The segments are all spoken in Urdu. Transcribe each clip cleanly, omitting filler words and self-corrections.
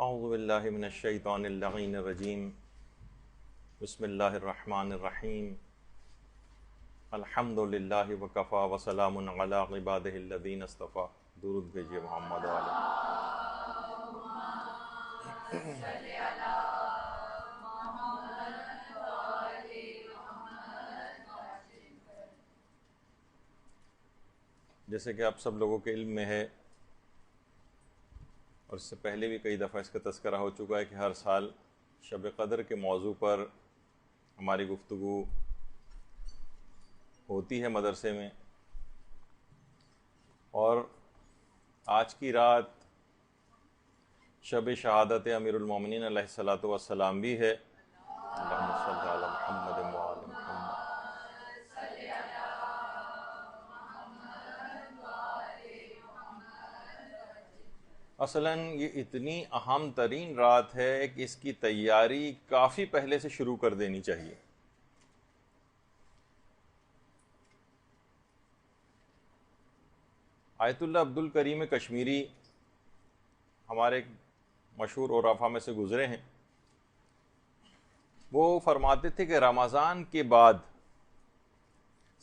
اعوذ باللہ من الشیطان اللعین الرجیم بسم اللہ الرحمن الرحیم الحمد للہ وکفا وسلام علی عبادہ الذین اصطفیٰ. درود بھیجیے محمد علیہ. جیسے کہ آپ سب لوگوں کے علم میں ہے اور اس سے پہلے بھی کئی دفعہ اس کا تذکرہ ہو چکا ہے کہ ہر سال شب قدر کے موضوع پر ہماری گفتگو ہوتی ہے مدرسے میں، اور آج کی رات شب شہادت امیر المومنین علیہ الصلوۃ والسلام بھی ہے. اللہم صلی علی محمد و آل محمد. اصلاً یہ اتنی اہم ترین رات ہے کہ اس کی تیاری کافی پہلے سے شروع کر دینی چاہیے. آیت اللہ عبد الکریم کشمیری ہمارے مشہور عرفاء میں سے گزرے ہیں. وہ فرماتے تھے کہ رمضان کے بعد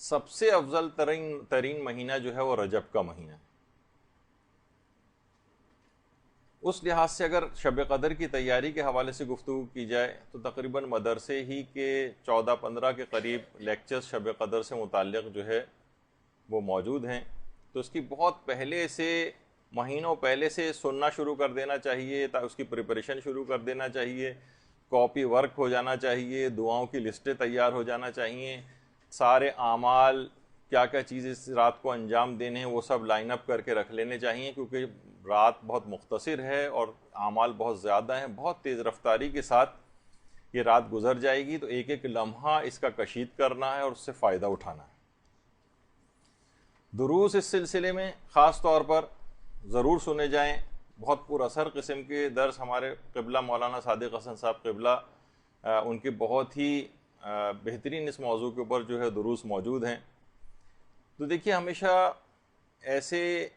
سب سے افضل ترین مہینہ جو ہے وہ رجب کا مہینہ ہے. اس لحاظ سے اگر شب قدر کی تیاری کے حوالے سے گفتگو کی جائے تو تقریباً مدرسے ہی کے 14-15 کے قریب لیکچرز شب قدر سے متعلق جو ہے وہ موجود ہیں. تو اس کی بہت پہلے سے، مہینوں پہلے سے سننا شروع کر دینا چاہیے، اس کی پریپریشن شروع کر دینا چاہیے، کاپی ورک ہو جانا چاہیے، دعاؤں کی لسٹیں تیار ہو جانا چاہیے، سارے اعمال کیا کیا چیز اس رات کو انجام دینے ہیں وہ سب لائن اپ کر کے رکھ لینے چاہیے، کیونکہ رات بہت مختصر ہے اور اعمال بہت زیادہ ہیں. بہت تیز رفتاری کے ساتھ یہ رات گزر جائے گی، تو ایک ایک لمحہ اس کا کشید کرنا ہے اور اس سے فائدہ اٹھانا ہے. دروس اس سلسلے میں خاص طور پر ضرور سنے جائیں. بہت پر اثر قسم کے درس ہمارے قبلہ مولانا صادق حسن صاحب قبلہ ان کے بہت ہی بہترین اس موضوع کے اوپر جو ہے دروس موجود ہیں. تو دیکھیے، ہمیشہ ایسے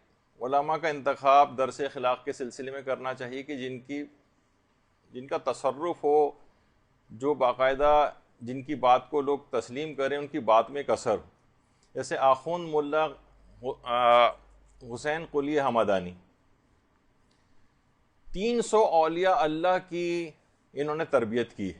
علماء کا انتخاب درس اخلاق کے سلسلے میں کرنا چاہیے کہ جن کا تصرف ہو، جو باقاعدہ جن کی بات کو لوگ تسلیم کریں، ان کی بات میں ایک اثر ہو. جیسے آخوند ملا حسین قلی حمدانی، 300 اولیاء اللہ کی انہوں نے تربیت کی ہے،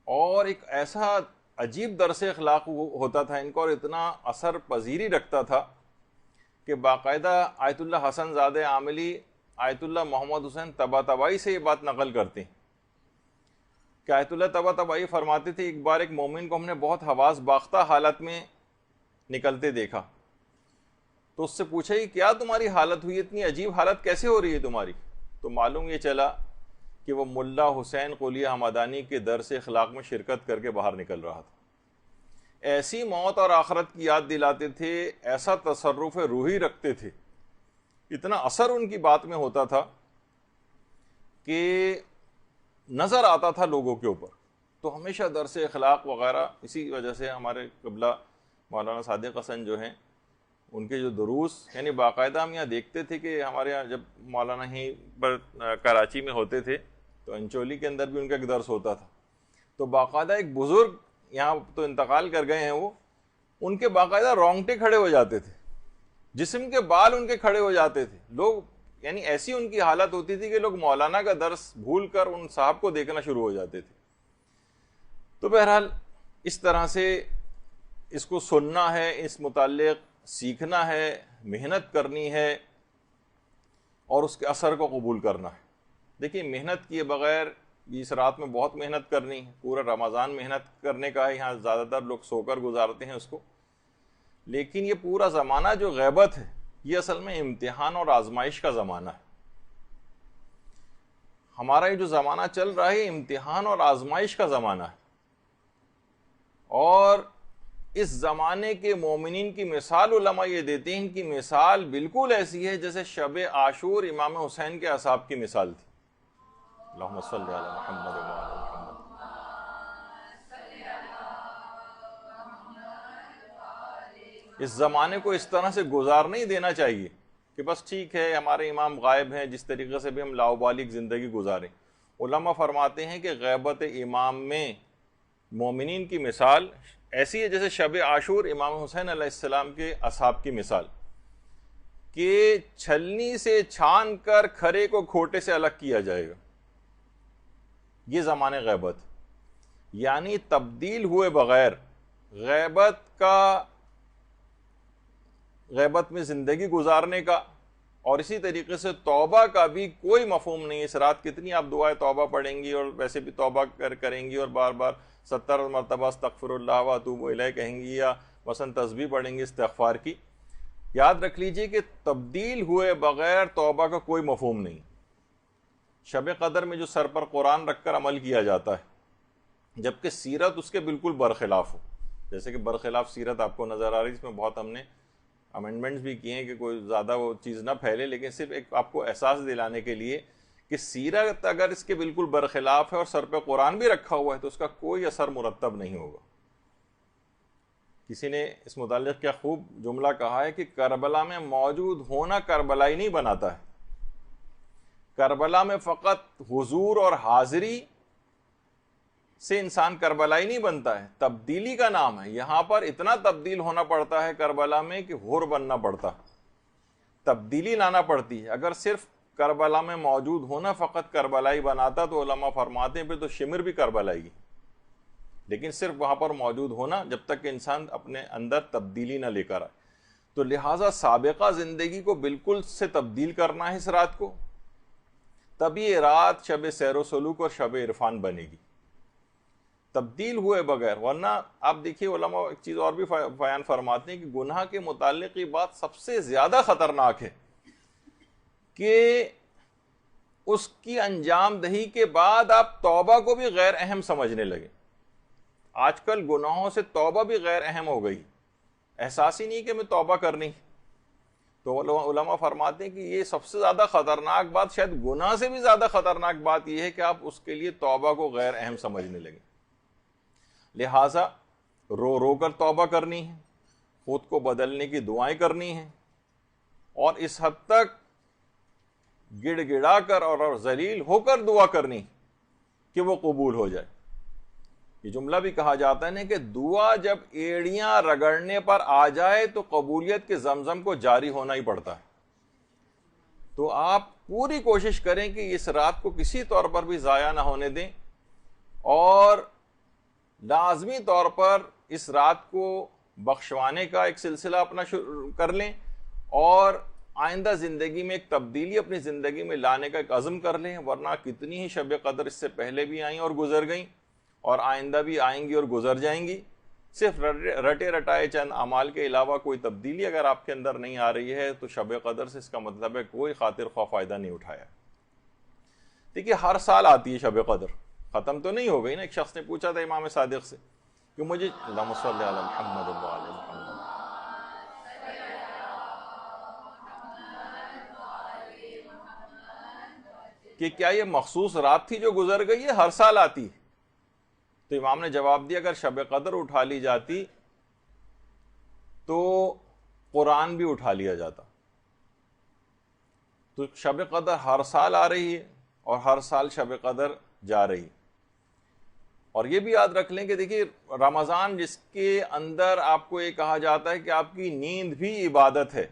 اور ایک ایسا عجیب درس اخلاق ہوتا تھا ان کو، اور اتنا اثر پذیری رکھتا تھا کہ باقاعدہ آیت اللہ حسن زادہ عاملی آیت اللہ محمد حسین طباطبائی سے یہ بات نقل کرتے ہیں کہ آیت اللہ طباطبائی فرماتے تھے ایک بار ایک مومن کو ہم نے بہت حواس باختہ حالت میں نکلتے دیکھا، تو اس سے پوچھا کہ کیا تمہاری حالت ہوئی، اتنی عجیب حالت کیسے ہو رہی ہے تمہاری؟ تو معلوم یہ چلا کہ وہ ملا حسین قلی حمدانی کے درس اخلاق میں شرکت کر کے باہر نکل رہا تھا. ایسی موت اور آخرت کی یاد دلاتے تھے، ایسا تصرف روحی رکھتے تھے، اتنا اثر ان کی بات میں ہوتا تھا کہ نظر آتا تھا لوگوں کے اوپر. تو ہمیشہ درس اخلاق وغیرہ، اسی وجہ سے ہمارے قبلہ مولانا صادق حسن جو ہیں ان کے جو دروس، یعنی باقاعدہ ہم یہاں دیکھتے تھے کہ ہمارے یہاں جب مولانا ہی پر کراچی میں ہوتے تھے تو انچولی کے اندر بھی ان کا ایک درس ہوتا تھا. تو باقاعدہ ایک بزرگ یہاں تو انتقال کر گئے ہیں، وہ ان کے باقاعدہ رونگٹے کھڑے ہو جاتے تھے، جسم کے بال ان کے کھڑے ہو جاتے تھے. لوگ، یعنی ایسی ان کی حالت ہوتی تھی کہ لوگ مولانا کا درس بھول کر ان صاحب کو دیکھنا شروع ہو جاتے تھے. تو بہرحال اس طرح سے اس کو سننا ہے، اس متعلق سیکھنا ہے، محنت کرنی ہے اور اس کے اثر کو قبول کرنا ہے. دیکھیے، محنت کیے بغیر اس رات میں بہت محنت کرنی ہے. پورا رمضان محنت کرنے کا ہے، یہاں زیادہ تر لوگ سو کر گزارتے ہیں اس کو. لیکن یہ پورا زمانہ جو غیبت ہے، یہ اصل میں امتحان اور آزمائش کا زمانہ ہے. ہمارا یہ جو زمانہ چل رہا ہے امتحان اور آزمائش کا زمانہ ہے، اور اس زمانے کے مومنین کی مثال علماء یہ دیتے ہیں کہ مثال بالکل ایسی ہے جیسے شب عاشور امام حسین کے اصحاب کی مثال تھی. اللہم صلی علی محمد و آل محمد. اس زمانے کو اس طرح سے گزار نہیں دینا چاہیے کہ بس ٹھیک ہے ہمارے امام غائب ہیں، جس طریقے سے بھی ہم لاؤبالی زندگی گزاریں۔ علماء فرماتے ہیں کہ غیبت امام میں مومنین کی مثال ایسی ہے جیسے شب عاشور امام حسین علیہ السلام کے اصحاب کی مثال، کہ چھلنی سے چھان کر کھرے کو کھوٹے سے الگ کیا جائے گا۔ یہ زمانے غیبت، یعنی تبدیل ہوئے بغیر غیبت میں زندگی گزارنے کا، اور اسی طریقے سے توبہ کا بھی کوئی مفہوم نہیں ہے۔ اس رات کتنی آپ دعائیں توبہ پڑھیں گی اور ویسے بھی توبہ کریں گی اور بار بار 70 مرتبہ استغفر اللہ و اتوب الیہ کہیں گی، یا مثلا تسبیح پڑھیں گی استغفار کی۔ یاد رکھ لیجئے کہ تبدیل ہوئے بغیر توبہ کا کوئی مفہوم نہیں۔ شب قدر میں جو سر پر قرآن رکھ کر عمل کیا جاتا ہے، جبکہ سیرت اس کے بالکل برخلاف ہو، جیسے کہ برخلاف سیرت آپ کو نظر آ رہی ہے، اس میں بہت ہم نے امینڈمنٹس بھی کیے ہیں کہ کوئی زیادہ وہ چیز نہ پھیلے، لیکن صرف ایک آپ کو احساس دلانے کے لیے کہ سیرت اگر اس کے بالکل برخلاف ہے اور سر پہ قرآن بھی رکھا ہوا ہے تو اس کا کوئی اثر مرتب نہیں ہوگا۔ کسی نے اس متعلق کیا خوب جملہ کہا ہے کہ کربلا میں موجود ہونا کربلائی نہیں بناتا ہے، کربلا میں فقط حضور اور حاضری سے انسان کربلائی نہیں بنتا ہے، تبدیلی کا نام ہے۔ یہاں پر اتنا تبدیل ہونا پڑتا ہے کربلا میں کہ حور بننا پڑتا، تبدیلی لانا پڑتی ہے۔ اگر صرف کربلا میں موجود ہونا فقط کربلائی بناتا تو علماء فرماتے ہیں پھر تو شمر بھی کربلائی، لیکن صرف وہاں پر موجود ہونا جب تک کہ انسان اپنے اندر تبدیلی نہ لے کر آئے، تو لہٰذا سابقہ زندگی کو بالکل سے تبدیل کرنا ہے اس رات کو، تبھی یہ رات شب سیر و سلوک اور شب عرفان بنے گی، تبدیل ہوئے بغیر۔ ورنہ آپ دیکھیے علماء ایک چیز اور بھی بیان فرماتے ہیں کہ گناہ کے متعلق یہ بات سب سے زیادہ خطرناک ہے کہ اس کی انجام دہی کے بعد آپ توبہ کو بھی غیر اہم سمجھنے لگے۔ آج کل گناہوں سے توبہ بھی غیر اہم ہو گئی، احساس ہی نہیں کہ میں توبہ کرنی۔ تو علماء فرماتے ہیں کہ یہ سب سے زیادہ خطرناک بات، شاید گناہ سے بھی زیادہ خطرناک بات یہ ہے کہ آپ اس کے لیے توبہ کو غیر اہم سمجھنے لگے۔ لہٰذا رو رو کر توبہ کرنی ہے، خود کو بدلنے کی دعائیں کرنی ہیں، اور اس حد تک گڑ گڑا کر اور ذلیل ہو کر دعا کرنی کہ وہ قبول ہو جائے۔ یہ جملہ بھی کہا جاتا ہے نا کہ دعا جب ایڑیاں رگڑنے پر آ جائے تو قبولیت کے زمزم کو جاری ہونا ہی پڑتا ہے۔ تو آپ پوری کوشش کریں کہ اس رات کو کسی طور پر بھی ضائع نہ ہونے دیں، اور لازمی طور پر اس رات کو بخشوانے کا ایک سلسلہ اپنا شروع کر لیں، اور آئندہ زندگی میں ایک تبدیلی اپنی زندگی میں لانے کا ایک عزم کر لیں۔ ورنہ کتنی ہی شب قدر اس سے پہلے بھی آئیں اور گزر گئیں، اور آئندہ بھی آئیں گی اور گزر جائیں گی۔ صرف رٹے رٹائے چند اعمال کے علاوہ کوئی تبدیلی اگر آپ کے اندر نہیں آ رہی ہے تو شب قدر سے اس کا مطلب ہے کوئی خاطر خواہ فائدہ نہیں اٹھایا۔ دیکھیے ہر سال آتی ہے شب قدر، ختم تو نہیں ہو گئی نا۔ ایک شخص نے پوچھا تھا امام صادق سے کہ مجھے اللہم صلی علی محمد و علی محمد، کہ کیا یہ مخصوص رات تھی جو گزر گئی ہے، ہر سال آتی؟ تو امام نے جواب دیا اگر شب قدر اٹھا لی جاتی تو قرآن بھی اٹھا لیا جاتا۔ تو شب قدر ہر سال آ رہی ہے اور ہر سال شب قدر جا رہی۔ اور یہ بھی یاد رکھ لیں کہ دیکھیے رمضان جس کے اندر آپ کو یہ کہا جاتا ہے کہ آپ کی نیند بھی عبادت ہے،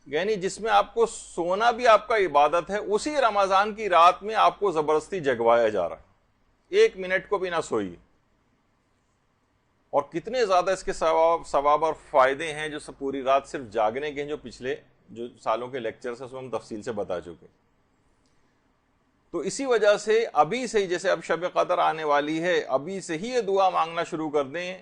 یعنی جس میں آپ کو سونا بھی آپ کا عبادت ہے، اسی رمضان کی رات میں آپ کو زبردستی جگوایا جا رہا ہے، 1 منٹ کو بھی نہ سوئیے۔ اور کتنے زیادہ اس کے ثواب اور فائدے ہیں جو پوری رات صرف جاگنے کے ہیں، جو پچھلے جو سالوں کے لیکچرز ہیں اس میں ہم تفصیل سے بتا چکے۔ تو اسی وجہ سے ابھی سے ہی، جیسے اب شب قدر آنے والی ہے، ابھی سے ہی یہ دعا مانگنا شروع کر دیں،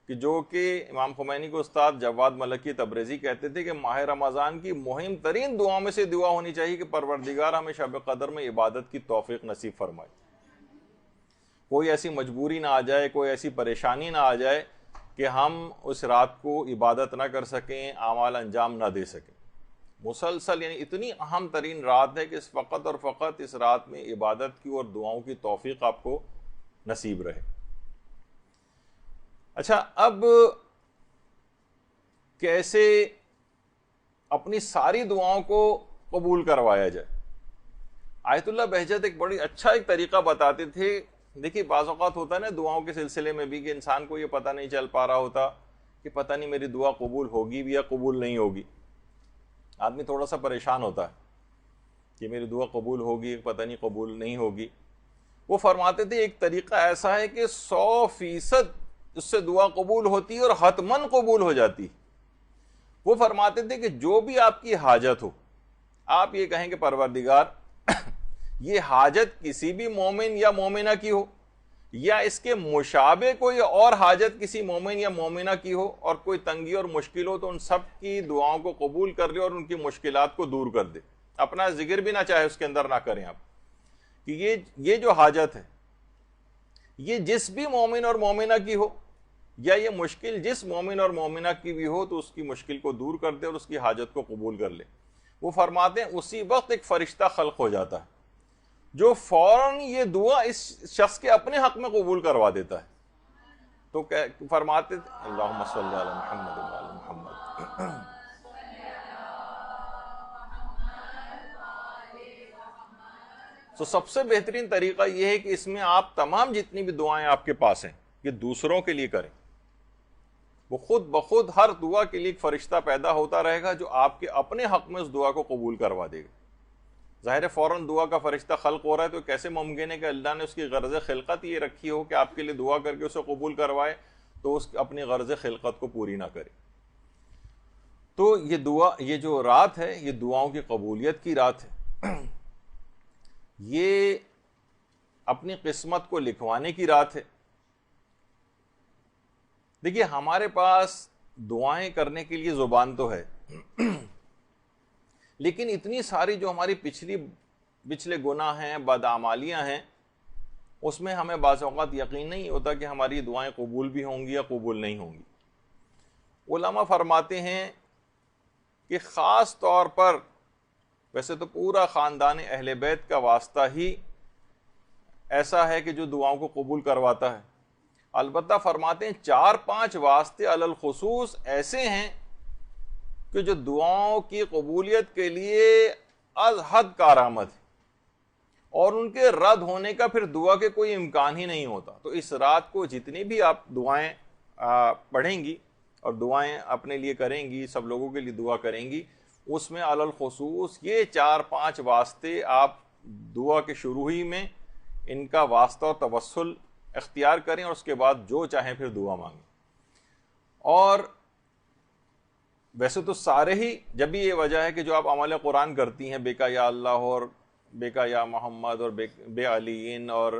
کہ جو کہ امام خمینی کو استاد جواد ملکی تبریزی کہتے تھے کہ ماہ رمضان کی مہم ترین دعاؤں میں سے دعا ہونی چاہیے کہ پروردگار ہمیں شب قدر میں عبادت کی توفیق نصیب فرمائے، کوئی ایسی مجبوری نہ آ جائے، کوئی ایسی پریشانی نہ آ جائے کہ ہم اس رات کو عبادت نہ کر سکیں، اعمال انجام نہ دے سکیں۔ مسلسل یعنی اتنی اہم ترین رات ہے کہ اس فقط اور فقط اس رات میں عبادت کی اور دعاؤں کی توفیق آپ کو نصیب رہے۔ اچھا، اب کیسے اپنی ساری دعاؤں کو قبول کروایا جائے۔ آیت اللہ بہجت ایک بڑی اچھا ایک طریقہ بتاتے تھے۔ دیکھیے بعض اوقات ہوتا ہے نا دعاؤں کے سلسلے میں بھی کہ انسان کو یہ پتہ نہیں چل پا رہا ہوتا کہ پتہ نہیں میری دعا قبول ہوگی بھی یا قبول نہیں ہوگی، آدمی تھوڑا سا پریشان ہوتا ہے کہ میری دعا قبول ہوگی پتہ نہیں قبول نہیں ہوگی۔ وہ فرماتے تھے ایک طریقہ ایسا ہے کہ 100% اس سے دعا قبول ہوتی ہے اور حتماً قبول ہو جاتی۔ وہ فرماتے تھے کہ جو بھی آپ کی حاجت ہو، آپ یہ کہیں کہ پروردگار یہ حاجت کسی بھی مومن یا مومنہ کی ہو یا اس کے مشابہ کوئی اور حاجت کسی مومن یا مومنہ کی ہو اور کوئی تنگی اور مشکل ہو، تو ان سب کی دعاؤں کو قبول کر لے اور ان کی مشکلات کو دور کر دے۔ اپنا ذکر بھی نہ چاہے اس کے اندر نہ کریں آپ کہ یہ جو حاجت ہے یہ جس بھی مومن اور مومنہ کی ہو یا یہ مشکل جس مومن اور مومنہ کی بھی ہو تو اس کی مشکل کو دور کر دے اور اس کی حاجت کو قبول کر لے۔ وہ فرماتے ہیں اسی وقت ایک فرشتہ خلق ہو جاتا ہے جو فوراً یہ دعا اس شخص کے اپنے حق میں قبول کروا دیتا ہے۔ تو فرماتے تھے اللہم صلی علی محمد وعلی محمد۔ تو سب سے بہترین طریقہ یہ ہے کہ اس میں آپ تمام جتنی بھی دعائیں آپ کے پاس ہیں یہ دوسروں کے لیے کریں۔ وہ خود بخود ہر دعا کے لیے ایک فرشتہ پیدا ہوتا رہے گا جو آپ کے اپنے حق میں اس دعا کو قبول کروا دے گا۔ ظاہر ہے فوراً دعا کا فرشتہ خلق ہو رہا ہے تو کیسے ممکن ہے کہ اللہ نے اس کی غرض خلقت یہ رکھی ہو کہ آپ کے لیے دعا کر کے اسے قبول کروائے تو اس اپنی غرض خلقت کو پوری نہ کرے۔ تو یہ دعا، یہ جو رات ہے یہ دعاؤں کی قبولیت کی رات ہے، یہ اپنی قسمت کو لکھوانے کی رات ہے۔ دیکھیے ہمارے پاس دعائیں کرنے کے لیے زبان تو ہے لیکن اتنی ساری جو ہماری پچھلے گناہ ہیں، بدعمالیاں ہیں، اس میں ہمیں بعض اوقات یقین نہیں ہوتا کہ ہماری دعائیں قبول بھی ہوں گی یا قبول نہیں ہوں گی۔ علماء فرماتے ہیں کہ خاص طور پر، ویسے تو پورا خاندان اہل بیت کا واسطہ ہی ایسا ہے کہ جو دعاؤں کو قبول کرواتا ہے، البتہ فرماتے ہیں 4-5 واسطے علی الخصوص ایسے ہیں کہ جو دعاؤں کی قبولیت کے لیے از حد کارآمد ہے اور ان کے رد ہونے کا پھر دعا کے کوئی امکان ہی نہیں ہوتا۔ تو اس رات کو جتنی بھی آپ دعائیں پڑھیں گی اور دعائیں اپنے لیے کریں گی، سب لوگوں کے لیے دعا کریں گی، اس میں علی الخصوص یہ 4-5 واسطے آپ دعا کے شروع ہی میں ان کا واسطہ اور توسل اختیار کریں اور اس کے بعد جو چاہیں پھر دعا مانگیں۔ اور ویسے تو سارے ہی، جب بھی یہ وجہ ہے کہ جو آپ عمل قرآن کرتی ہیں، بے کا یا اللہ اور بے کا یا محمد اور بے علیین اور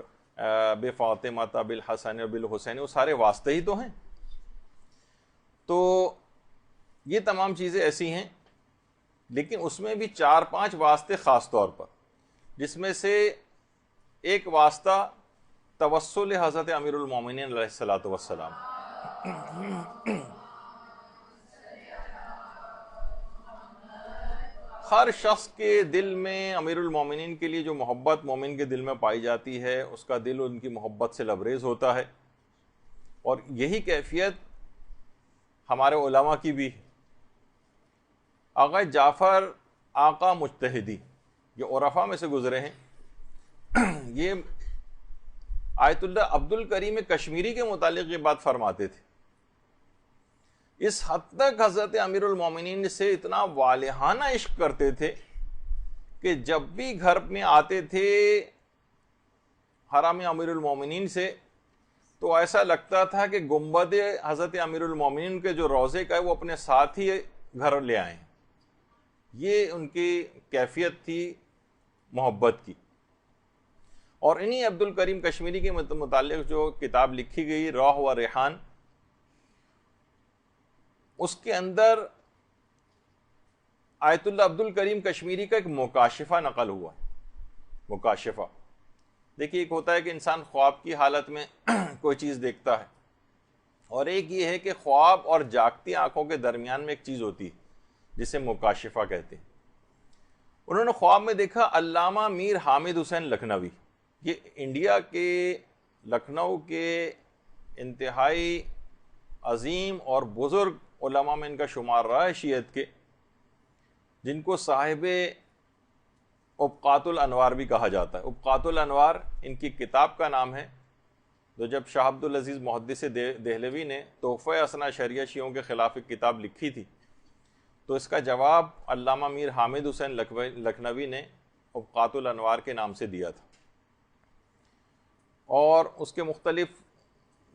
بے فاطمہ بالحسن اور بالحسین، وہ سارے واسطے ہی تو ہیں۔ تو یہ تمام چیزیں ایسی ہیں، لیکن اس میں بھی 4-5 واسطے خاص طور پر، جس میں سے ایک واسطہ توسل حضرت امیر المومنین علیہ الصلوۃ والسلام۔ ہر شخص کے دل میں امیر المومنین کے لیے جو محبت مومن کے دل میں پائی جاتی ہے، اس کا دل ان کی محبت سے لبریز ہوتا ہے، اور یہی کیفیت ہمارے علماء کی بھی ہے۔ آقا جعفر آقا مجتہدی یہ عرفاء میں سے گزرے ہیں، یہ آیت اللہ عبد الکریم کشمیری کے متعلق یہ بات فرماتے تھے، اس حد تک حضرت امیر المومنین سے اتنا والہانہ عشق کرتے تھے کہ جب بھی گھر میں آتے تھے حرم امیر المومنین سے تو ایسا لگتا تھا کہ گنبد حضرت امیر المومنین کے جو روضے کا ہے وہ اپنے ساتھ ہی گھر لے آئیں۔ یہ ان کی کیفیت تھی محبت کی۔ اور انہی عبد الکریم کشمیری کے متعلق جو کتاب لکھی گئی روح و ریحان، اس کے اندر آیت اللہ عبد الکریم کشمیری کا ایک مکاشفہ نقل ہوا ہے۔ مکاشفہ دیکھیے، ایک ہوتا ہے کہ انسان خواب کی حالت میں کوئی چیز دیکھتا ہے، اور ایک یہ ہے کہ خواب اور جاگتی آنکھوں کے درمیان میں ایک چیز ہوتی ہے جسے مکاشفہ کہتے ہیں۔ انہوں نے خواب میں دیکھا علامہ میر حامد حسین لکھنوی، یہ انڈیا کے لکھنؤ کے انتہائی عظیم اور بزرگ علماء میں ان کا شمار رہا ہے شیعت کے، جن کو صاحب ابقات الانوار بھی کہا جاتا ہے۔ ابقات الانوار ان کی کتاب کا نام ہے، تو جب شاہ عبد العزیز محدث دہلوی نے تحفہ اثنا شریعہ شیعوں کے خلاف ایک کتاب لکھی تھی، تو اس کا جواب علامہ میر حامد حسین لکھنوی نے ابقات الانوار کے نام سے دیا تھا، اور اس کے مختلف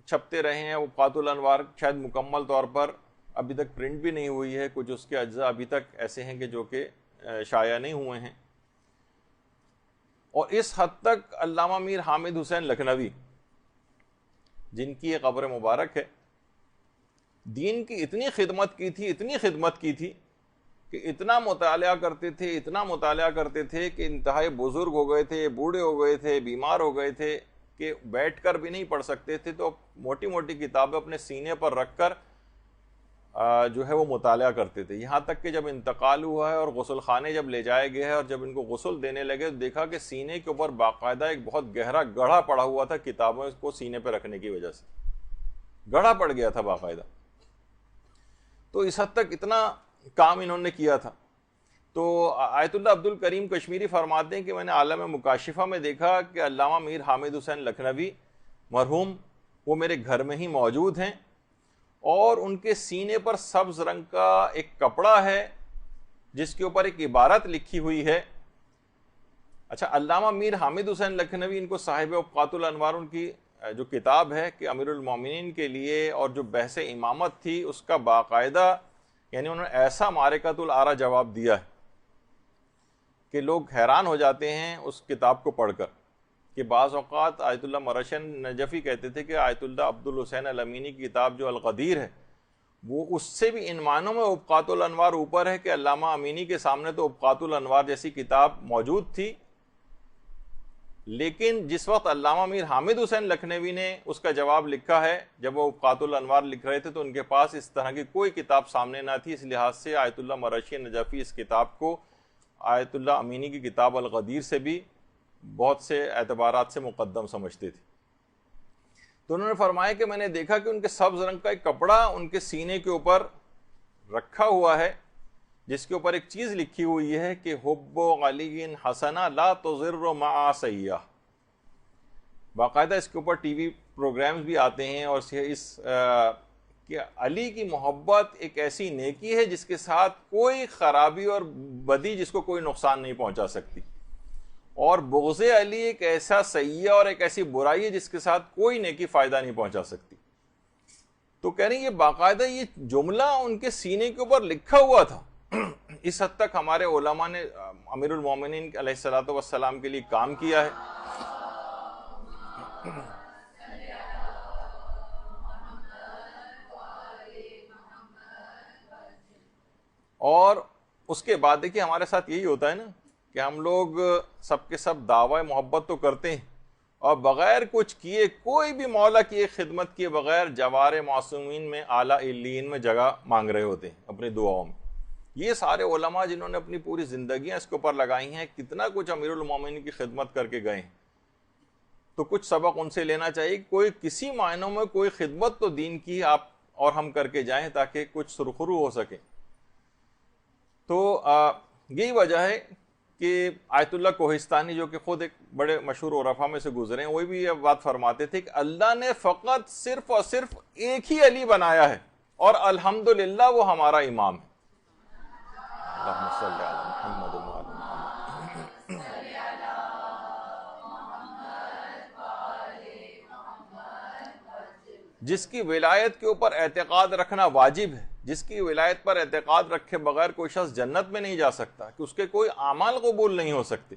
چھپتے رہے ہیں۔ ابقات الانوار شاید مکمل طور پر ابھی تک پرنٹ بھی نہیں ہوئی ہے، کچھ اس کے اجزاء ابھی تک ایسے ہیں کہ جو کہ شائع نہیں ہوئے ہیں۔ اور اس حد تک علامہ میر حامد حسین لکھنوی، جن کی یہ قبر مبارک ہے، دین کی اتنی خدمت کی تھی کہ اتنا مطالعہ کرتے تھے کہ انتہائی بزرگ ہو گئے تھے، بوڑھے ہو گئے تھے، بیمار ہو گئے تھے کہ بیٹھ کر بھی نہیں پڑھ سکتے تھے، تو موٹی موٹی کتابیں اپنے سینے پر رکھ کر جو ہے وہ مطالعہ کرتے تھے۔ یہاں تک کہ جب انتقال ہوا ہے اور غسل خانے جب لے جائے گئے ہیں اور جب ان کو غسل دینے لگے تو دیکھا کہ سینے کے اوپر باقاعدہ ایک بہت گہرا گڑھا پڑا ہوا تھا، کتابوں کو سینے پہ رکھنے کی وجہ سے گڑھا پڑ گیا تھا باقاعدہ۔ تو اس حد تک اتنا کام انہوں نے کیا تھا۔ تو آیت اللہ عبد الکریم کشمیری فرماتے ہیں کہ میں نے عالم مکاشفہ میں دیکھا کہ علامہ میر حامد حسین لکھنوی مرحوم وہ میرے گھر میں ہی موجود ہیں، اور ان کے سینے پر سبز رنگ کا ایک کپڑا ہے جس کے اوپر ایک عبارت لکھی ہوئی ہے۔ اچھا، علامہ میر حامد حسین لکھنوی، ان کو صاحب ابقات الانوار، ان کی جو کتاب ہے کہ امیر المومنین کے لیے اور جو بحث امامت تھی اس کا باقاعدہ، یعنی انہوں نے ایسا معرکۃ الآراء جواب دیا ہے کہ لوگ حیران ہو جاتے ہیں اس کتاب کو پڑھ کر، کہ بعض اوقات آیت اللہ مرشن نجفی کہتے تھے کہ آیت اللہ عبد الحسین الامینی کی کتاب جو القدیر ہے وہ اس سے بھی ان معنوں میں ابقات الانوار اوپر ہے کہ علامہ امینی کے سامنے تو ابقات الانوار جیسی کتاب موجود تھی، لیکن جس وقت علامہ میر حامد حسین لکھنوی نے اس کا جواب لکھا ہے، جب وہ ابقات الانوار لکھ رہے تھے تو ان کے پاس اس طرح کی کوئی کتاب سامنے نہ تھی، اس لحاظ سے آیت اللہ مرشی نجفی اس کتاب کو آیت اللہ امینی کی کتاب القدیر سے بھی بہت سے اعتبارات سے مقدم سمجھتے تھے۔ تو انہوں نے فرمایا کہ میں نے دیکھا کہ ان کے سبز رنگ کا ایک کپڑا ان کے سینے کے اوپر رکھا ہوا ہے، جس کے اوپر ایک چیز لکھی ہوئی ہے کہ حب علی حسنہ لا تضر مع سیئہ۔ باقاعدہ اس کے اوپر ٹی وی پروگرامز بھی آتے ہیں، اور کہ علی کی محبت ایک ایسی نیکی ہے جس کے ساتھ کوئی خرابی اور بدی، جس کو کوئی نقصان نہیں پہنچا سکتی، اور بغض علی ایک ایسا سیئہ اور ایک ایسی برائی ہے جس کے ساتھ کوئی نیکی فائدہ نہیں پہنچا سکتی۔ تو کہہ رہے ہیں یہ باقاعدہ یہ جملہ ان کے سینے کے اوپر لکھا ہوا تھا۔ اس حد تک ہمارے علماء نے امیر المومنین علیہ الصلوۃ والسلام کے لیے کام کیا ہے۔ اور اس کے بعد دیکھیے ہمارے ساتھ یہی ہوتا ہے نا کہ ہم لوگ سب کے سب دعوی محبت تو کرتے ہیں، اور بغیر کچھ کیے، کوئی بھی مولا کی ایک خدمت کیے بغیر جوار معصومین میں اعلیٰ علیین میں جگہ مانگ رہے ہوتے ہیں اپنی دعاؤں میں۔ یہ سارے علماء جنہوں نے اپنی پوری زندگیاں اس کے اوپر لگائی ہیں، کتنا کچھ امیر المومنین کی خدمت کر کے گئے ہیں، تو کچھ سبق ان سے لینا چاہیے۔ کوئی کسی معنوں میں کوئی خدمت تو دین کی آپ اور ہم کر کے جائیں تاکہ کچھ سرخرو ہو سکے۔ تو یہی وجہ ہے کہ آیت اللہ کوہستانی جو کہ خود ایک بڑے مشہور عرفاء میں سے گزرے ہیں، وہ بھی یہ بات فرماتے تھے کہ اللہ نے فقط صرف اور صرف ایک ہی علی بنایا ہے، اور الحمدللہ وہ ہمارا امام ہے۔ اللہم صلی علی محمد و علی محمد۔ جس کی ولایت کے اوپر اعتقاد رکھنا واجب ہے، جس کی ولایت پر اعتقاد رکھے بغیر کوئی شخص جنت میں نہیں جا سکتا، کہ اس کے کوئی اعمال قبول نہیں ہو سکتے،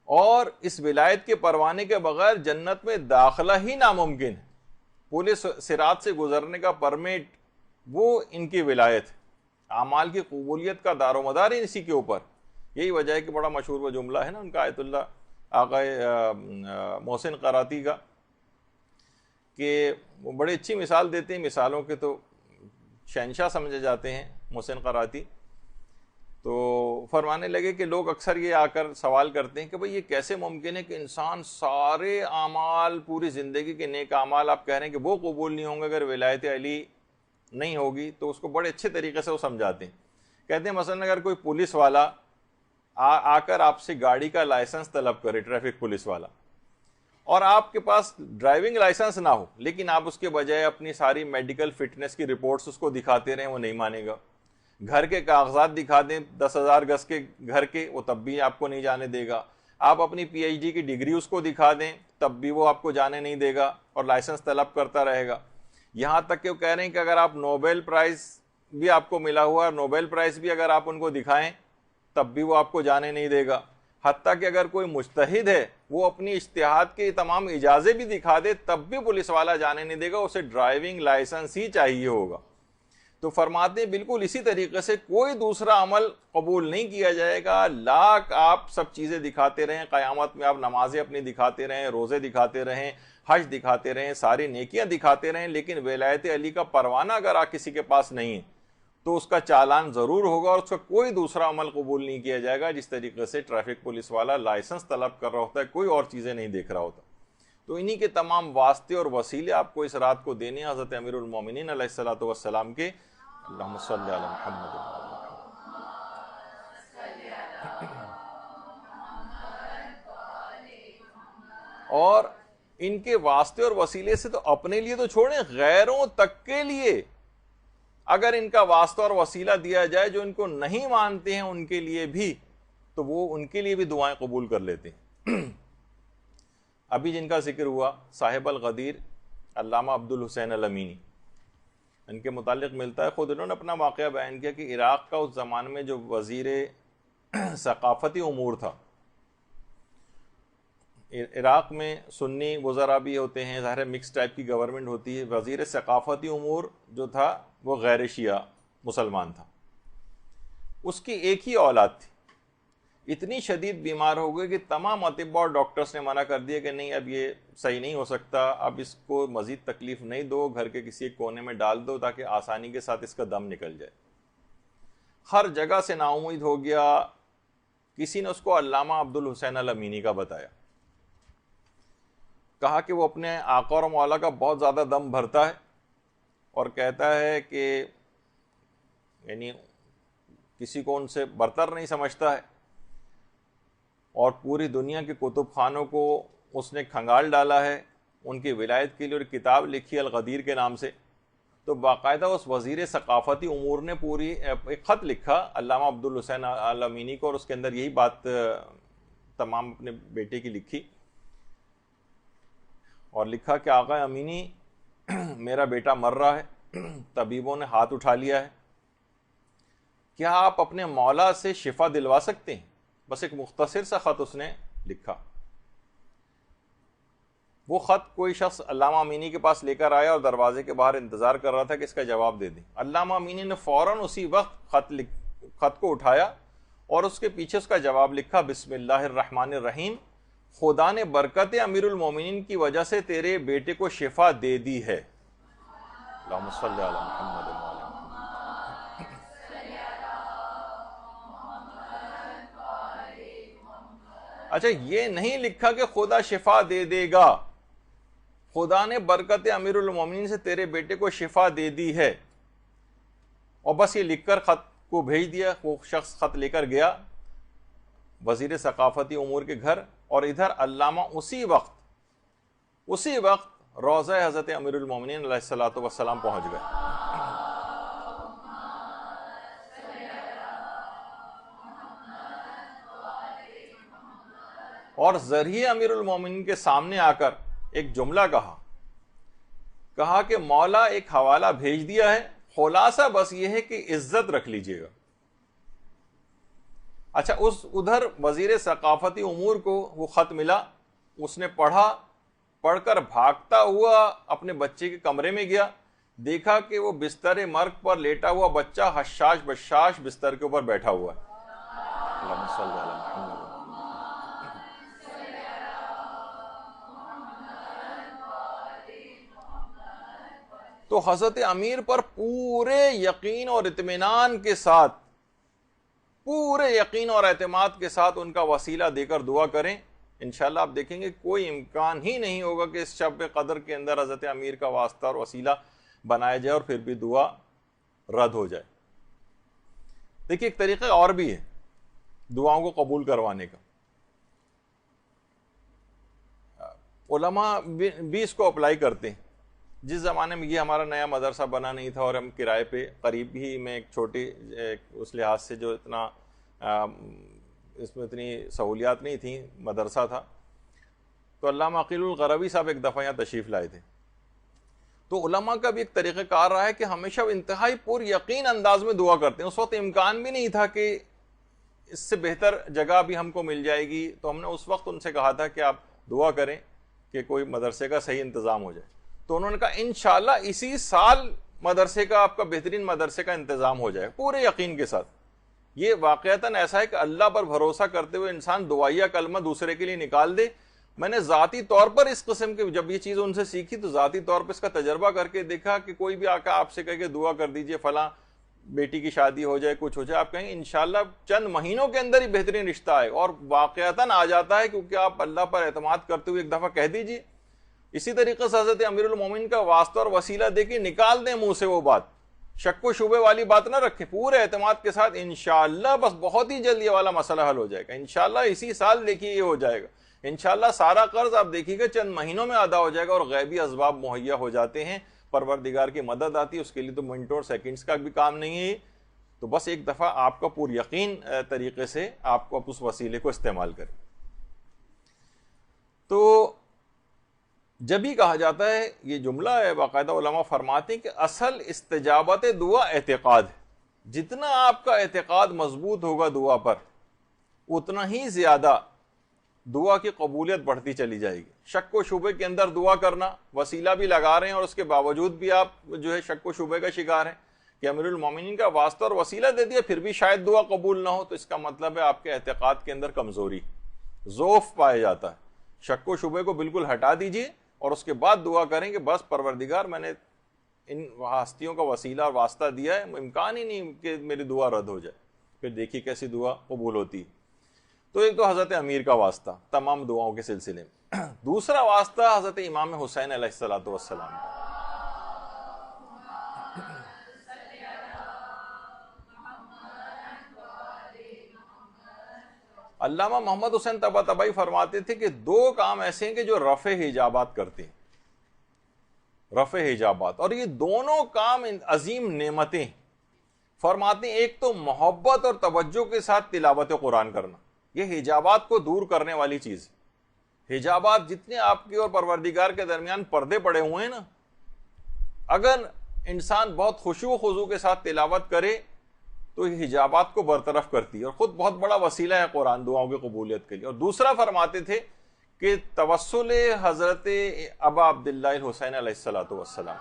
اور اس ولایت کے پروانے کے بغیر جنت میں داخلہ ہی ناممکن ہے۔ پولیس صراط سے گزرنے کا پرمٹ وہ ان کی ولایت ہے، اعمال کی قبولیت کا دار و مدار ہی اسی کے اوپر۔ یہی وجہ ہے کہ بڑا مشہور وہ جملہ ہے نا ان کا آیت اللہ آقا محسن قراتی کا، کہ وہ بڑی اچھی مثال دیتے ہیں، مثالوں کے تو شہنشاہ سمجھے جاتے ہیں محسن قراتی۔ تو فرمانے لگے کہ لوگ اکثر یہ آ کر سوال کرتے ہیں کہ بھئی یہ کیسے ممکن ہے کہ انسان سارے اعمال، پوری زندگی کے نیک اعمال آپ کہہ رہے ہیں کہ وہ قبول نہیں ہوں گے اگر ولایت علی نہیں ہوگی؟ تو اس کو بڑے اچھے طریقے سے وہ سمجھاتے ہیں کہتے ہیں مثلا اگر کوئی پولیس والا آ کر آپ سے گاڑی کا لائسنس طلب کرے، ٹریفک پولیس والا، اور آپ کے پاس ڈرائیونگ لائسنس نہ ہو، لیکن آپ اس کے بجائے اپنی ساری میڈیکل فٹنس کی رپورٹس اس کو دکھاتے رہیں، وہ نہیں مانے گا. گھر کے کاغذات دکھا دیں 10,000 گز کے گھر کے، وہ تب بھی آپ کو نہیں جانے دے گا. آپ اپنی پی ایچ ڈی کی ڈگری اس کو دکھا دیں تب بھی وہ آپ کو جانے نہیں دے گا اور لائسنس طلب کرتا رہے گا. یہاں تک کہ وہ کہہ رہے ہیں کہ اگر آپ نوبل پرائز بھی آپ کو ملا ہوا ہے، نوبل پرائز بھی اگر آپ ان کو دکھائیں تب بھی وہ آپ کو جانے نہیں دے گا. حتیٰ کہ اگر کوئی مجتہد ہے وہ اپنی اجتہاد کے تمام اجازے بھی دکھا دے تب بھی پولیس والا جانے نہیں دے گا، اسے ڈرائیونگ لائسنس ہی چاہیے ہوگا. تو فرماتے ہیں بالکل اسی طریقے سے کوئی دوسرا عمل قبول نہیں کیا جائے گا. لاکھ آپ سب چیزیں دکھاتے رہیں، قیامت میں آپ نمازیں اپنی دکھاتے رہیں، روزے دکھاتے رہیں، حج دکھاتے رہیں، ساری نیکیاں دکھاتے رہیں، لیکن ولایت علی کا پروانہ اگر آپ کسی کے پاس نہیں ہے تو اس کا چالان ضرور ہوگا اور اس کا کوئی دوسرا عمل قبول نہیں کیا جائے گا. جس طریقے سے ٹریفک پولیس والا لائسنس طلب کر رہا ہوتا ہے، کوئی اور چیزیں نہیں دیکھ رہا ہوتا. تو انہی کے تمام واسطے اور وسیلے آپ کو اس رات کو دینے ہیں حضرت امیر المومنین علیہ الصلوۃ والسلام کے. اللہم صلی علی محمد. اور ان کے واسطے اور وسیلے سے تو اپنے لیے تو چھوڑیں، غیروں تک کے لیے اگر ان کا واسطہ اور وسیلہ دیا جائے جو ان کو نہیں مانتے ہیں ان کے لیے بھی، تو وہ ان کے لیے بھی دعائیں قبول کر لیتے ہیں. ابھی جن کا ذکر ہوا صاحب الغدیر علامہ عبد الحسین الامینی، ان کے متعلق ملتا ہے، خود انہوں نے اپنا واقعہ بیان کیا کہ عراق کا اس زمانے میں جو وزیر ثقافتی امور تھا، عراق میں سنی وزراء بھی ہوتے ہیں، ظاہر مکس ٹائپ کی گورنمنٹ ہوتی ہے. وزیر ثقافتی امور جو تھا وہ غیر شیعہ مسلمان تھا. اس کی ایک ہی اولاد تھی، اتنی شدید بیمار ہو گئی کہ تمام اطباء اور ڈاکٹرز نے منع کر دیا کہ نہیں اب یہ صحیح نہیں ہو سکتا، اب اس کو مزید تکلیف نہیں دو، گھر کے کسی ایک کونے میں ڈال دو تاکہ آسانی کے ساتھ اس کا دم نکل جائے. ہر جگہ سے نا امید ہو گیا. کسی نے اس کو علامہ عبد الحسین الامینی کا بتایا، کہا کہ وہ اپنے آقا اور مولا کا بہت زیادہ دم بھرتا ہے اور کہتا ہے کہ یعنی کسی کو ان سے برتر نہیں سمجھتا ہے، اور پوری دنیا کے کتب خانوں کو اس نے کھنگال ڈالا ہے. ان کی ولایت کے لیے اور کتاب لکھی الغدیر کے نام سے. تو باقاعدہ اس وزیر ثقافتی امور نے پوری ایک خط لکھا علامہ عبد الحسین الامینی کو، اور اس کے اندر یہی بات تمام اپنے بیٹے کی لکھی اور لکھا کہ آقا امینی میرا بیٹا مر رہا ہے، طبیبوں نے ہاتھ اٹھا لیا ہے، کیا آپ اپنے مولا سے شفا دلوا سکتے ہیں؟ بس ایک مختصر سا خط اس نے لکھا. وہ خط کوئی شخص علامہ امینی کے پاس لے کر آیا اور دروازے کے باہر انتظار کر رہا تھا کہ اس کا جواب دے دیں. علامہ امینی نے فوراً اسی وقت خط کو اٹھایا اور اس کے پیچھے اس کا جواب لکھا، بسم اللہ الرحمن الرحیم، خدا نے برکت امیر المومنین کی وجہ سے تیرے بیٹے کو شفا دے دی ہے. اللہم صلی علی محمد. اچھا یہ نہیں لکھا کہ خدا شفا دے دے گا، خدا نے برکت امیر المومنین سے تیرے بیٹے کو شفا دے دی ہے، اور بس یہ لکھ کر خط کو بھیج دیا. وہ شخص خط لے کر گیا وزیر ثقافتی امور کے گھر، اور ادھر علامہ اسی وقت روضہ حضرت امیر المومنین علیہ الصلوۃ والسلام پہنچ گئے. اور ذریعے امیر المومنین کے سامنے آ کر ایک جملہ کہا کہ مولا ایک حوالہ بھیج دیا ہے، خلاصہ بس یہ ہے کہ عزت رکھ لیجئے گا. اچھا ادھر وزیر ثقافتی امور کو وہ خط ملا، اس نے پڑھ کر بھاگتا ہوا اپنے بچے کے کمرے میں گیا، دیکھا کہ وہ بستر مرگ پر لیٹا ہوا بچہ حشاش بشاش بستر کے اوپر بیٹھا ہوا ہے. اللہم صلی علی محمد. تو حضرت امیر پر پورے یقین اور اطمینان کے ساتھ، پورے یقین اور اعتماد کے ساتھ ان کا وسیلہ دے کر دعا کریں. انشاءاللہ آپ دیکھیں گے کوئی امکان ہی نہیں ہوگا کہ اس شب قدر کے اندر حضرت امیر کا واسطہ اور وسیلہ بنایا جائے اور پھر بھی دعا رد ہو جائے. دیکھیے ایک طریقہ اور بھی ہے دعاؤں کو قبول کروانے کا، علماء بھی اس کو اپلائی کرتے ہیں۔ جس زمانے میں یہ ہمارا نیا مدرسہ بنا نہیں تھا اور ہم کرائے پہ قریب ہی میں ایک چھوٹی اس لحاظ سے جو اتنا اس میں اتنی سہولیات نہیں تھیں، مدرسہ تھا، تو علامہ عقیل الغربی صاحب ایک دفعہ یہاں تشریف لائے تھے۔ تو علماء کا بھی ایک طریقہ کار رہا ہے کہ ہمیشہ وہ انتہائی پر یقین انداز میں دعا کرتے ہیں۔ اس وقت امکان بھی نہیں تھا کہ اس سے بہتر جگہ بھی ہم کو مل جائے گی، تو ہم نے اس وقت ان سے کہا تھا کہ آپ دعا کریں کہ کوئی مدرسے کا صحیح انتظام ہو جائے۔ تو انہوں نے کہا انشاءاللہ اسی سال مدرسے کا، آپ کا بہترین مدرسے کا انتظام ہو جائے، پورے یقین کے ساتھ۔ یہ واقعتاً ایسا ہے کہ اللہ پر بھروسہ کرتے ہوئے انسان دعائیہ کلمہ دوسرے کے لیے نکال دے۔ میں نے ذاتی طور پر اس قسم کی جب یہ چیز ان سے سیکھی تو ذاتی طور پر اس کا تجربہ کر کے دیکھا کہ کوئی بھی آ کے آپ سے کہے کہ دعا کر دیجئے فلاں بیٹی کی شادی ہو جائے، کچھ ہو جائے، آپ کہیں انشاءاللہ چند مہینوں کے اندر ہی بہترین رشتہ آئے، اور واقعتاً آ جاتا ہے، کیونکہ آپ اللہ پر اعتماد کرتے ہوئے ایک دفعہ کہہ دیجئے۔ اسی طریقے سے حضرت امیر المومنین کا واسطہ اور وسیلہ دے کے نکال دیں منہ سے وہ بات، شک و شبے والی بات نہ رکھیں، پورے اعتماد کے ساتھ انشاءاللہ بس بہت ہی جلد یہ والا مسئلہ حل ہو جائے گا، انشاءاللہ اسی سال دیکھیے یہ ہو جائے گا، انشاءاللہ سارا قرض آپ دیکھیے گا چند مہینوں میں ادا ہو جائے گا، اور غیبی اسباب مہیا ہو جاتے ہیں، پروردگار کی مدد آتی ہے، اس کے لیے تو منٹوں اور سیکنڈز کا بھی کام نہیں ہے۔ تو بس ایک دفعہ آپ کا پر یقین طریقے سے آپ اس وسیلے کو استعمال کریں۔ تو جب ہی کہا جاتا ہے، یہ جملہ ہے باقاعدہ علماء فرماتے ہیں کہ اصل استجابت دعا اعتقاد ہے، جتنا آپ کا اعتقاد مضبوط ہوگا دعا پر اتنا ہی زیادہ دعا کی قبولیت بڑھتی چلی جائے گی۔ شک و شبے کے اندر دعا کرنا، وسیلہ بھی لگا رہے ہیں اور اس کے باوجود بھی آپ جو ہے شک و شبے کا شکار ہیں کہ امیر المومنین کا واسطہ اور وسیلہ دے دیا پھر بھی شاید دعا قبول نہ ہو، تو اس کا مطلب ہے آپ کے اعتقاد کے اندر کمزوری، ضعف پایا جاتا ہے۔ شک و شبے کو بالکل ہٹا دیجئے اور اس کے بعد دعا کریں کہ بس پروردگار میں نے ان ہستیوں کا وسیلہ اور واسطہ دیا ہے، امکان ہی نہیں کہ میری دعا رد ہو جائے، پھر دیکھیے کیسی دعا قبول ہوتی ہے۔ تو ایک تو حضرت امیر کا واسطہ تمام دعاؤں کے سلسلے میں، دوسرا واسطہ حضرت امام حسین علیہ الصلوۃ والسلام۔ علامہ محمد حسین طباطبائی فرماتے تھے کہ دو کام ایسے ہیں کہ جو رفع حجابات کرتے ہیں، رفع حجابات، اور یہ دونوں کام عظیم نعمتیں۔ فرماتے ہیں ایک تو محبت اور توجہ کے ساتھ تلاوت قرآن کرنا، یہ حجابات کو دور کرنے والی چیز ہے۔ حجابات جتنے آپ کے اور پروردگار کے درمیان پردے پڑے ہوئے ہیں نا، اگر انسان بہت خشوع و خضوع کے ساتھ تلاوت کرے تو یہ حجابات کو برطرف کرتی ہے، اور خود بہت بڑا وسیلہ ہے قرآن دعاؤں کی قبولیت کے لیے۔ اور دوسرا فرماتے تھے کہ توسل حضرت ابا عبداللہ الحسین علیہ الصلوۃ والسلام،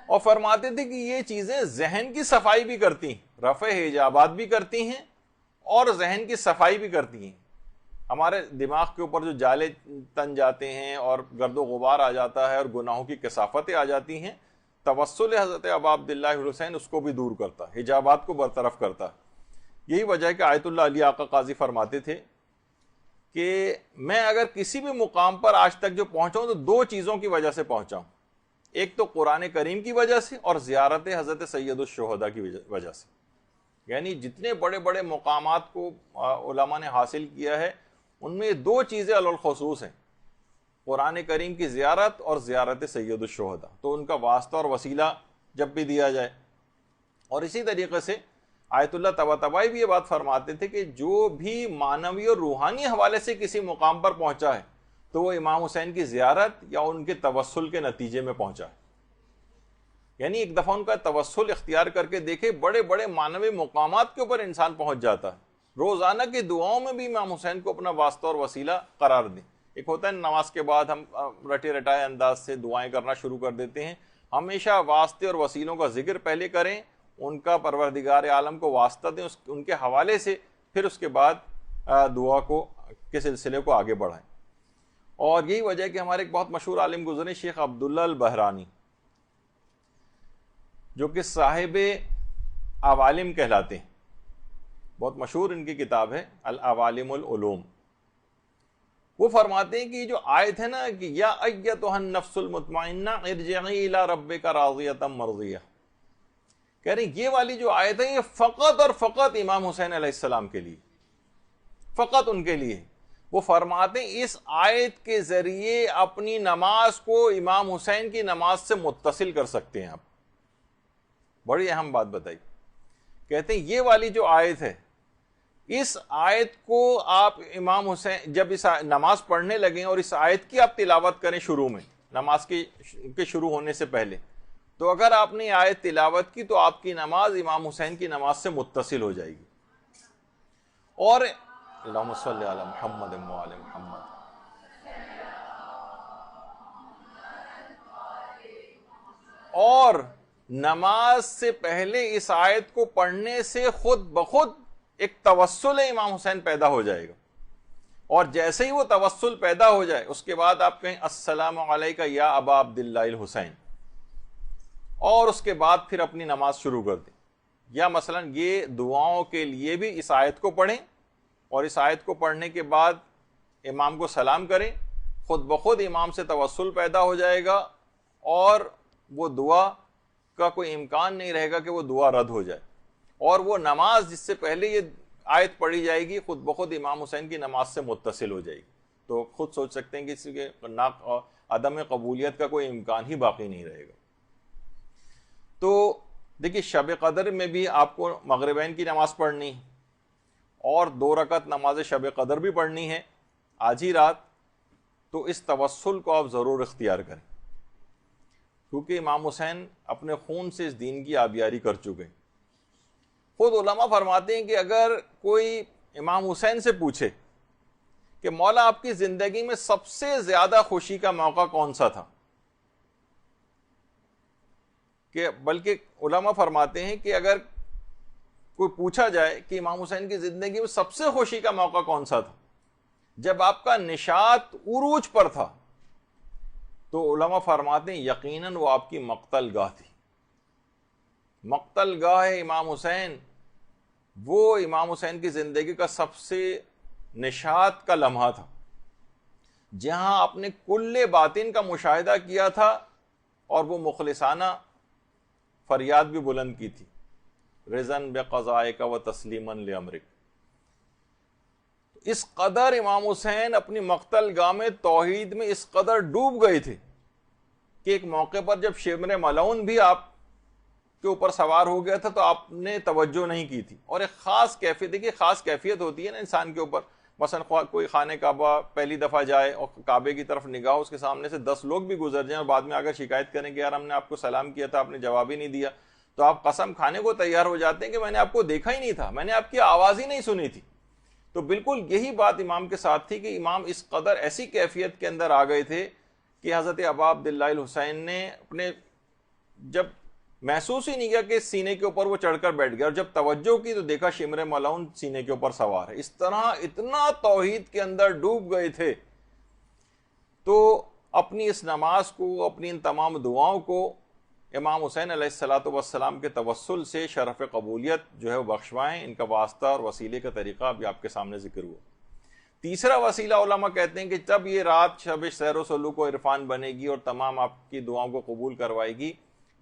اور فرماتے تھے کہ یہ چیزیں ذہن کی صفائی بھی کرتی ہیں، رفع حجابات بھی کرتی ہیں اور ذہن کی صفائی بھی کرتی ہیں۔ ہمارے دماغ کے اوپر جو جالے تن جاتے ہیں اور گرد و غبار آ جاتا ہے اور گناہوں کی کثافتیں آ جاتی ہیں، توسل حضرت ابا عبداللہ الحسین اس کو بھی دور کرتا ہے، حجابات کو برطرف کرتا ہے۔ یہی وجہ ہے کہ آیت اللہ علی آقا قاضی فرماتے تھے کہ میں اگر کسی بھی مقام پر آج تک جو پہنچا ہوں تو دو چیزوں کی وجہ سے پہنچا ہوں، ایک تو قرآن کریم کی وجہ سے اور زیارت حضرت سید الشہداء کی وجہ سے۔ یعنی جتنے بڑے بڑے مقامات کو علماء نے حاصل کیا ہے ان میں دو چیزیں علی الخصوص ہیں، قرآن کریم کی زیارت اور زیارت سید الشہداء، تو ان کا واسطہ اور وسیلہ جب بھی دیا جائے۔ اور اسی طریقے سے آیت اللہ طباطبائی بھی یہ بات فرماتے تھے کہ جو بھی معنوی اور روحانی حوالے سے کسی مقام پر پہنچا ہے تو وہ امام حسین کی زیارت یا ان کے توسل کے نتیجے میں پہنچا ہے۔ یعنی ایک دفعہ ان کا توسل اختیار کر کے دیکھے، بڑے بڑے معنوی مقامات کے اوپر انسان پہنچ جاتا ہے۔ روزانہ کی دعاؤں میں بھی امام حسین کو اپنا واسطہ اور وسیلہ قرار دیں۔ ایک ہوتا ہے نماز کے بعد ہم رٹے رٹائے انداز سے دعائیں کرنا شروع کر دیتے ہیں، ہمیشہ واسطے اور وسیلوں کا ذکر پہلے کریں، ان کا پروردگار عالم کو واسطہ دیں، ان کے حوالے سے، پھر اس کے بعد دعا کے سلسلے کو آگے بڑھائیں۔ اور یہی وجہ ہے کہ ہمارے ایک بہت مشہور عالم گزرے شیخ عبداللہ البحرانی، جو کہ صاحب عوالم کہلاتے ہیں، بہت مشہور ان کی کتاب ہے العوالم العلوم۔ وہ فرماتے ہیں کہ جو آیت ہے نا کہ یا ایتھا النفس المطمئنہ ارجعی الی ربک راضیۃ مرضیہ، کہہ رہے ہیں یہ والی جو آیت ہے یہ فقط اور فقط امام حسین علیہ السلام کے لیے، فقط ان کے لیے۔ وہ فرماتے ہیں اس آیت کے ذریعے اپنی نماز کو امام حسین کی نماز سے متصل کر سکتے ہیں آپ۔ بڑی اہم بات بتائی، کہتے ہیں یہ والی جو آیت ہے، اس آیت کو آپ امام حسین جب اس نماز پڑھنے لگیں اور اس آیت کی آپ تلاوت کریں شروع میں، نماز کے شروع ہونے سے پہلے، تو اگر آپ نے آیت تلاوت کی تو آپ کی نماز امام حسین کی نماز سے متصل ہو جائے گی۔ اور اللہم صلی علی محمد وعلی محمد، اور نماز سے پہلے اس آیت کو پڑھنے سے خود بخود ایک توسل امام حسین پیدا ہو جائے گا، اور جیسے ہی وہ توسل پیدا ہو جائے اس کے بعد آپ کہیں السلام علیکہ یا ابا عبداللہ الحسین، اور اس کے بعد پھر اپنی نماز شروع کر دیں۔ یا مثلا یہ دعاؤں کے لیے بھی اس آیت کو پڑھیں، اور اس آیت کو پڑھنے کے بعد امام کو سلام کریں، خود بخود امام سے توسل پیدا ہو جائے گا، اور وہ دعا کا کوئی امکان نہیں رہے گا کہ وہ دعا رد ہو جائے، اور وہ نماز جس سے پہلے یہ آیت پڑھی جائے گی خود بخود امام حسین کی نماز سے متصل ہو جائے گی۔ تو خود سوچ سکتے ہیں کہ اس کے عدم قبولیت کا کوئی امکان ہی باقی نہیں رہے گا۔ تو دیکھیے شب قدر میں بھی آپ کو مغربین کی نماز پڑھنی اور 2 رکعت نماز شب قدر بھی پڑھنی ہے آج ہی رات، تو اس توسل کو آپ ضرور اختیار کریں، کیونکہ امام حسین اپنے خون سے اس دین کی آبیاری کر چکے ہیں۔ خود علماء فرماتے ہیں کہ اگر کوئی امام حسین سے پوچھے کہ مولا آپ کی زندگی میں سب سے زیادہ خوشی کا موقع کون سا تھا، کہ بلکہ علماء فرماتے ہیں کہ اگر کوئی پوچھا جائے کہ امام حسین کی زندگی میں سب سے خوشی کا موقع کون سا تھا، جب آپ کا نشاط عروج پر تھا، تو علماء فرماتے ہیں یقیناً وہ آپ کی مقتل گاہ تھی۔ مقتل گاہ امام حسین وہ امام حسین کی زندگی کا سب سے نشاط کا لمحہ تھا، جہاں آپ نے کل باطن کا مشاہدہ کیا تھا، اور وہ مخلصانہ فریاد بھی بلند کی تھی، رضن بقضائک و تسلیما لامرک۔ اس قدر امام حسین اپنی مقتل گاہ میں توحید میں اس قدر ڈوب گئے تھے کہ ایک موقع پر جب شمر ملعون بھی آپ کے اوپر سوار ہو گیا تھا تو آپ نے توجہ نہیں کی تھی، اور ایک خاص کیفیت، دیکھیے خاص کیفیت ہوتی ہے نا انسان کے اوپر، مثلا کوئی خانہ کعبہ پہلی دفعہ جائے اور کعبے کی طرف نگاہ، اس کے سامنے سے 10 لوگ بھی گزر جائیں اور بعد میں اگر شکایت کریں کہ یار ہم نے آپ کو سلام کیا تھا آپ نے جواب ہی نہیں دیا، تو آپ قسم کھانے کو تیار ہو جاتے ہیں کہ میں نے آپ کو دیکھا ہی نہیں تھا، میں نے آپ کی آواز ہی نہیں سنی تھی۔ تو بالکل یہی بات امام کے ساتھ تھی کہ امام اس قدر ایسی کیفیت کے اندر آ گئے تھے کہ حضرت ابا عبداللہ الحسین نے اپنے جب محسوس ہی نہیں کیا کہ سینے کے اوپر وہ چڑھ کر بیٹھ گیا، اور جب توجہ کی تو دیکھا شمر ملعون سینے کے اوپر سوار ہے۔ اس طرح اتنا توحید کے اندر ڈوب گئے تھے، تو اپنی اس نماز کو، اپنی ان تمام دعاؤں کو امام حسین علیہ الصلوۃ والسلام کے توسل سے شرف قبولیت جو ہے وہ بخشوائیں۔ ان کا واسطہ اور وسیلے کا طریقہ ابھی آپ کے سامنے ذکر ہوا۔ تیسرا وسیلہ علماء کہتے ہیں کہ جب یہ رات شب سیر و سلوک و عرفان بنے گی اور تمام آپ کی دعاؤں کو قبول کروائے گی،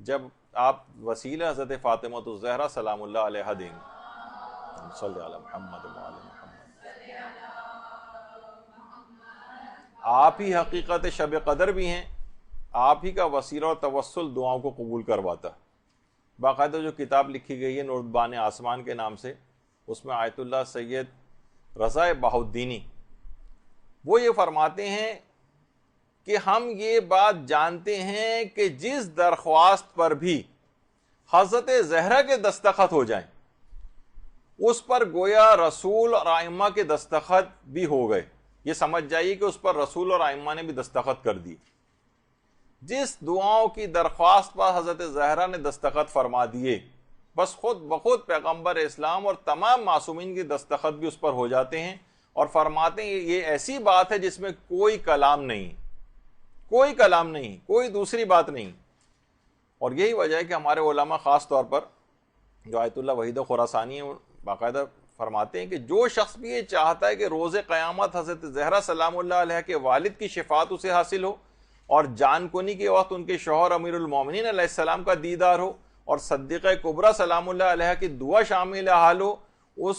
جب آپ وسیلہ حضرت فاطمہ الزہرا سلام اللہ علیہا دیں گے۔ صلی علی محمد وعلی محمد۔ آپ ہی حقیقت شب قدر بھی ہیں، آپ ہی کا وسیلہ اور توسل دعاؤں کو قبول کرواتا ہے۔ باقاعدہ جو کتاب لکھی گئی ہے نوردبان آسمان کے نام سے، اس میں آیت اللہ سید رضا بہاؤالدینی وہ یہ فرماتے ہیں کہ ہم یہ بات جانتے ہیں کہ جس درخواست پر بھی حضرت زہرا کے دستخط ہو جائیں اس پر گویا رسول اور ائمہ کے دستخط بھی ہو گئے، یہ سمجھ جائیے کہ اس پر رسول اور ائمہ نے بھی دستخط کر دی۔ جس دعاؤں کی درخواست پر حضرت زہرا نے دستخط فرما دیے، بس خود بخود پیغمبر اسلام اور تمام معصومین کی دستخط بھی اس پر ہو جاتے ہیں، اور فرماتے ہیں یہ ایسی بات ہے جس میں کوئی کلام نہیں، کوئی کلام نہیں، کوئی دوسری بات نہیں۔ اور یہی وجہ ہے کہ ہمارے علماء خاص طور پر جو آیت اللہ وحید خراسانی ہیں باقاعدہ فرماتے ہیں کہ جو شخص بھی یہ چاہتا ہے کہ روز قیامت حضرت زہرا سلام اللہ علیہ کے والد کی شفاعت اسے حاصل ہو اور جان کنی کے وقت ان کے شوہر امیر المومنین علیہ السلام کا دیدار ہو اور صدیقہ کبریٰ سلام اللہ علیہ کی دعا شامل حال ہو اس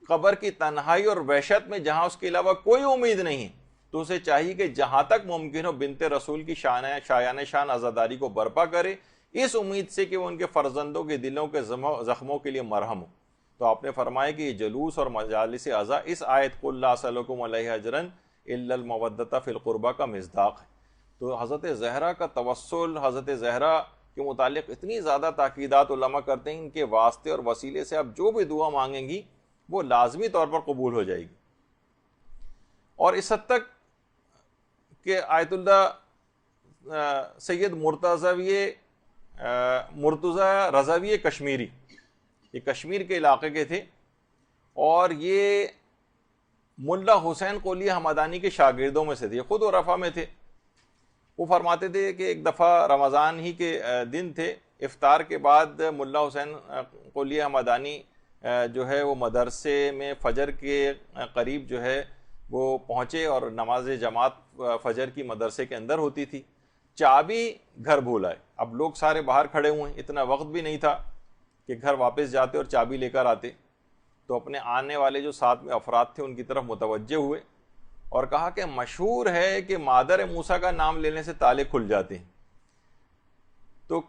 قبر کی تنہائی اور وحشت میں جہاں اس کے علاوہ کوئی امید نہیں، تو اسے چاہیے کہ جہاں تک ممکن ہو بنت رسول کی شایان شان عزاداری کو برپا کرے، اس امید سے کہ وہ ان کے فرزندوں کے دلوں کے زخموں کے لیے مرہم ہو۔ تو آپ نے فرمایا کہ یہ جلوس اور مجالس عزا اس آیت قل لا اسألکم علیہ اجرا الا المودۃ فی القربى کا مصداق ہے۔ تو حضرت زہرا کا توسل، حضرت زہرا کے متعلق اتنی زیادہ تاکیدات علماء کرتے ہیں، ان کے واسطے اور وسیلے سے آپ جو بھی دعا مانگیں گی وہ لازمی طور پر قبول ہو جائے گی۔ اور اس حد تک کہ آیت اللہ سید مرتضی رضوی کشمیری، یہ کشمیر کے علاقے کے تھے اور یہ ملا حسین قلی حمدانی کے شاگردوں میں سے تھے، خود عرفہ میں تھے۔ وہ فرماتے تھے کہ ایک دفعہ رمضان ہی کے دن تھے، افطار کے بعد ملا حسین قلی حمدانی جو ہے وہ مدرسے میں فجر کے قریب جو ہے وہ پہنچے اور نماز جماعت فجر کی مدرسے کے اندر ہوتی تھی، چابی گھر بھول آئے۔ اب لوگ سارے باہر کھڑے ہوئے ہیں، اتنا وقت بھی نہیں تھا کہ گھر واپس جاتے اور چابی لے کر آتے، تو اپنے آنے والے جو ساتھ میں افراد تھے ان کی طرف متوجہ ہوئے اور کہا کہ مشہور ہے کہ مادر موسیٰ کا نام لینے سے تالے کھل جاتے ہیں، تو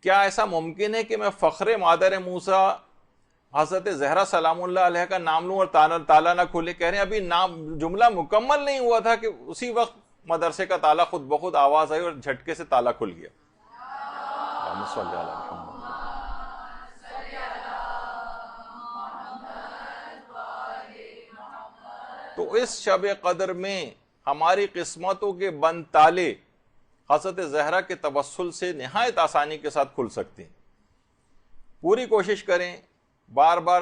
کیا ایسا ممکن ہے کہ میں فخر مادر موسیٰ حضرت زہرا سلام اللہ علیہ کا نام لوں اور تالا نہ کھلے؟ کہہ رہے ہیں ابھی نام جملہ مکمل نہیں ہوا تھا کہ اسی وقت مدرسے کا تالا خود بخود آواز آئی اور جھٹکے سے تالا کھل گیا۔ اللہم صلی علی محمد۔ تو اس شب قدر میں ہماری قسمتوں کے بند تالے حضرت زہرا کے توسل سے نہایت آسانی کے ساتھ کھل سکتے ہیں۔ پوری کوشش کریں، بار بار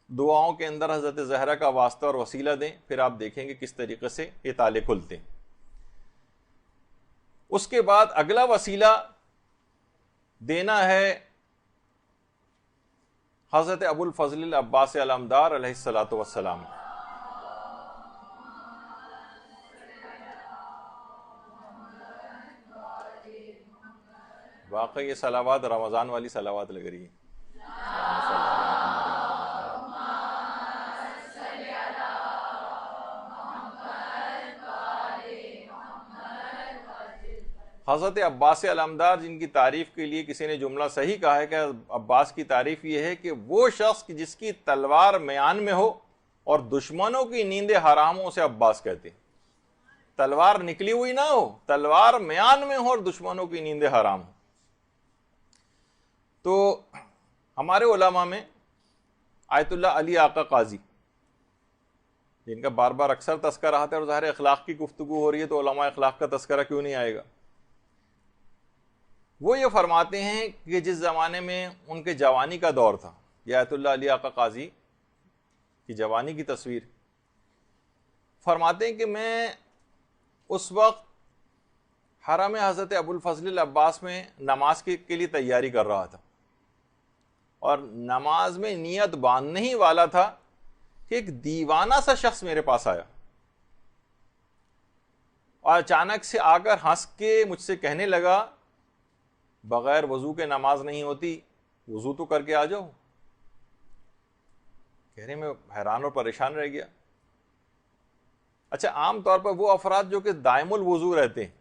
دعاؤں کے اندر حضرت زہرا کا واسطہ اور وسیلہ دیں، پھر آپ دیکھیں گے کس طریقے سے یہ تالے کھلتے ہیں۔ اس کے بعد اگلا وسیلہ دینا ہے حضرت ابو الفضل العباس علمدار علیہ الصلاۃ والسلام۔ واقعی یہ صلوات رمضان والی صلوات لگ رہی ہے۔ حضرت عباس علمدار جن کی تعریف کے لیے کسی نے جملہ صحیح کہا ہے کہ عباس کی تعریف یہ ہے کہ وہ شخص جس کی تلوار میان میں ہو اور دشمنوں کی نیندیں حرام ہو، اسے عباس کہتے ہیں۔ تلوار نکلی ہوئی نہ ہو، تلوار میان میں ہو اور دشمنوں کی نیندیں حرام ہو۔ تو ہمارے علماء میں آیت اللہ علی آقا قاضی، جن کا بار بار اکثر تذکرہ آتا ہے، اور ظاہر اخلاق کی گفتگو ہو رہی ہے تو علماء اخلاق کا تذکرہ کیوں نہیں آئے گا۔ وہ یہ فرماتے ہیں کہ جس زمانے میں ان کے جوانی کا دور تھا، یہ آیت اللہ علی آقا قاضی کی جوانی کی تصویر، فرماتے ہیں کہ میں اس وقت حرم حضرت ابو الفضل العباس میں نماز کے لیے تیاری کر رہا تھا، اور نماز میں نیت باندھنے ہی والا تھا کہ ایک دیوانہ سا شخص میرے پاس آیا اور اچانک سے آ کر ہنس کے مجھ سے کہنے لگا بغیر وضو کے نماز نہیں ہوتی، وضو تو کر کے آ جاؤ۔ کہہ رہے میں حیران اور پریشان رہ گیا۔ اچھا، عام طور پر وہ افراد جو کہ دائم الوضو رہتے ہیں،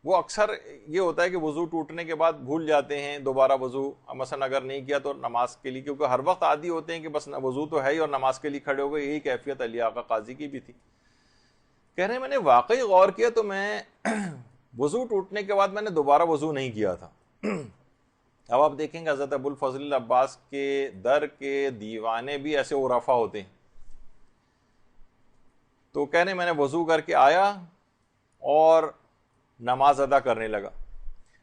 وہ اکثر یہ ہوتا ہے کہ وضو ٹوٹنے کے بعد بھول جاتے ہیں دوبارہ وضو، مثلا اگر نہیں کیا تو نماز کے لیے، کیونکہ ہر وقت عادی ہوتے ہیں کہ بس وضو تو ہے ہی اور نماز کے لیے کھڑے ہو گئے۔ یہی کیفیت علی آقا قاضی کی بھی تھی۔ کہہ رہے ہیں میں نے واقعی غور کیا تو میں وضو ٹوٹنے کے بعد میں نے دوبارہ وضو نہیں کیا تھا۔ اب آپ دیکھیں گے حضرت ابو الفضل العباس کے در کے دیوانے بھی ایسے عرفا ہوتے ہیں۔ تو کہہ رہے میں نے وضو کر کے آیا اور نماز ادا کرنے لگا۔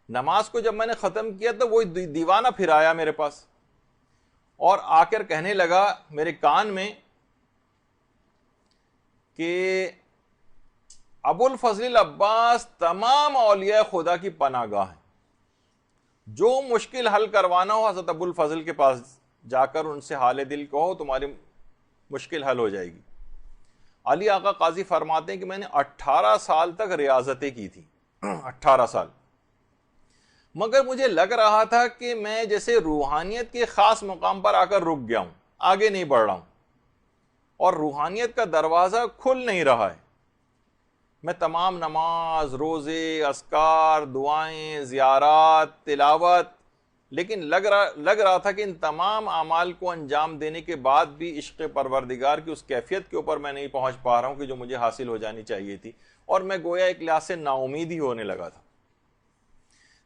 نماز کو جب میں نے ختم کیا تو وہ دیوانہ پھر آیا میرے پاس اور آ کر کہنے لگا میرے کان میں کہ ابو الفضل العباس تمام اولیاء خدا کی پناہ گاہ ہیں، جو مشکل حل کروانا ہو حضرت ابو الفضل کے پاس جا کر ان سے حال دل کہو، تمہاری مشکل حل ہو جائے گی۔ علی آقا قاضی فرماتے ہیں کہ میں نے 18 سال تک ریاضتیں کی تھی، 18 سال، مگر مجھے لگ رہا تھا کہ میں جیسے روحانیت کے خاص مقام پر آ کر رک گیا ہوں، آگے نہیں بڑھ رہا ہوں، اور روحانیت کا دروازہ کھل نہیں رہا ہے۔ میں تمام نماز، روزے، اذکار، دعائیں، زیارات، تلاوت، لیکن لگ رہا تھا کہ ان تمام اعمال کو انجام دینے کے بعد بھی عشق پروردگار کی اس کیفیت کے اوپر میں نہیں پہنچ پا رہا ہوں کہ جو مجھے حاصل ہو جانی چاہیے تھی، اور میں گویا ایک لحاظ سے نا امید ہی ہونے لگا تھا۔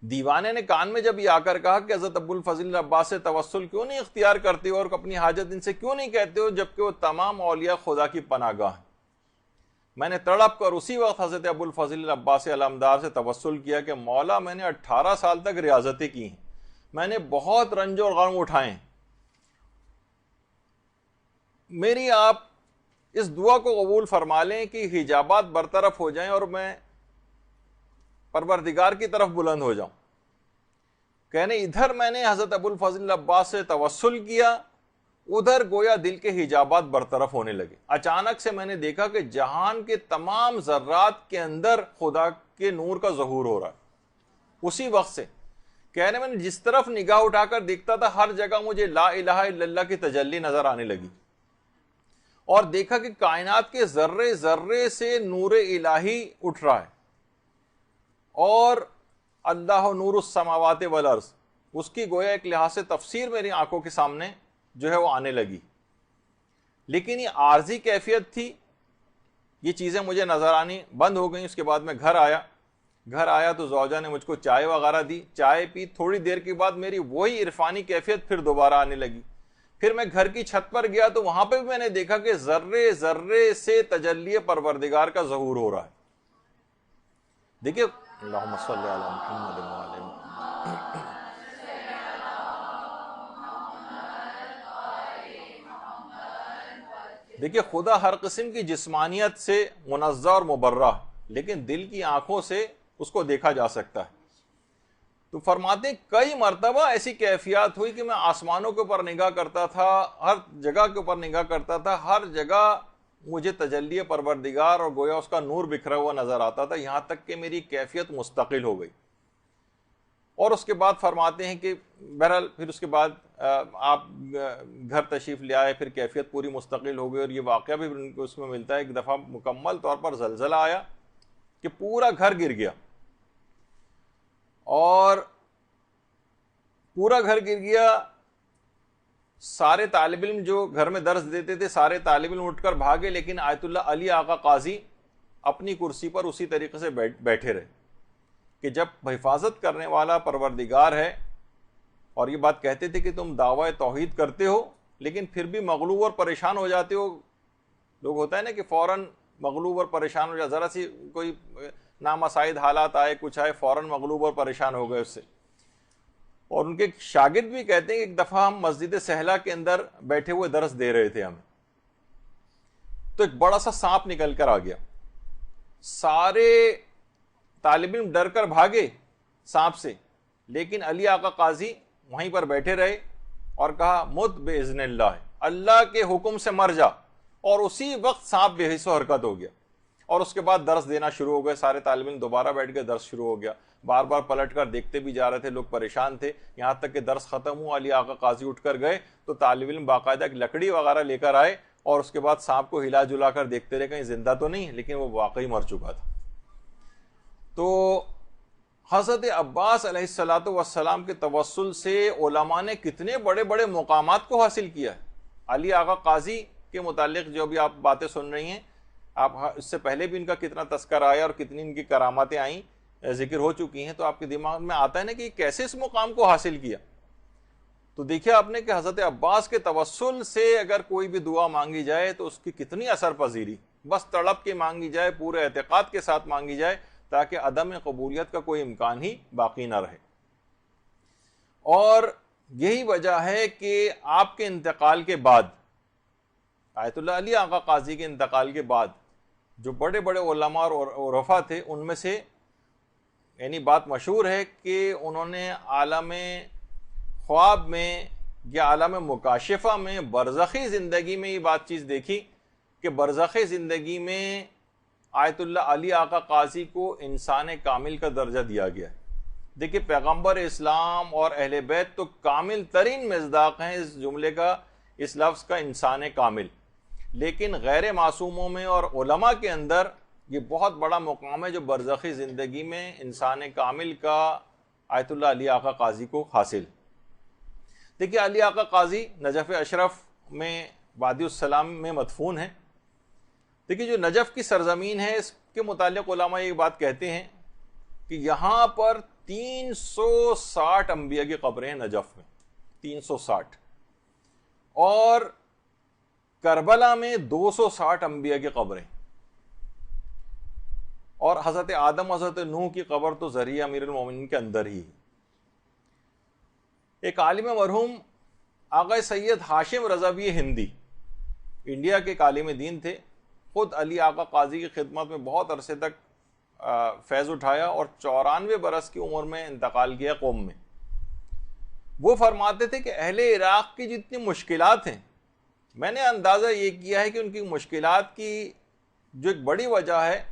دیوانے نے کان میں جب یہ آ کر کہا کہ حضرت ابو الفضل عباس سے توسل کیوں نہیں اختیار کرتے ہو اور اپنی حاجت ان سے کیوں نہیں کہتے ہو، جبکہ وہ تمام اولیاء خدا کی پناہ گاہ ہیں، میں نے تڑپ کر اسی وقت حضرت ابو الفضل عباس علمدار سے توسل کیا کہ مولا میں نے 18 سال تک ریاضتیں کی ہیں، میں نے بہت رنج اور غم اٹھائے ہیں، میری آپ اس دعا کو قبول فرما لیں کہ حجابات برطرف ہو جائیں اور میں پروردگار کی طرف بلند ہو جاؤں۔ کہنے ادھر میں نے حضرت ابو الفضل عباس سے توسل کیا، ادھر گویا دل کے حجابات برطرف ہونے لگے۔ اچانک سے میں نے دیکھا کہ جہان کے تمام ذرات کے اندر خدا کے نور کا ظہور ہو رہا ہے۔ اسی وقت سے کہنے میں نے جس طرف نگاہ اٹھا کر دیکھتا تھا ہر جگہ مجھے لا الہ الا اللہ کی تجلی نظر آنے لگی، اور دیکھا کہ کائنات کے ذرے ذرے سے نور الہی اٹھ رہا ہے، اور اللہ نور السماوات والارض، اس کی گویا ایک لحاظ سے تفسیر میری آنکھوں کے سامنے جو ہے وہ آنے لگی۔ لیکن یہ عارضی کیفیت تھی، یہ چیزیں مجھے نظر آنی بند ہو گئیں۔ اس کے بعد میں گھر آیا تو زوجہ نے مجھ کو چائے وغیرہ دی، چائے پی، تھوڑی دیر کے بعد میری وہی عرفانی کیفیت پھر دوبارہ آنے لگی۔ پھر میں گھر کی چھت پر گیا تو وہاں پہ بھی میں نے دیکھا کہ ذرے ذرے سے تجلی پروردگار کا ظہور ہو رہا ہے۔ دیکھیے اللہم صلی علی محمد وعلی محمد۔ دیکھیے خدا ہر قسم کی جسمانیت سے منزہ اور مبرہ، لیکن دل کی آنکھوں سے اس کو دیکھا جا سکتا ہے۔ تو فرماتے ہیں کئی مرتبہ ایسی کیفیات ہوئی کہ میں آسمانوں کے اوپر نگاہ کرتا تھا، ہر جگہ کے اوپر نگاہ کرتا تھا، ہر جگہ مجھے تجلی پروردگار اور گویا اس کا نور بکھرا ہوا نظر آتا تھا، یہاں تک کہ میری کیفیت مستقل ہو گئی۔ اور اس کے بعد فرماتے ہیں کہ بہرحال پھر اس کے بعد آپ گھر تشریف لے آئے، پھر کیفیت پوری مستقل ہو گئی، اور یہ واقعہ بھی اس میں ملتا ہے۔ ایک دفعہ مکمل طور پر زلزلہ آیا کہ پورا گھر گر گیا، اور پورا گھر گر گیا، سارے طالب علم جو گھر میں درس دیتے تھے سارے طالب علم اٹھ کر بھاگے، لیکن آیت اللہ علی آقا قاضی اپنی کرسی پر اسی طریقے سے بیٹھے رہے کہ جب حفاظت کرنے والا پروردگار ہے، اور یہ بات کہتے تھے کہ تم دعوی توحید کرتے ہو لیکن پھر بھی مغلوب اور پریشان ہو جاتے ہو۔ لوگ ہوتا ہے نا کہ فوراً مغلوب اور پریشان ہو جائے، ذرا سی کوئی نامساعد حالات آئے، کچھ آئے، فوراً مغلوب اور پریشان ہو گئے اس سے۔ اور ان کے شاگرد بھی کہتے ہیں کہ ایک دفعہ ہم مسجد سہلا کے اندر بیٹھے ہوئے درس دے رہے تھے ہمیں، تو ایک بڑا سا سانپ نکل کر آ گیا، سارے طالب علم ڈر کر بھاگے سانپ سے، لیکن علی آقا قاضی وہیں پر بیٹھے رہے اور کہا مت باذن اللہ، اللہ کے حکم سے مر جا، اور اسی وقت سانپ بے حس و حرکت ہو گیا۔ اور اس کے بعد درس دینا شروع ہو گئے، سارے طالب علم دوبارہ بیٹھ کے درس شروع ہو گیا، بار بار پلٹ کر دیکھتے بھی جا رہے تھے، لوگ پریشان تھے، یہاں تک کہ درس ختم ہوا، علی آقا قاضی اٹھ کر گئے تو طالب علم باقاعدہ ایک لکڑی وغیرہ لے کر آئے، اور اس کے بعد سانپ کو ہلا جلا کر دیکھتے رہے کہیں زندہ تو نہیں، لیکن وہ واقعی مر چکا تھا۔ تو حضرت عباس علیہ الصلوۃ والسلام کے توسل سے علماء نے کتنے بڑے بڑے مقامات کو حاصل کیا ہے۔ علی آقا قاضی کے متعلق جو بھی آپ باتیں سن رہی ہیں، آپ اس سے پہلے بھی ان کا کتنا تذکرہ آیا اور کتنی ان کی کراماتیں آئیں، ذکر ہو چکی ہیں، تو آپ کے دماغ میں آتا ہے نا کہ یہ کیسے اس مقام کو حاصل کیا۔ تو دیکھیں آپ نے کہ حضرت عباس کے توسل سے اگر کوئی بھی دعا مانگی جائے تو اس کی کتنی اثر پذیری، بس تڑپ کے مانگی جائے، پورے اعتقاد کے ساتھ مانگی جائے، تاکہ عدم قبولیت کا کوئی امکان ہی باقی نہ رہے۔ اور یہی وجہ ہے کہ آپ کے انتقال کے بعد، آیت اللہ علی آقا قاضی کے انتقال کے بعد، جو بڑے بڑے علماء اور عرفا تھے، ان میں سے یعنی بات مشہور ہے کہ انہوں نے عالم خواب میں یا عالم مکاشفہ میں برزخی زندگی میں یہ بات چیز دیکھی کہ برزخی زندگی میں آیت اللہ علی آقا قاضی کو انسان کامل کا درجہ دیا گیا ہے. دیکھیے پیغمبر اسلام اور اہل بیت تو کامل ترین مصداق ہیں اس جملے کا، اس لفظ کا، انسان کامل. لیکن غیر معصوموں میں اور علماء کے اندر یہ بہت بڑا مقام ہے جو برزخی زندگی میں انسان کامل کا آیت اللہ علی آقا قاضی کو حاصل. دیکھیے علی آقا قاضی نجف اشرف میں وادی السلام میں مدفون ہے. دیکھیے جو نجف کی سرزمین ہے اس کے متعلق علماء یہ بات کہتے ہیں کہ یہاں پر 360 انبیاء کی قبریں ہیں نجف میں، 360، اور کربلا میں 260 انبیاء کی قبریں، اور حضرت آدم حضرت نوح کی قبر تو ذریعہ امیر المومنین کے اندر ہی ہے. ایک عالم مرحوم آغا سید ہاشم رضوی ہندی انڈیا کے ایک عالم دین تھے، خود علی آقا قاضی کی خدمت میں بہت عرصے تک فیض اٹھایا اور 94 برس کی عمر میں انتقال کیا قوم میں. وہ فرماتے تھے کہ اہل عراق کی جتنی مشکلات ہیں، میں نے اندازہ یہ کیا ہے کہ ان کی مشکلات کی جو ایک بڑی وجہ ہے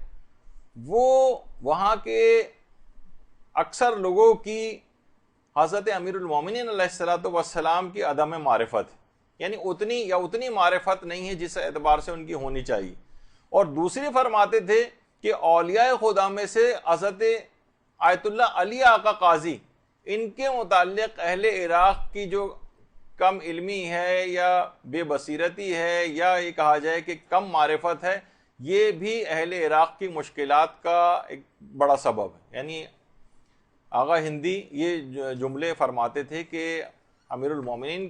وہ وہاں کے اکثر لوگوں کی حضرت امیر المومنین علیہ السلام کی عدم معرفت، یعنی اتنی معرفت نہیں ہے جس اعتبار سے ان کی ہونی چاہیے. اور دوسری فرماتے تھے کہ اولیاء خدا میں سے حضرت آیت اللہ علی آقا قاضی، ان کے متعلق اہل عراق کی جو کم علمی ہے یا بے بصیرتی ہے یا یہ کہا جائے کہ کم معرفت ہے، یہ بھی اہل عراق کی مشکلات کا ایک بڑا سبب ہے. یعنی آغا ہندی یہ جملے فرماتے تھے کہ امیر المومنین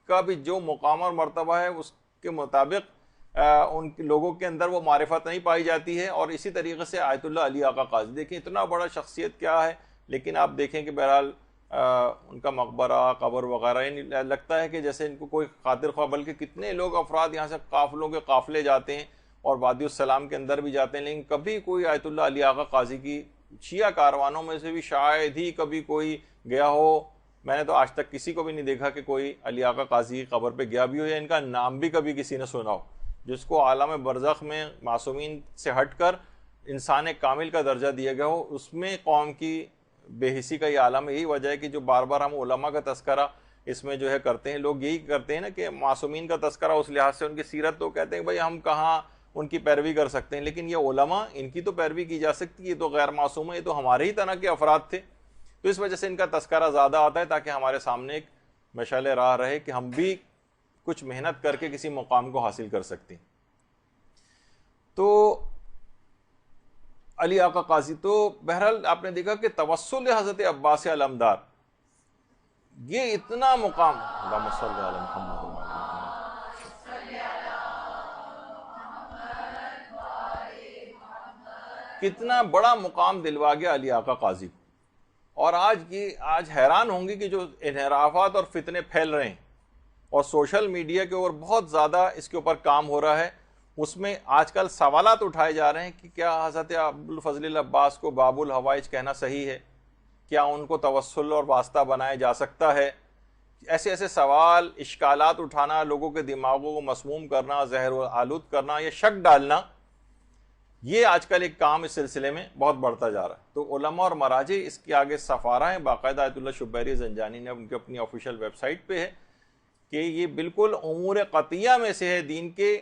کا بھی جو مقام اور مرتبہ ہے اس کے مطابق ان لوگوں کے اندر وہ معرفت نہیں پائی جاتی ہے. اور اسی طریقے سے آیت اللہ علی آقا قاضی دیکھیں اتنا بڑا شخصیت کیا ہے، لیکن آپ دیکھیں کہ بہرحال ان کا مقبرہ قبر وغیرہ یعنی لگتا ہے کہ جیسے ان کو کوئی خاطر خواہ، بلکہ کتنے لوگ افراد یہاں سے قافلوں کے قافلے جاتے ہیں اور وادی السلام کے اندر بھی جاتے ہیں، لیکن کبھی کوئی آیت اللہ علی آقا قاضی کی شیعہ کاروانوں میں سے بھی شاید ہی کبھی کوئی گیا ہو. میں نے تو آج تک کسی کو بھی نہیں دیکھا کہ کوئی علی آقا قاضی کی قبر پہ گیا بھی ہو یا ان کا نام بھی کبھی کسی نے سنا ہو. جس کو عالم برزخ میں معصومین سے ہٹ کر انسان کامل کا درجہ دیا گیا ہو، اس میں قوم کی بے حسی کا یہ عالم ہے. یہی وجہ ہے کہ جو بار بار ہم علماء کا تذکرہ اس میں جو ہے کرتے ہیں، لوگ یہی کرتے ہیں نا کہ معصومین کا تذکرہ اس لحاظ سے ان کی سیرت تو کہتے ہیں بھائی ہم کہاں ان کی پیروی کر سکتے ہیں، لیکن یہ علماء ان کی تو پیروی کی جا سکتی ہے، یہ تو غیر معصوم ہے، یہ تو ہمارے ہی طرح کے افراد تھے. تو اس وجہ سے ان کا تذکرہ زیادہ آتا ہے تاکہ ہمارے سامنے ایک مشعل راہ رہے کہ ہم بھی کچھ محنت کر کے کسی مقام کو حاصل کر سکتے ہیں. تو علی آقا قاضی تو بہرحال آپ نے دیکھا کہ توسل حضرت عباس علمدار یہ اتنا مقام، اللہم صلی علی محمد کتنا بڑا مقام دلوا گیا علی آقا قاضی کو. اور آج حیران ہوں گی کہ جو انحرافات اور فتنے پھیل رہے ہیں اور سوشل میڈیا کے اوپر بہت زیادہ اس کے اوپر کام ہو رہا ہے، اس میں آج کل سوالات اٹھائے جا رہے ہیں کہ کیا حضرت ابوالفضل العباس کو باب الحوائج کہنا صحیح ہے، کیا ان کو توسل اور واسطہ بنایا جا سکتا ہے. ایسے سوال، اشکالات اٹھانا، لوگوں کے دماغوں کو مسموم کرنا، زہر آلود کرنا یا شک ڈالنا، یہ آج کل ایک کام اس سلسلے میں بہت بڑھتا جا رہا ہے. تو علماء اور مراجع اس کے آگے سفارہ ہیں، باقاعدہ آیت اللہ شبیری زنجانی نے ان کی اپنی آفیشیل ویب سائٹ پہ ہے کہ یہ بالکل امور قطعیہ میں سے ہے دین کے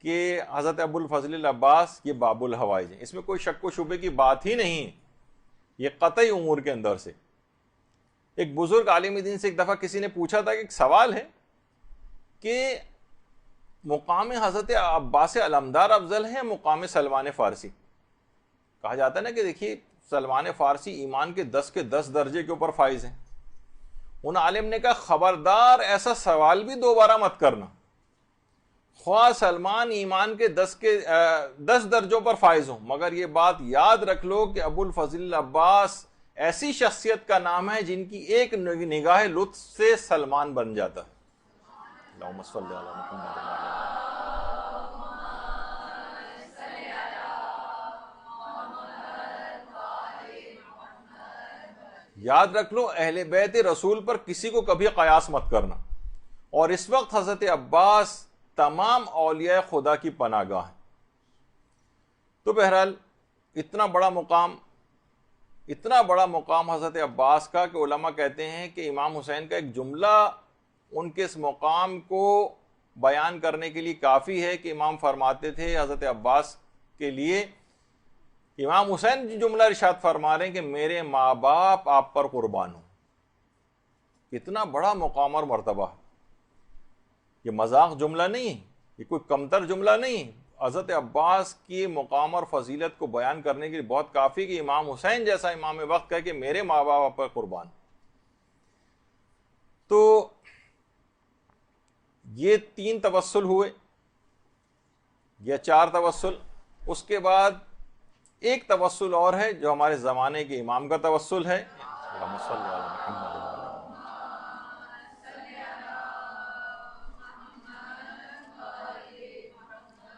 کہ حضرت ابوالفضل العباس یہ باب الحوائج ہیں. اس میں کوئی شک و شبے کی بات ہی نہیں ہے، یہ قطعی امور کے اندر سے. ایک بزرگ عالم دین سے ایک دفعہ کسی نے پوچھا تھا کہ ایک سوال ہے کہ مقام حضرت عباس علمدار افضل ہے مقام سلمان فارسی؟ کہا جاتا ہے نا کہ دیکھیے سلمان فارسی ایمان کے 10 درجے کے اوپر فائز ہیں. ان عالم نے کہا خبردار ایسا سوال بھی دوبارہ مت کرنا، خواہ سلمان ایمان کے 10 درجوں پر فائز ہوں، مگر یہ بات یاد رکھ لو کہ ابوالفضل العباس ایسی شخصیت کا نام ہے جن کی ایک نگاہ لطف سے سلمان بن جاتا ہے. اللہم صلی علی محمد. یاد رکھ لو اہل بیت رسول پر کسی کو کبھی قیاس مت کرنا. اور اس وقت حضرت عباس تمام اولیاء خدا کی پناہ گاہ ہیں. تو بہرحال اتنا بڑا مقام حضرت عباس کا کہ علماء کہتے ہیں کہ امام حسین کا ایک جملہ ان کے اس مقام کو بیان کرنے کے لیے کافی ہے کہ امام فرماتے تھے حضرت عباس کے لیے، امام حسین جو جملہ ارشاد فرما رہے ہیں کہ میرے ماں باپ آپ پر قربان ہوں. کتنا بڑا مقام اور مرتبہ، یہ مذاق جملہ نہیں، یہ کوئی کمتر جملہ نہیں. حضرت عباس کی مقام اور فضیلت کو بیان کرنے کے لیے بہت کافی کہ امام حسین جیسا امام وقت کہے کہ میرے ماں باپ آپ پر قربان. تو یہ 3 توسل ہوئے یا 4 توسل. اس کے بعد ایک توسل اور ہے جو ہمارے زمانے کے امام کا توسل ہے.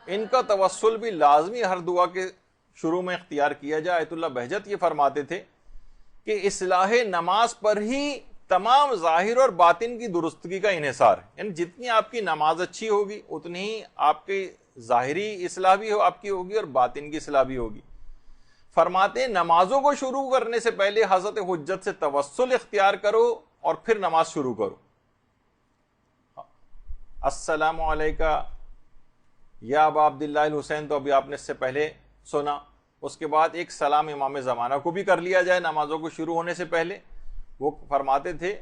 ان کا توسل بھی لازمی ہر دعا کے شروع میں اختیار کیا جائے. آیت اللہ بہجت یہ فرماتے تھے کہ اصلاح نماز پر ہی تمام ظاہر اور باطن کی درستگی کا انحصار ہے. یعنی جتنی آپ کی نماز اچھی ہوگی اتنی ہی آپ کی ظاہری اصلاح بھی آپ کی ہوگی اور باطن کی اصلاح بھی ہوگی. فرماتے ہیں نمازوں کو شروع کرنے سے پہلے حضرت حجت سے توسل اختیار کرو اور پھر نماز شروع کرو. السلام علیکہ یا ابا عبداللہ الحسین، تو ابھی آپ نے اس سے پہلے سنا. اس کے بعد ایک سلام امام زمانہ کو بھی کر لیا جائے نمازوں کو شروع ہونے سے پہلے. وہ فرماتے تھے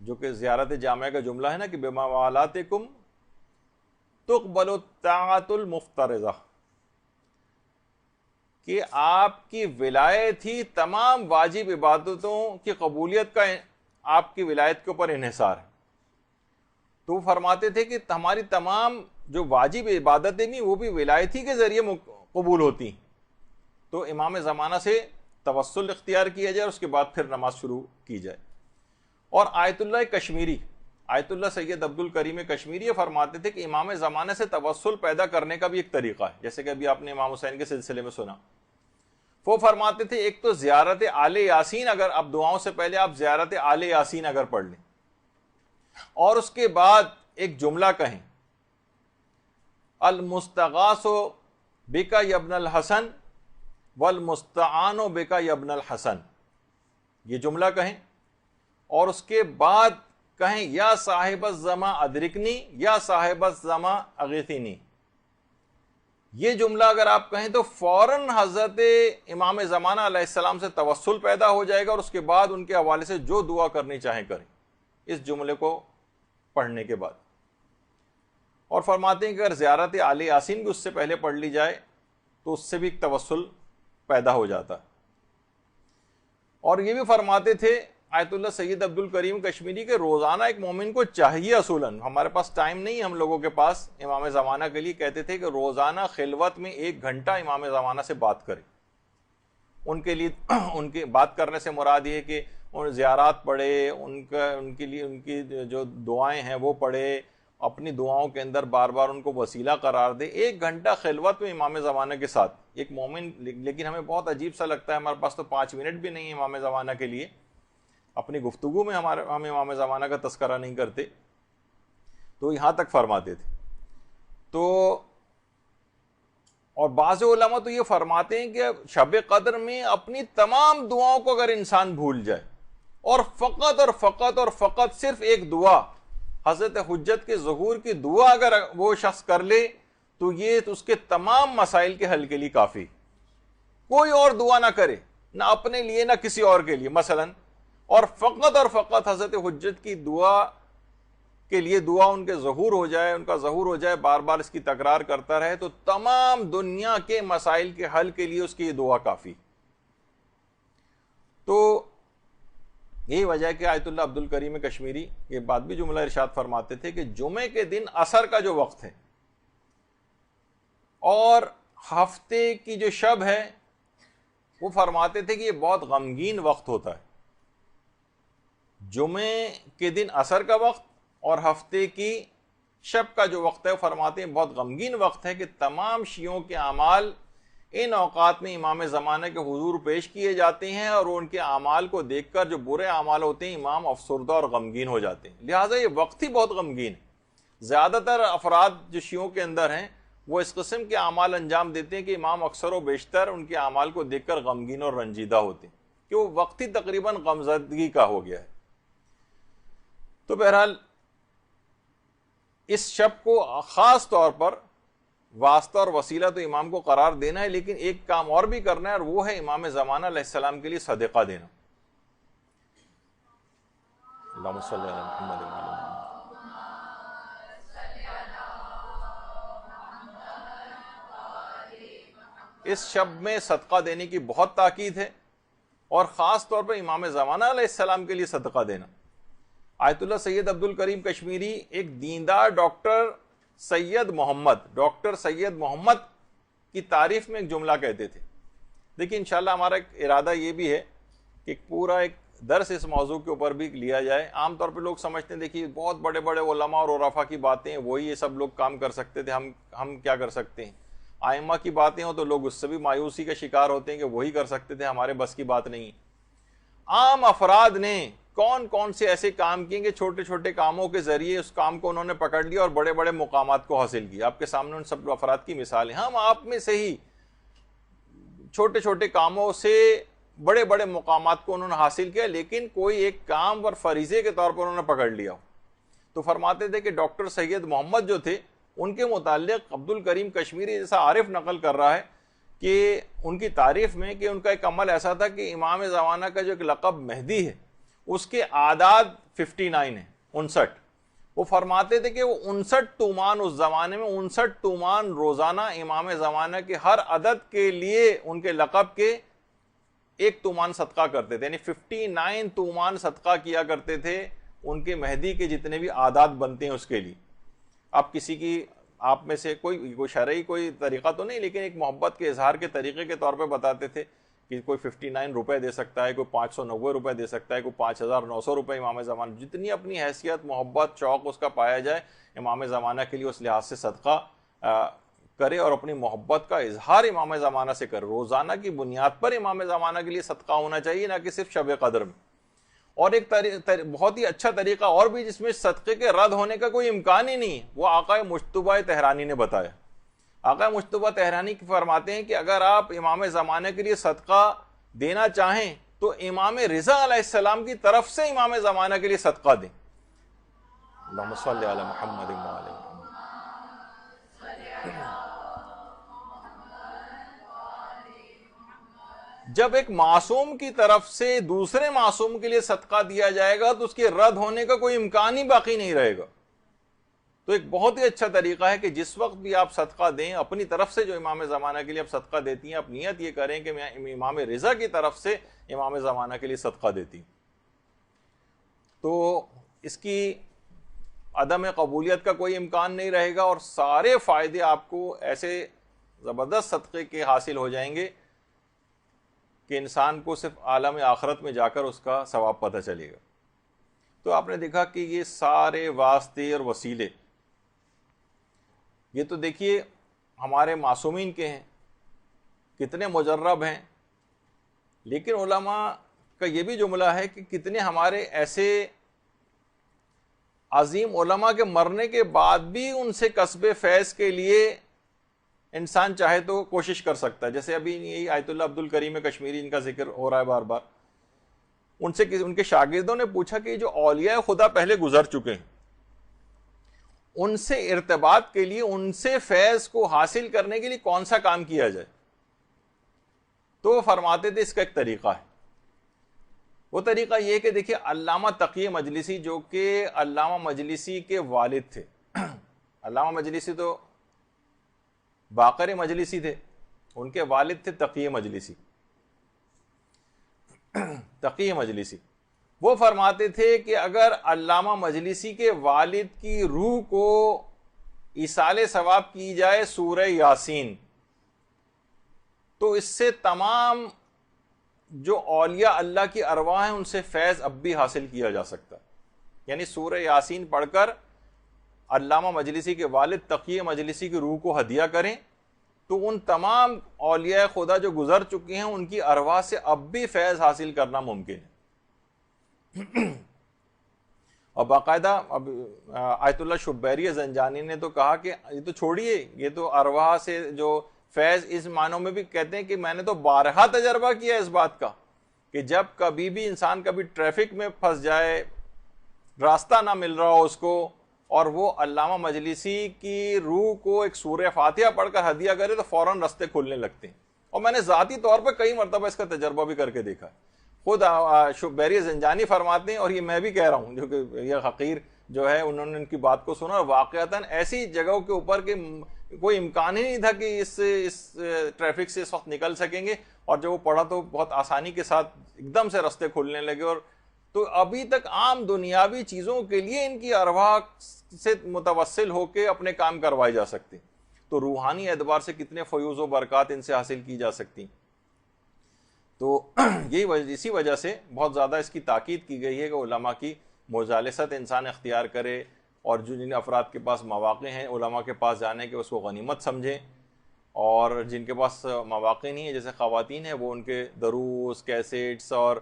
جو کہ زیارت جامعہ کا جملہ ہے نا کہ بموالاتکم تقبل الطاعۃ المفترضہ، کہ آپ کی ولایت ہی تمام واجب عبادتوں کی قبولیت کا آپ کی ولایت کے اوپر انحصار ہے. تو وہ فرماتے تھے کہ ہماری تمام جو واجب عبادتیں بھی وہ بھی ولایت ہی کے ذریعے قبول ہوتی. تو امام زمانہ سے توسل اختیار کیا جائے اور اس کے بعد پھر نماز شروع کی جائے. اور آیت اللہ کشمیری، آیت اللہ سید عبد الکریم کشمیری فرماتے تھے کہ امام زمانہ سے توسل پیدا کرنے کا بھی ایک طریقہ ہے، جیسے کہ ابھی آپ نے امام حسین کے سلسلے میں سنا. وہ فرماتے تھے ایک تو زیارت آل یاسین، اگر آپ دعاؤں سے پہلے آپ زیارت آل یاسین اگر پڑھ لیں اور اس کے بعد ایک جملہ کہیں المستغاث بک یا ابن الحسن والمستعان بک یا ابن الحسن، یہ جملہ کہیں اور اس کے بعد کہیں یا صاحب الزما ادرکنی یا صاحب الزما اغیثنی. یہ جملہ اگر آپ کہیں تو فوراً حضرت امام زمانہ علیہ السلام سے توسل پیدا ہو جائے گا اور اس کے بعد ان کے حوالے سے جو دعا کرنی چاہیں کریں اس جملے کو پڑھنے کے بعد. اور فرماتے ہیں کہ اگر زیارت آل یاسین بھی اس سے پہلے پڑھ لی جائے تو اس سے بھی ایک توسل پیدا ہو جاتا ہے. اور یہ بھی فرماتے تھے آیت اللہ سید عبد الکریم کشمیری کے روزانہ ایک مومن کو چاہیے، اصولاً ہمارے پاس ٹائم نہیں ہے ہم لوگوں کے پاس امام زمانہ کے لیے، کہتے تھے کہ روزانہ خلوت میں 1 گھنٹہ امام زمانہ سے بات کرے. ان کے لیے ان کے بات کرنے سے مراد یہ ہے کہ ان زیارات پڑھے، ان کے لیے ان کی جو دعائیں ہیں وہ پڑھے، اپنی دعاؤں کے اندر بار بار ان کو وسیلہ قرار دے. 1 گھنٹہ خلوت میں امام زمانہ کے ساتھ ایک مومن. لیکن ہمیں بہت عجیب سا لگتا ہے، ہمارے پاس تو 5 منٹ بھی نہیں ہے امام زمانہ کے لیے. اپنی گفتگو میں ہم امام زمانہ کا تذکرہ نہیں کرتے. تو یہاں تک فرماتے تھے. تو اور بعض علماء تو یہ فرماتے ہیں کہ شب قدر میں اپنی تمام دعاؤں کو اگر انسان بھول جائے اور فقط صرف ایک دعا حضرت حجت کے ظہور کی دعا اگر وہ شخص کر لے تو یہ اس کے تمام مسائل کے حل کے لیے کافی. کوئی اور دعا نہ کرے، نہ اپنے لیے نہ کسی اور کے لیے مثلا، اور فقط حضرت حجت کی دعا کے لیے دعا ان کے ظہور ہو جائے، ان کا ظہور ہو جائے، بار بار اس کی تکرار کرتا رہے تو تمام دنیا کے مسائل کے حل کے لیے اس کی یہ دعا کافی. تو یہی وجہ ہے کہ آیت اللہ عبد الکریم کشمیری یہ بات بھی جملہ ارشاد فرماتے تھے کہ جمعے کے دن عصر کا جو وقت ہے اور ہفتے کی جو شب ہے وہ فرماتے تھے کہ یہ بہت غمگین وقت ہوتا ہے. جمعے کے دن عصر کا وقت اور ہفتے کی شب کا جو وقت ہے فرماتے ہیں بہت غمگین وقت ہے کہ تمام شیعوں کے اعمال ان اوقات میں امام زمانہ کے حضور پیش کیے جاتے ہیں اور ان کے اعمال کو دیکھ کر جو برے اعمال ہوتے ہیں امام افسردہ اور غمگین ہو جاتے ہیں. لہٰذا یہ وقت ہی بہت غمگین ہے. زیادہ تر افراد جو شیعوں کے اندر ہیں وہ اس قسم کے اعمال انجام دیتے ہیں کہ امام اکثر و بیشتر ان کے اعمال کو دیکھ کر غمگین اور رنجیدہ ہوتے ہیں کہ وہ وقت ہی تقریباً غمزدگی کا ہو گیا ہے. تو بہرحال اس شب کو خاص طور پر واسطہ اور وسیلہ تو امام کو قرار دینا ہے، لیکن ایک کام اور بھی کرنا ہے، اور وہ ہے امام زمانہ علیہ السلام کے لیے صدقہ دینا. اللہم صلی علی محمد و علی محمد. اس شب میں صدقہ دینے کی بہت تاکید ہے، اور خاص طور پر امام زمانہ علیہ السلام کے لیے صدقہ دینا. آیت اللہ سید عبد الکریم کشمیری ایک دیندار ڈاکٹر سید محمد کی تعریف میں ایک جملہ کہتے تھے. دیکھیں انشاءاللہ ہمارا ایک ارادہ یہ بھی ہے کہ پورا ایک درس اس موضوع کے اوپر بھی لیا جائے. عام طور پہ لوگ سمجھتے ہیں دیکھیے بہت بڑے بڑے علماء اور عرفاء کی باتیں ہیں، وہی یہ سب لوگ کام کر سکتے تھے، ہم کیا کر سکتے ہیں. ائمہ کی باتیں ہوں تو لوگ اس سے بھی مایوسی کا شکار ہوتے ہیں کہ وہی کر سکتے تھے، ہمارے بس کی بات نہیں. عام افراد نے کون کون سے ایسے کام کیے کہ چھوٹے چھوٹے کاموں کے ذریعے اس کام کو انہوں نے پکڑ لیا اور بڑے بڑے مقامات کو حاصل کیا. آپ کے سامنے ان سب افراد کی مثالیں. ہم آپ میں سے ہی چھوٹے چھوٹے کاموں سے بڑے بڑے مقامات کو انہوں نے حاصل کیا، لیکن کوئی ایک کام اور فریضے کے طور پر انہوں نے پکڑ لیا. تو فرماتے تھے کہ ڈاکٹر سید محمد جو تھے ان کے متعلق عبد الکریم کشمیری جیسا عارف نقل کر رہا ہے کہ ان کی تعریف میں کہ ان کا ایک عمل ایسا تھا کہ امام زمانہ کا جو ایک لقب مہدی ہے اس کے اعداد 59 ہیں، 59. وہ فرماتے تھے کہ وہ 59 تومان اس زمانے میں 59 تومان روزانہ امام زمانہ کے ہر عدد کے لیے ان کے لقب کے 1 تومان صدقہ کرتے تھے، یعنی 59 تومان صدقہ کیا کرتے تھے ان کے مہدی کے جتنے بھی اعداد بنتے ہیں اس کے لیے. آپ کسی کی آپ میں سے کوئی شرعی کوئی طریقہ تو نہیں، لیکن ایک محبت کے اظہار کے طریقے کے طور پہ بتاتے تھے کہ کوئی 59 روپے دے سکتا ہے، کوئی 590 روپے دے سکتا ہے، کوئی 5900 روپے امام زمانہ، جتنی اپنی حیثیت محبت شوق اس کا پایا جائے امام زمانہ کے لیے اس لحاظ سے صدقہ کرے اور اپنی محبت کا اظہار امام زمانہ سے کرے. روزانہ کی بنیاد پر امام زمانہ کے لیے صدقہ ہونا چاہیے، نہ کہ صرف شب قدر میں. اور ایک بہت ہی اچھا طریقہ اور بھی جس میں صدقے کے رد ہونے کا کوئی امکان ہی نہیں، وہ آقا مجتبیٰ طہرانی نے بتایا. آقا مجتبیٰ طہرانی فرماتے ہیں کہ اگر آپ امام زمانے کے لیے صدقہ دینا چاہیں تو امام رضا علیہ السلام کی طرف سے امام زمانہ کے لیے صدقہ دیں. اللہم صلی علی محمد و علی محمد. جب ایک معصوم کی طرف سے دوسرے معصوم کے لیے صدقہ دیا جائے گا تو اس کے رد ہونے کا کوئی امکان ہی باقی نہیں رہے گا. تو ایک بہت ہی اچھا طریقہ ہے کہ جس وقت بھی آپ صدقہ دیں اپنی طرف سے، جو امام زمانہ کے لیے آپ صدقہ دیتی ہیں، آپ نیت یہ کریں کہ میں امام رضا کی طرف سے امام زمانہ کے لیے صدقہ دیتی ہوں. تو اس کی عدم قبولیت کا کوئی امکان نہیں رہے گا، اور سارے فائدے آپ کو ایسے زبردست صدقے کے حاصل ہو جائیں گے کہ انسان کو صرف عالم آخرت میں جا کر اس کا ثواب پتہ چلے گا. تو آپ نے دیکھا کہ یہ سارے واسطے اور وسیلے، یہ تو دیکھیے ہمارے معصومین کے ہیں، کتنے مجرب ہیں، لیکن علماء کا یہ بھی جملہ ہے کہ کتنے ہمارے ایسے عظیم علماء کے مرنے کے بعد بھی ان سے کسب فیض کے لیے انسان چاہے تو کوشش کر سکتا ہے. جیسے ابھی یہی آیت اللہ عبد الکریم کشمیری ان کا ذکر ہو رہا ہے بار بار. ان کے شاگردوں نے پوچھا کہ جو اولیاء خدا پہلے گزر چکے ہیں ان سے ارتباط کے لیے، ان سے فیض کو حاصل کرنے کے لیے کون سا کام کیا جائے. تو وہ فرماتے تھے اس کا ایک طریقہ ہے. وہ طریقہ یہ کہ دیکھیے علامہ تقی مجلسی جو کہ علامہ مجلسی کے والد تھے، علامہ مجلسی تو باقر مجلسی تھے، ان کے والد تھے تقی مجلسی. تقی مجلسی وہ فرماتے تھے کہ اگر علامہ مجلسی کے والد کی روح کو ایصال ثواب کی جائے سورہ یاسین، تو اس سے تمام جو اولیاء اللہ کی ارواح ہیں ان سے فیض اب بھی حاصل کیا جا سکتا ہے. یعنی سورہ یاسین پڑھ کر علامہ مجلسی کے والد تقی مجلسی کی روح کو ہدیہ کریں تو ان تمام اولیاء خدا جو گزر چکی ہیں ان کی ارواح سے اب بھی فیض حاصل کرنا ممکن ہے. اور باقاعدہ اب آیت اللہ شبیری زنجانی نے تو کہا کہ یہ تو چھوڑیے، یہ تو ارواح سے جو فیض اس معنوں میں بھی کہتے ہیں کہ میں نے تو بارہا تجربہ کیا اس بات کا کہ جب کبھی بھی انسان کبھی ٹریفک میں پھنس جائے، راستہ نہ مل رہا ہو اس کو، اور وہ علامہ مجلسی کی روح کو ایک سورہ فاتحہ پڑھ کر ہدیہ کرے تو فوراً راستے کھلنے لگتے ہیں. اور میں نے ذاتی طور پر کئی مرتبہ اس کا تجربہ بھی کر کے دیکھا ہے. خود شبیری زنجانی فرماتے ہیں، اور یہ میں بھی کہہ رہا ہوں جو کہ یہ حقیر جو ہے انہوں نے ان کی بات کو سنا، اور واقعتاً ایسی جگہوں کے اوپر کہ کوئی امکان ہی نہیں تھا کہ اس ٹریفک سے اس وقت نکل سکیں گے، اور جب وہ پڑھا تو بہت آسانی کے ساتھ ایک دم سے راستے کھلنے لگے. اور تو ابھی تک عام دنیاوی چیزوں کے لیے ان کی ارواح سے متوسل ہو کے اپنے کام کروائے جا سکتے، تو روحانی اعتبار سے کتنے فیوز و برکات ان سے حاصل کی جا سکتی. تو اسی وجہ سے بہت زیادہ اس کی تاکید کی گئی ہے کہ علماء کی مجالست انسان اختیار کرے، اور جن افراد کے پاس مواقع ہیں علماء کے پاس جانے کے اس کو غنیمت سمجھیں، اور جن کے پاس مواقع نہیں ہیں جیسے خواتین ہیں وہ ان کے دروس، کیسٹس اور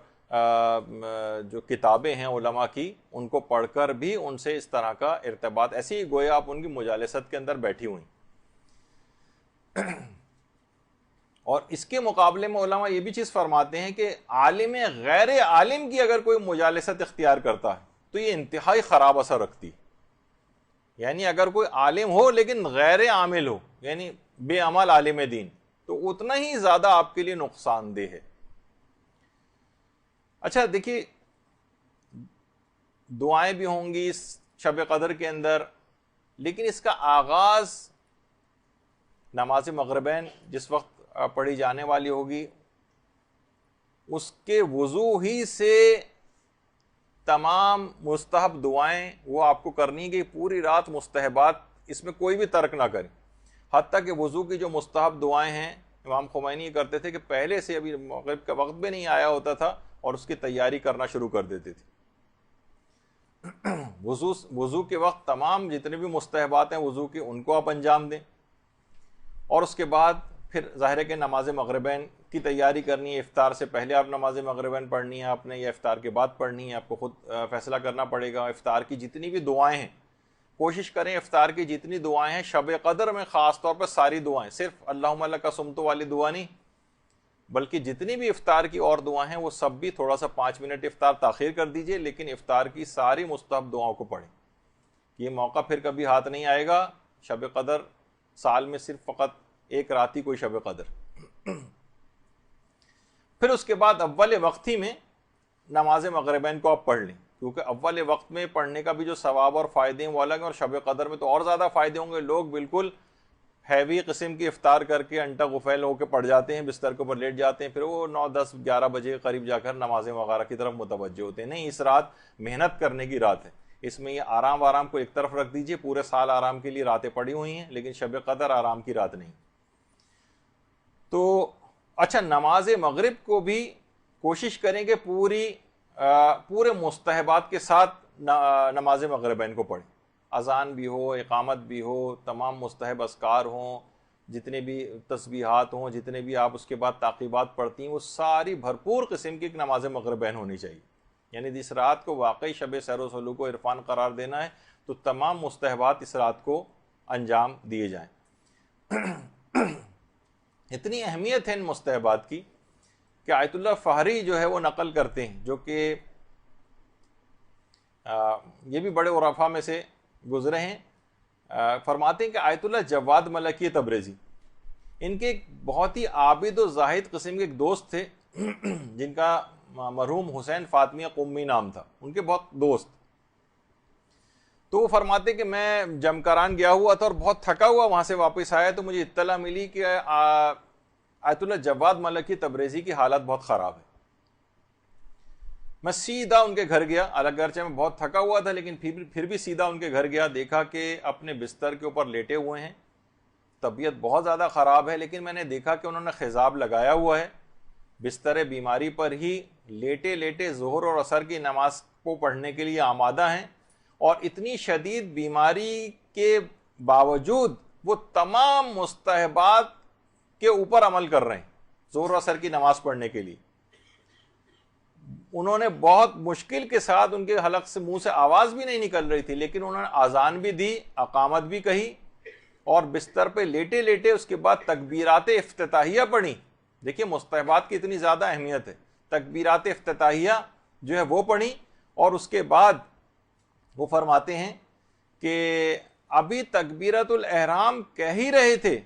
جو کتابیں ہیں علماء کی ان کو پڑھ کر بھی ان سے اس طرح کا ارتباط، ایسی گویا آپ ان کی مجالست کے اندر بیٹھی ہوئی. اور اس کے مقابلے میں علماء یہ بھی چیز فرماتے ہیں کہ عالم غیر عالم کی اگر کوئی مجالست اختیار کرتا ہے تو یہ انتہائی خراب اثر رکھتی ہے. یعنی اگر کوئی عالم ہو لیکن غیر عامل ہو، یعنی بے عمل عالم دین، تو اتنا ہی زیادہ آپ کے لیے نقصان دہ ہے. اچھا دیکھیے، دعائیں بھی ہوں گی اس شب قدر کے اندر، لیکن اس کا آغاز نماز مغربین جس وقت پڑھی جانے والی ہوگی اس کے وضو ہی سے تمام مستحب دعائیں وہ آپ کو کرنی کہ پوری رات مستحبات اس میں کوئی بھی ترک نہ کریں. حتیٰ کہ وضو کی جو مستحب دعائیں ہیں امام خمینی یہ کرتے تھے کہ پہلے سے ابھی مغرب کا وقت بھی نہیں آیا ہوتا تھا اور اس کی تیاری کرنا شروع کر دیتے تھے. وضو کے وقت تمام جتنے بھی مستحبات ہیں وضو کے ان کو آپ انجام دیں، اور اس کے بعد پھر ظاہر ہے کہ نماز مغربین کی تیاری کرنی ہے. افطار سے پہلے آپ نماز مغربین پڑھنی ہے آپ نے یا افطار کے بعد پڑھنی ہے، آپ کو خود فیصلہ کرنا پڑے گا. افطار کی جتنی بھی دعائیں ہیں کوشش کریں افطار کی جتنی دعائیں ہیں شب قدر میں خاص طور پر ساری دعائیں، صرف اللہم لک صمت والی دعا نہیں بلکہ جتنی بھی افطار کی اور دعائیں ہیں وہ سب بھی تھوڑا سا 5 منٹ افطار تاخیر کر دیجئے، لیکن افطار کی ساری مستحب دعاؤں کو پڑھیں. یہ موقع پھر کبھی ہاتھ نہیں آئے گا. شب قدر سال میں صرف فقط ایک رات ہی کوئی شب قدر. پھر اس کے بعد اول وقت ہی میں نماز مغربین کو آپ پڑھ لیں، کیونکہ اول وقت میں پڑھنے کا بھی جو ثواب اور فائدے ہیں وہ الگ ہیں، اور شب قدر میں تو اور زیادہ فائدے ہوں گے. لوگ بالکل ہیوی قسم کی افطار کر کے انٹا غفیل ہو کے پڑ جاتے ہیں، بستر کے اوپر لیٹ جاتے ہیں، پھر وہ 9 10 11 بجے قریب جا کر نماز وغیرہ کی طرف متوجہ ہوتے ہیں. نہیں، اس رات محنت کرنے کی رات ہے، اس میں یہ آرام کو ایک طرف رکھ دیجئے. پورے سال آرام کے لیے راتیں پڑی ہوئی ہیں لیکن شب قدر آرام کی رات نہیں. تو اچھا، نماز مغرب کو بھی کوشش کریں کہ پورے مستحبات کے ساتھ نماز مغربین کو پڑھیں. اذان بھی ہو، اقامت بھی ہو، تمام مستحب اذکار ہوں، جتنے بھی تسبیحات ہوں، جتنے بھی آپ اس کے بعد تعقیبات پڑھتی ہیں وہ ساری بھرپور قسم کی ایک نماز مغربین ہونی چاہیے. یعنی جس رات کو واقعی شب سیر و سلوک و عرفان قرار دینا ہے تو تمام مستحبات اس رات کو انجام دیے جائیں. اتنی اہمیت ہے ان مستحبات کی کہ آیت اللہ فہری جو ہے وہ نقل کرتے ہیں، جو کہ یہ بھی بڑے عرفاء میں سے گزرے ہیں. فرماتے ہیں کہ آیت اللہ جواد ملکی تبریزی ان کے ایک بہت ہی عابد و زاہد قسم کے ایک دوست تھے جن کا مرحوم حسین فاطمیہ قمی نام تھا، ان کے بہت دوست. تو وہ فرماتے کہ میں جمکران گیا ہوا تھا اور بہت تھکا ہوا وہاں سے واپس آیا تو مجھے اطلاع ملی کہ آیت اللہ جواد ملکی تبریزی کی حالت بہت خراب ہے. میں سیدھا ان کے گھر گیا، اگرچہ میں بہت تھکا ہوا تھا لیکن پھر بھی سیدھا ان کے گھر گیا. دیکھا کہ اپنے بستر کے اوپر لیٹے ہوئے ہیں، طبیعت بہت زیادہ خراب ہے، لیکن میں نے دیکھا کہ انہوں نے خضاب لگایا ہوا ہے، بستر بیماری پر ہی لیٹے لیٹے ظہر اور عصر کی نماز کو پڑھنے کے لیے آمادہ ہیں. اور اتنی شدید بیماری کے باوجود وہ تمام مستحبات کے اوپر عمل کر رہے ہیں ظہر و عصر کی نماز پڑھنے کے لیے. انہوں نے بہت مشکل کے ساتھ، ان کے حلق سے منہ سے آواز بھی نہیں نکل رہی تھی، لیکن انہوں نے اذان بھی دی، اقامت بھی کہی، اور بستر پہ لیٹے لیٹے اس کے بعد تکبیرات افتتاحیہ پڑھی. دیکھیے مستحبات کی اتنی زیادہ اہمیت ہے. تکبیرات افتتاحیہ جو ہے وہ پڑھی، اور اس کے بعد وہ فرماتے ہیں کہ ابھی تکبیرۃ الاحرام کہہ ہی رہے تھے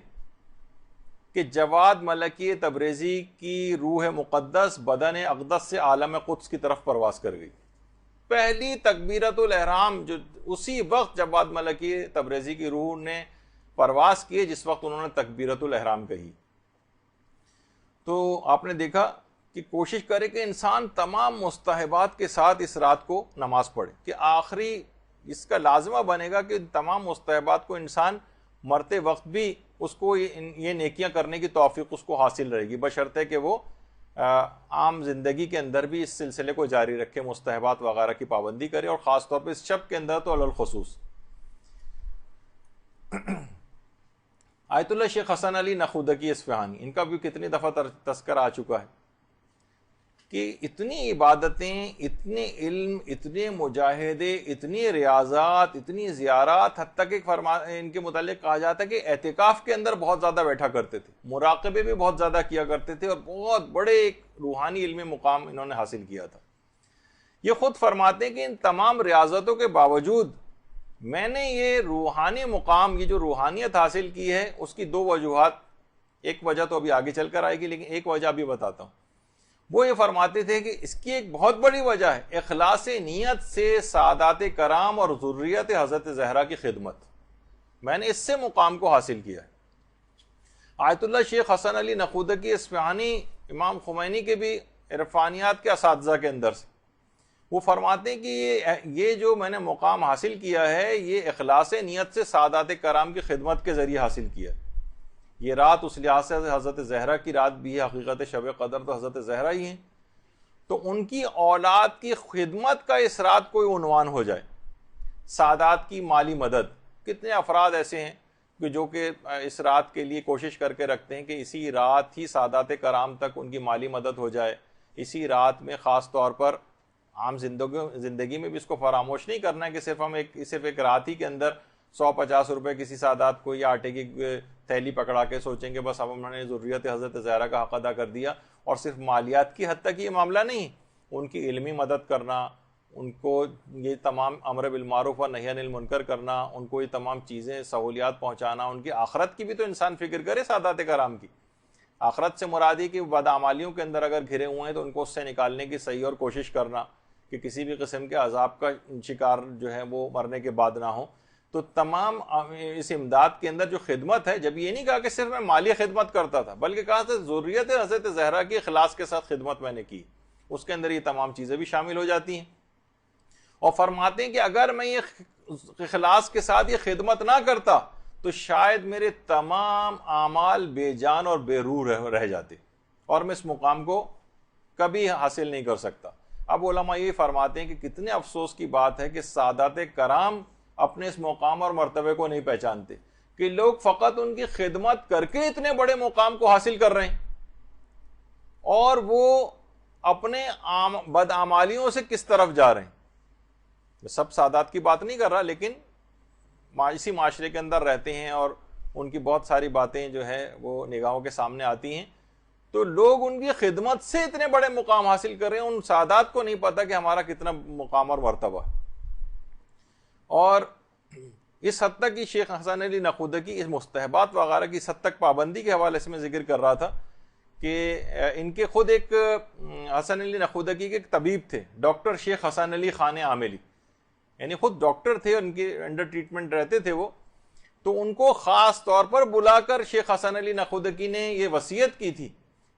کہ جواد ملکی تبریزی کی روح مقدس بدن اقدس سے عالم قدس کی طرف پرواز کر گئی. پہلی تکبیرۃ الاحرام جو اسی وقت جواد ملکی تبریزی کی روح نے پرواز کی جس وقت انہوں نے تکبیرۃ الاحرام کہی. تو آپ نے دیکھا کہ کوشش کرے کہ انسان تمام مستحبات کے ساتھ اس رات کو نماز پڑھے، کہ آخری اس کا لازمہ بنے گا کہ تمام مستحبات کو انسان مرتے وقت بھی اس کو یہ نیکیاں کرنے کی توفیق اس کو حاصل رہے گی، بشرطے کہ وہ عام زندگی کے اندر بھی اس سلسلے کو جاری رکھے، مستحبات وغیرہ کی پابندی کرے، اور خاص طور پہ اس شب کے اندر تو علی الخصوص. آیت اللہ شیخ حسن علی نخودکی اصفہانی، ان کا بھی کتنی دفعہ تذکرہ آ چکا ہے کہ اتنی عبادتیں، اتنے علم، اتنے مجاہدے، اتنی ریاضات، اتنی زیارات، حتیٰ کہ ان کے متعلق کہا جاتا ہے کہ اعتکاف کے اندر بہت زیادہ بیٹھا کرتے تھے، مراقبے بھی بہت زیادہ کیا کرتے تھے، اور بہت بڑے ایک روحانی علمی مقام انہوں نے حاصل کیا تھا. یہ خود فرماتے ہیں کہ ان تمام ریاضتوں کے باوجود میں نے یہ روحانی مقام، یہ جو روحانیت حاصل کی ہے، اس کی دو وجوہات، ایک وجہ تو ابھی آگے چل کر آئے گی لیکن ایک وجہ ابھی بتاتا ہوں. وہ یہ فرماتے تھے کہ اس کی ایک بہت بڑی وجہ ہے اخلاص نیت سے سادات کرام اور ذریت حضرت زہرا کی خدمت. میں نے اس سے مقام کو حاصل کیا ہے. آیت اللہ شیخ حسن علی نخودکی اصفہانی امام خمینی کے بھی عرفانیات کے اساتذہ کے اندر سے، وہ فرماتے ہیں کہ یہ جو میں نے مقام حاصل کیا ہے یہ اخلاص نیت سے سادات کرام کی خدمت کے ذریعے حاصل کیا ہے. یہ رات اس لحاظ سے حضرت زہرا کی رات بھی ہے، حقیقت شب قدر تو حضرت زہرا ہی ہیں، تو ان کی اولاد کی خدمت کا اس رات کوئی عنوان ہو جائے. سادات کی مالی مدد، کتنے افراد ایسے ہیں کہ جو کہ اس رات کے لیے کوشش کر کے رکھتے ہیں کہ اسی رات ہی سادات کرام تک ان کی مالی مدد ہو جائے. اسی رات میں خاص طور پر عام زندگی میں بھی اس کو فراموش نہیں کرنا ہے کہ صرف ایک رات ہی کے اندر 150 روپے کسی سادات کو یا آٹے کی تھیلی پکڑا کے سوچیں کہ بس اب ہم نے ذریت حضرت زہرا کا حق ادا کر دیا. اور صرف مالیات کی حد تک یہ معاملہ نہیں، ان کی علمی مدد کرنا، ان کو یہ تمام امر بالمعروف و نہی عن المنکر کرنا، ان کو یہ تمام چیزیں سہولیات پہنچانا، ان کی آخرت کی بھی تو انسان فکر کرے. سادات کرام کی آخرت سے مرادی کہ بدعمالیوں کے اندر اگر گھرے ہوئے ہیں تو ان کو اس سے نکالنے کی صحیح اور کوشش کرنا کہ کسی بھی قسم کے عذاب کا شکار جو ہے وہ مرنے کے بعد نہ ہو. تو تمام اس امداد کے اندر جو خدمت ہے، جب یہ نہیں کہا کہ صرف میں مالی خدمت کرتا تھا بلکہ کہا تھا ذریت حضرت زہرا کی اخلاص کے ساتھ خدمت میں نے کی، اس کے اندر یہ تمام چیزیں بھی شامل ہو جاتی ہیں. اور فرماتے ہیں کہ اگر میں یہ اخلاص کے ساتھ یہ خدمت نہ کرتا تو شاید میرے تمام اعمال بے جان اور بے روح رہ جاتے اور میں اس مقام کو کبھی حاصل نہیں کر سکتا. اب علماء یہ فرماتے ہیں کہ کتنے افسوس کی بات ہے کہ سادات کرام اپنے اس مقام اور مرتبے کو نہیں پہچانتے، کہ لوگ فقط ان کی خدمت کر کے اتنے بڑے مقام کو حاصل کر رہے ہیں، اور وہ اپنے بدعمالیوں سے کس طرف جا رہے ہیں. سب سادات کی بات نہیں کر رہا، لیکن اسی معاشرے کے اندر رہتے ہیں اور ان کی بہت ساری باتیں جو ہے وہ نگاہوں کے سامنے آتی ہیں، تو لوگ ان کی خدمت سے اتنے بڑے مقام حاصل کر رہے ہیں، ان سادات کو نہیں پتا کہ ہمارا کتنا مقام اور مرتبہ ہے. اور اس حد تک کہ شیخ حسن علی نخودکی اس مستحبات وغیرہ کی حد تک پابندی کے حوالے سے میں ذکر کر رہا تھا کہ ان کے خود ایک حسن علی نخودکی کے ایک طبیب تھے، ڈاکٹر شیخ حسن علی خان عاملی، یعنی خود ڈاکٹر تھے، ان کے انڈر ٹریٹمنٹ رہتے تھے وہ. تو ان کو خاص طور پر بلا کر شیخ حسن علی نخودکی نے یہ وصیت کی تھی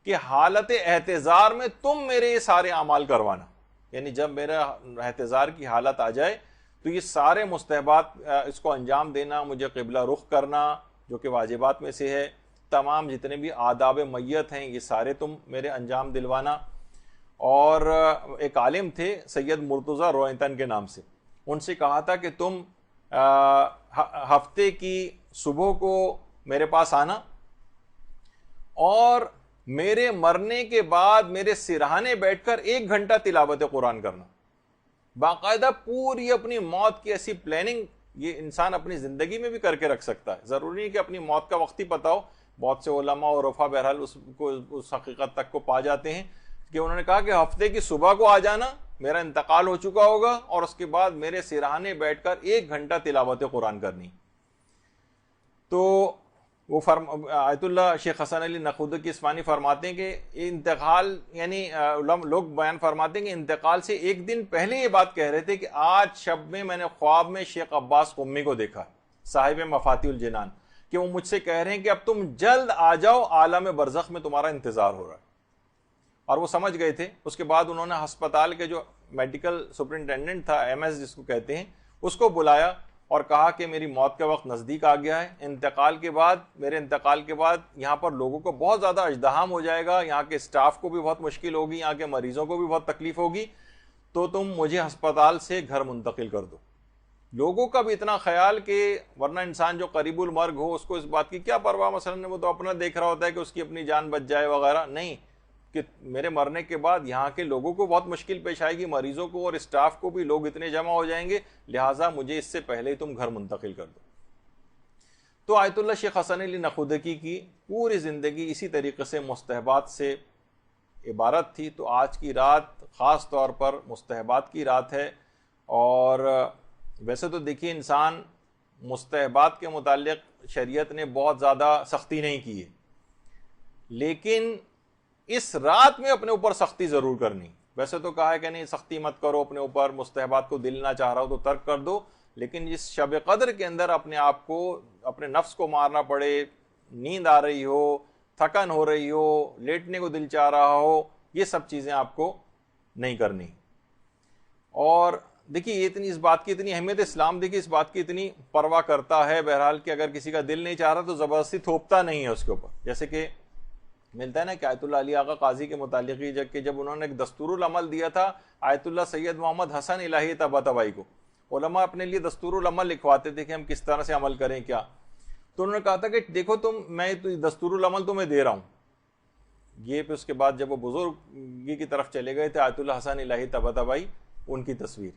کہ حالت احتضار میں تم میرے یہ سارے اعمال کروانا، یعنی جب میرا احتضار کی حالت آ جائے تو یہ سارے مستحبات اس کو انجام دینا، مجھے قبلہ رخ کرنا جو کہ واجبات میں سے ہے، تمام جتنے بھی آداب میت ہیں یہ سارے تم میرے انجام دلوانا. اور ایک عالم تھے سید مرتضی روئنتن کے نام سے، ان سے کہا تھا کہ تم ہفتے کی صبح کو میرے پاس آنا اور میرے مرنے کے بعد میرے سرہانے بیٹھ کر 1 گھنٹہ تلاوت قرآن کرنا. باقاعدہ پوری اپنی موت کی ایسی پلاننگ یہ انسان اپنی زندگی میں بھی کر کے رکھ سکتا ہے. ضروری نہیں کہ اپنی موت کا وقت ہی پتہ ہو. بہت سے علماء اور عرفا بہرحال اس حقیقت تک کو پا جاتے ہیں کہ انہوں نے کہا کہ ہفتے کی صبح کو آ جانا, میرا انتقال ہو چکا ہوگا, اور اس کے بعد میرے سرہانے بیٹھ کر 1 گھنٹہ تلاوت قرآن کرنی. تو وہ آیت اللہ شیخ حسن علی نخودکی اسفانی فرماتے ہیں کہ انتقال یعنی لوگ بیان فرماتے ہیں کہ انتقال سے 1 دن پہلے یہ بات کہہ رہے تھے کہ آج شب میں نے خواب میں شیخ عباس قمی کو دیکھا, صاحب مفاتیح الجنان, کہ وہ مجھ سے کہہ رہے ہیں کہ اب تم جلد آ جاؤ, عالم برزخ میں تمہارا انتظار ہو رہا ہے. اور وہ سمجھ گئے تھے. اس کے بعد انہوں نے ہسپتال کے جو میڈیکل سپرنٹینڈنٹ تھا, MS جس کو کہتے ہیں, اس کو بلایا اور کہا کہ میری موت کا وقت نزدیک آ گیا ہے. میرے انتقال کے بعد یہاں پر لوگوں کو بہت زیادہ اژدہام ہو جائے گا, یہاں کے اسٹاف کو بھی بہت مشکل ہوگی, یہاں کے مریضوں کو بھی بہت تکلیف ہوگی, تو تم مجھے ہسپتال سے گھر منتقل کر دو. لوگوں کا بھی اتنا خیال کہ ورنہ انسان جو قریب المرگ ہو اس کو اس بات کی کیا پرواہ, مثلا وہ تو اپنا دیکھ رہا ہوتا ہے کہ اس کی اپنی جان بچ جائے وغیرہ. نہیں, کہ میرے مرنے کے بعد یہاں کے لوگوں کو بہت مشکل پیش آئے گی, مریضوں کو اور اسٹاف کو بھی, لوگ اتنے جمع ہو جائیں گے, لہٰذا مجھے اس سے پہلے ہی تم گھر منتقل کر دو. تو آیت اللہ شیخ حسن علی نخودکی کی پوری زندگی اسی طریقے سے مستحبات سے عبارت تھی. تو آج کی رات خاص طور پر مستحبات کی رات ہے. اور ویسے تو دیکھیے انسان مستحبات کے متعلق شریعت نے بہت زیادہ سختی نہیں کی ہے, لیکن اس رات میں اپنے اوپر سختی ضرور کرنی. ویسے تو کہا ہے کہ نہیں سختی مت کرو اپنے اوپر, مستحبات کو دل نہ چاہ رہا ہو تو ترک کر دو, لیکن اس شب قدر کے اندر اپنے آپ کو, اپنے نفس کو مارنا پڑے, نیند آ رہی ہو, تھکن ہو رہی ہو, لیٹنے کو دل چاہ رہا ہو, یہ سب چیزیں آپ کو نہیں کرنی. اور دیکھیے یہ اس بات کی اتنی اہمیت, اسلام دیکھیے اس بات کی اتنی پرواہ کرتا ہے بہرحال کہ اگر کسی کا دل نہیں چاہ رہا تو زبردستی تھوپتا نہیں ہے اس کے اوپر. جیسے کہ ملتا ہے نا کہ آیت اللہ علی آغا قاضی کے متعلق جب انہوں نے ایک دستور العمل دیا تھا آیت اللہ سید محمد حسن الہی طباطبائی کو, علماء اپنے لیے دستور العمل لکھواتے تھے کہ ہم کس طرح سے عمل کریں کیا. تو انہوں نے کہا تھا کہ دیکھو میں دستور العمل تمہیں دے رہا ہوں. یہ پھر اس کے بعد جب وہ بزرگی کی طرف چلے گئے تھے آیت اللہ حسن الہی طباطبائی, ان کی تصویر,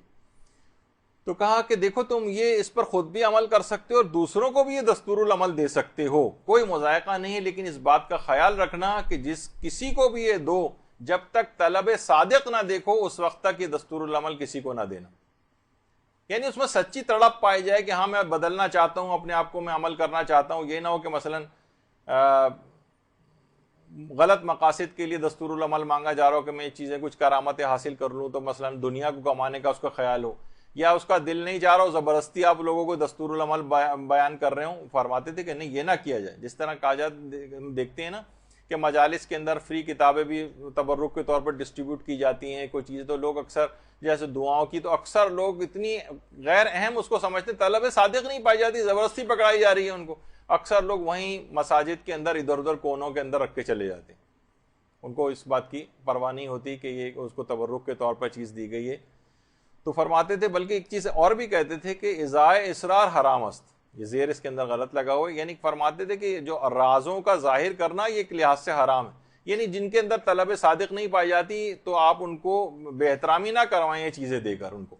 تو کہا کہ دیکھو تم یہ اس پر خود بھی عمل کر سکتے ہو اور دوسروں کو بھی یہ دستور العمل دے سکتے ہو, کوئی مذائقہ نہیں, لیکن اس بات کا خیال رکھنا کہ جس کسی کو بھی یہ دو, جب تک طلب صادق نہ دیکھو اس وقت تک یہ دستور العمل کسی کو نہ دینا. یعنی اس میں سچی تڑپ پائی جائے کہ ہاں میں بدلنا چاہتا ہوں, اپنے آپ کو میں عمل کرنا چاہتا ہوں. یہ نہ ہو کہ مثلا غلط مقاصد کے لیے دستور العمل مانگا جا رہا ہو کہ میں یہ چیزیں کچھ کرامتیں حاصل کر لوں, تو مثلا دنیا کو کمانے کا اس کا خیال ہو, یا اس کا دل نہیں چاہ رہا ہو, زبردستی آپ لوگوں کو دستور العمل بیان کر رہے ہوں. فرماتے تھے کہ نہیں یہ نہ کیا جائے. جس طرح کاجات دیکھتے ہیں نا کہ مجالس کے اندر فری کتابیں بھی تبرک کے طور پر ڈسٹریبیوٹ کی جاتی ہیں, کوئی چیزیں تو لوگ اکثر جیسے دعاؤں کی, تو اکثر لوگ اتنی غیر اہم اس کو سمجھتے ہیں, طلب صادق نہیں پائی جاتی, زبردستی پکڑائی جا رہی ہے ان کو. اکثر لوگ وہیں مساجد کے اندر ادھر ادھر کونوں کے اندر رکھ کے چلے جاتے ہیں, ان کو اس بات کی پرواہ نہیں ہوتی کہ یہ اس کو تبرک کے طور پر چیز دی گئی ہے. تو فرماتے تھے, بلکہ ایک چیز اور بھی کہتے تھے کہ ازائے اسرار حرام است, یہ زیر اس کے اندر غلط لگا ہوا ہے, یعنی فرماتے تھے کہ جو رازوں کا ظاہر کرنا یہ ایک لحاظ سے حرام ہے. یعنی جن کے اندر طلب صادق نہیں پائی جاتی تو آپ ان کو بے احترامی نہ کروائیں یہ چیزیں دے کر ان کو.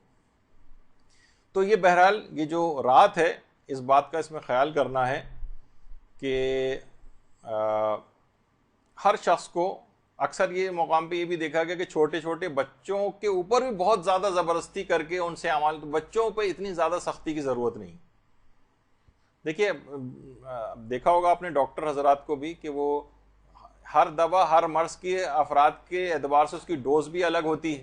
تو یہ بہرحال یہ جو رات ہے اس بات کا اس میں خیال کرنا ہے کہ ہر شخص کو, اکثر یہ مقام پہ یہ بھی دیکھا گیا کہ چھوٹے چھوٹے بچوں کے اوپر بھی بہت زیادہ زبردستی کر کے ان سے عمل, تو بچوں پہ اتنی زیادہ سختی کی ضرورت نہیں. دیکھیے دیکھا ہوگا آپ نے ڈاکٹر حضرات کو بھی کہ وہ ہر دوا ہر مرض کے افراد کے اعتبار سے اس کی ڈوز بھی الگ ہوتی ہے,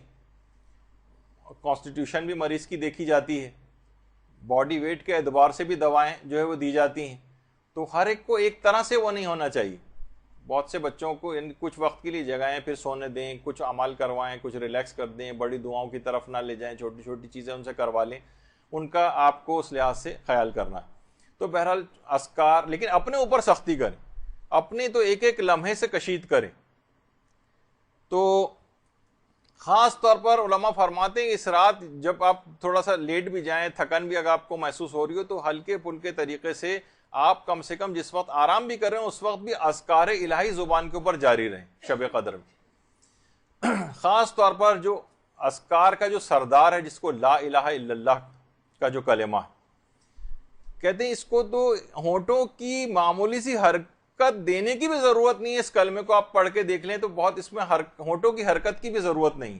کانسٹیٹیوشن بھی مریض کی دیکھی جاتی ہے, باڈی ویٹ کے اعتبار سے بھی دوائیں جو ہے وہ دی جاتی ہیں. تو ہر ایک کو ایک طرح سے وہ نہیں ہونا چاہیے. بہت سے بچوں کو کچھ وقت کے لیے جگائیں, پھر سونے دیں, کچھ عمل کروائیں, کچھ ریلیکس کر دیں, بڑی دعاؤں کی طرف نہ لے جائیں, چھوٹی چھوٹی چیزیں ان سے کروا لیں, ان کا آپ کو اس لحاظ سے خیال کرنا ہے. تو بہرحال اذکار, لیکن اپنے اوپر سختی کریں, اپنی تو ایک ایک لمحے سے کشید کریں. تو خاص طور پر علماء فرماتے ہیں اس رات جب آپ تھوڑا سا لیٹ بھی جائیں, تھکن بھی اگر آپ کو محسوس ہو رہی ہو, تو ہلکے پھلکے طریقے سے آپ کم سے کم جس وقت آرام بھی کر رہے ہیں اس وقت بھی اذکار الہی زبان کے اوپر جاری رہیں شب قدر میں. خاص طور پر جو اذکار کا جو سردار ہے جس کو لا الہ الا اللہ کا جو کلمہ ہے، کہتے ہیں اس کو تو ہونٹوں کی معمولی سی حرکت دینے کی بھی ضرورت نہیں ہے. اس کلمے کو آپ پڑھ کے دیکھ لیں تو بہت اس میں ہونٹوں کی حرکت کی بھی ضرورت نہیں.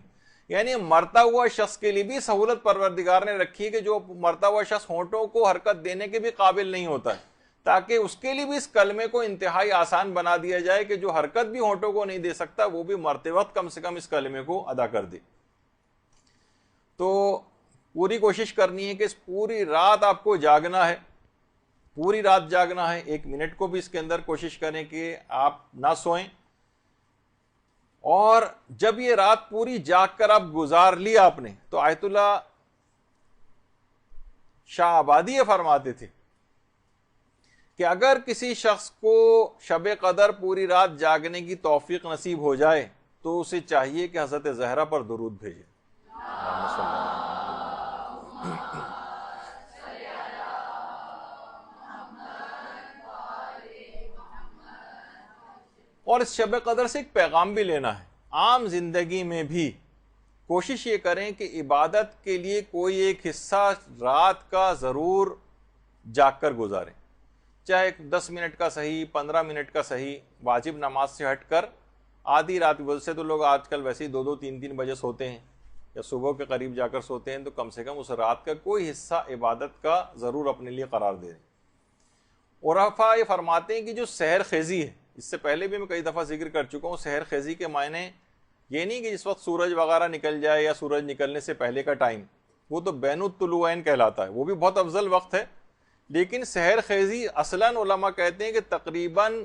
یعنی مرتا ہوا شخص کے لیے بھی سہولت پروردگار نے رکھی ہے کہ جو مرتا ہوا شخص ہونٹوں کو حرکت دینے کے بھی قابل نہیں ہوتا ہے، تاکہ اس کے لیے بھی اس کلمے کو انتہائی آسان بنا دیا جائے کہ جو حرکت بھی ہونٹوں کو نہیں دے سکتا وہ بھی مرتے وقت کم سے کم اس کلمے کو ادا کر دے. تو پوری کوشش کرنی ہے کہ اس پوری رات آپ کو جاگنا ہے، پوری رات جاگنا ہے. 1 منٹ کو بھی اس کے اندر کوشش کریں کہ آپ نہ سوئیں. اور جب یہ رات پوری جاگ کر آپ گزار لی آپ نے، تو آیت اللہ شاہ آبادی یہ فرماتے تھے کہ اگر کسی شخص کو شب قدر پوری رات جاگنے کی توفیق نصیب ہو جائے تو اسے چاہیے کہ حضرت زہرا پر درود بھیجے. اور اس شب قدر سے ایک پیغام بھی لینا ہے. عام زندگی میں بھی کوشش یہ کریں کہ عبادت کے لیے کوئی ایک حصہ رات کا ضرور جاگ کر گزاریں، چاہے 10 منٹ کا صحیح، 15 منٹ کا صحیح. واجب نماز سے ہٹ کر آدھی رات، ویسے تو لوگ آج کل ویسے ہی 2-2 3-3 بجے سوتے ہیں یا صبح کے قریب جا کر سوتے ہیں، تو کم سے کم اس رات کا کوئی حصہ عبادت کا ضرور اپنے لیے قرار دے. عرفا یہ فرماتے ہیں کہ جو سحر خیزی ہے، اس سے پہلے بھی میں کئی دفعہ ذکر کر چکا ہوں، سحر خیزی کے معنی یہ نہیں کہ جس وقت سورج وغیرہ نکل جائے یا سورج نکلنے سے پہلے کا ٹائم، وہ تو بین الطلوعین کہلاتا ہے، وہ بھی بہت افضل وقت ہے. لیکن سحر خیزی اصلاً علماء کہتے ہیں کہ تقریباً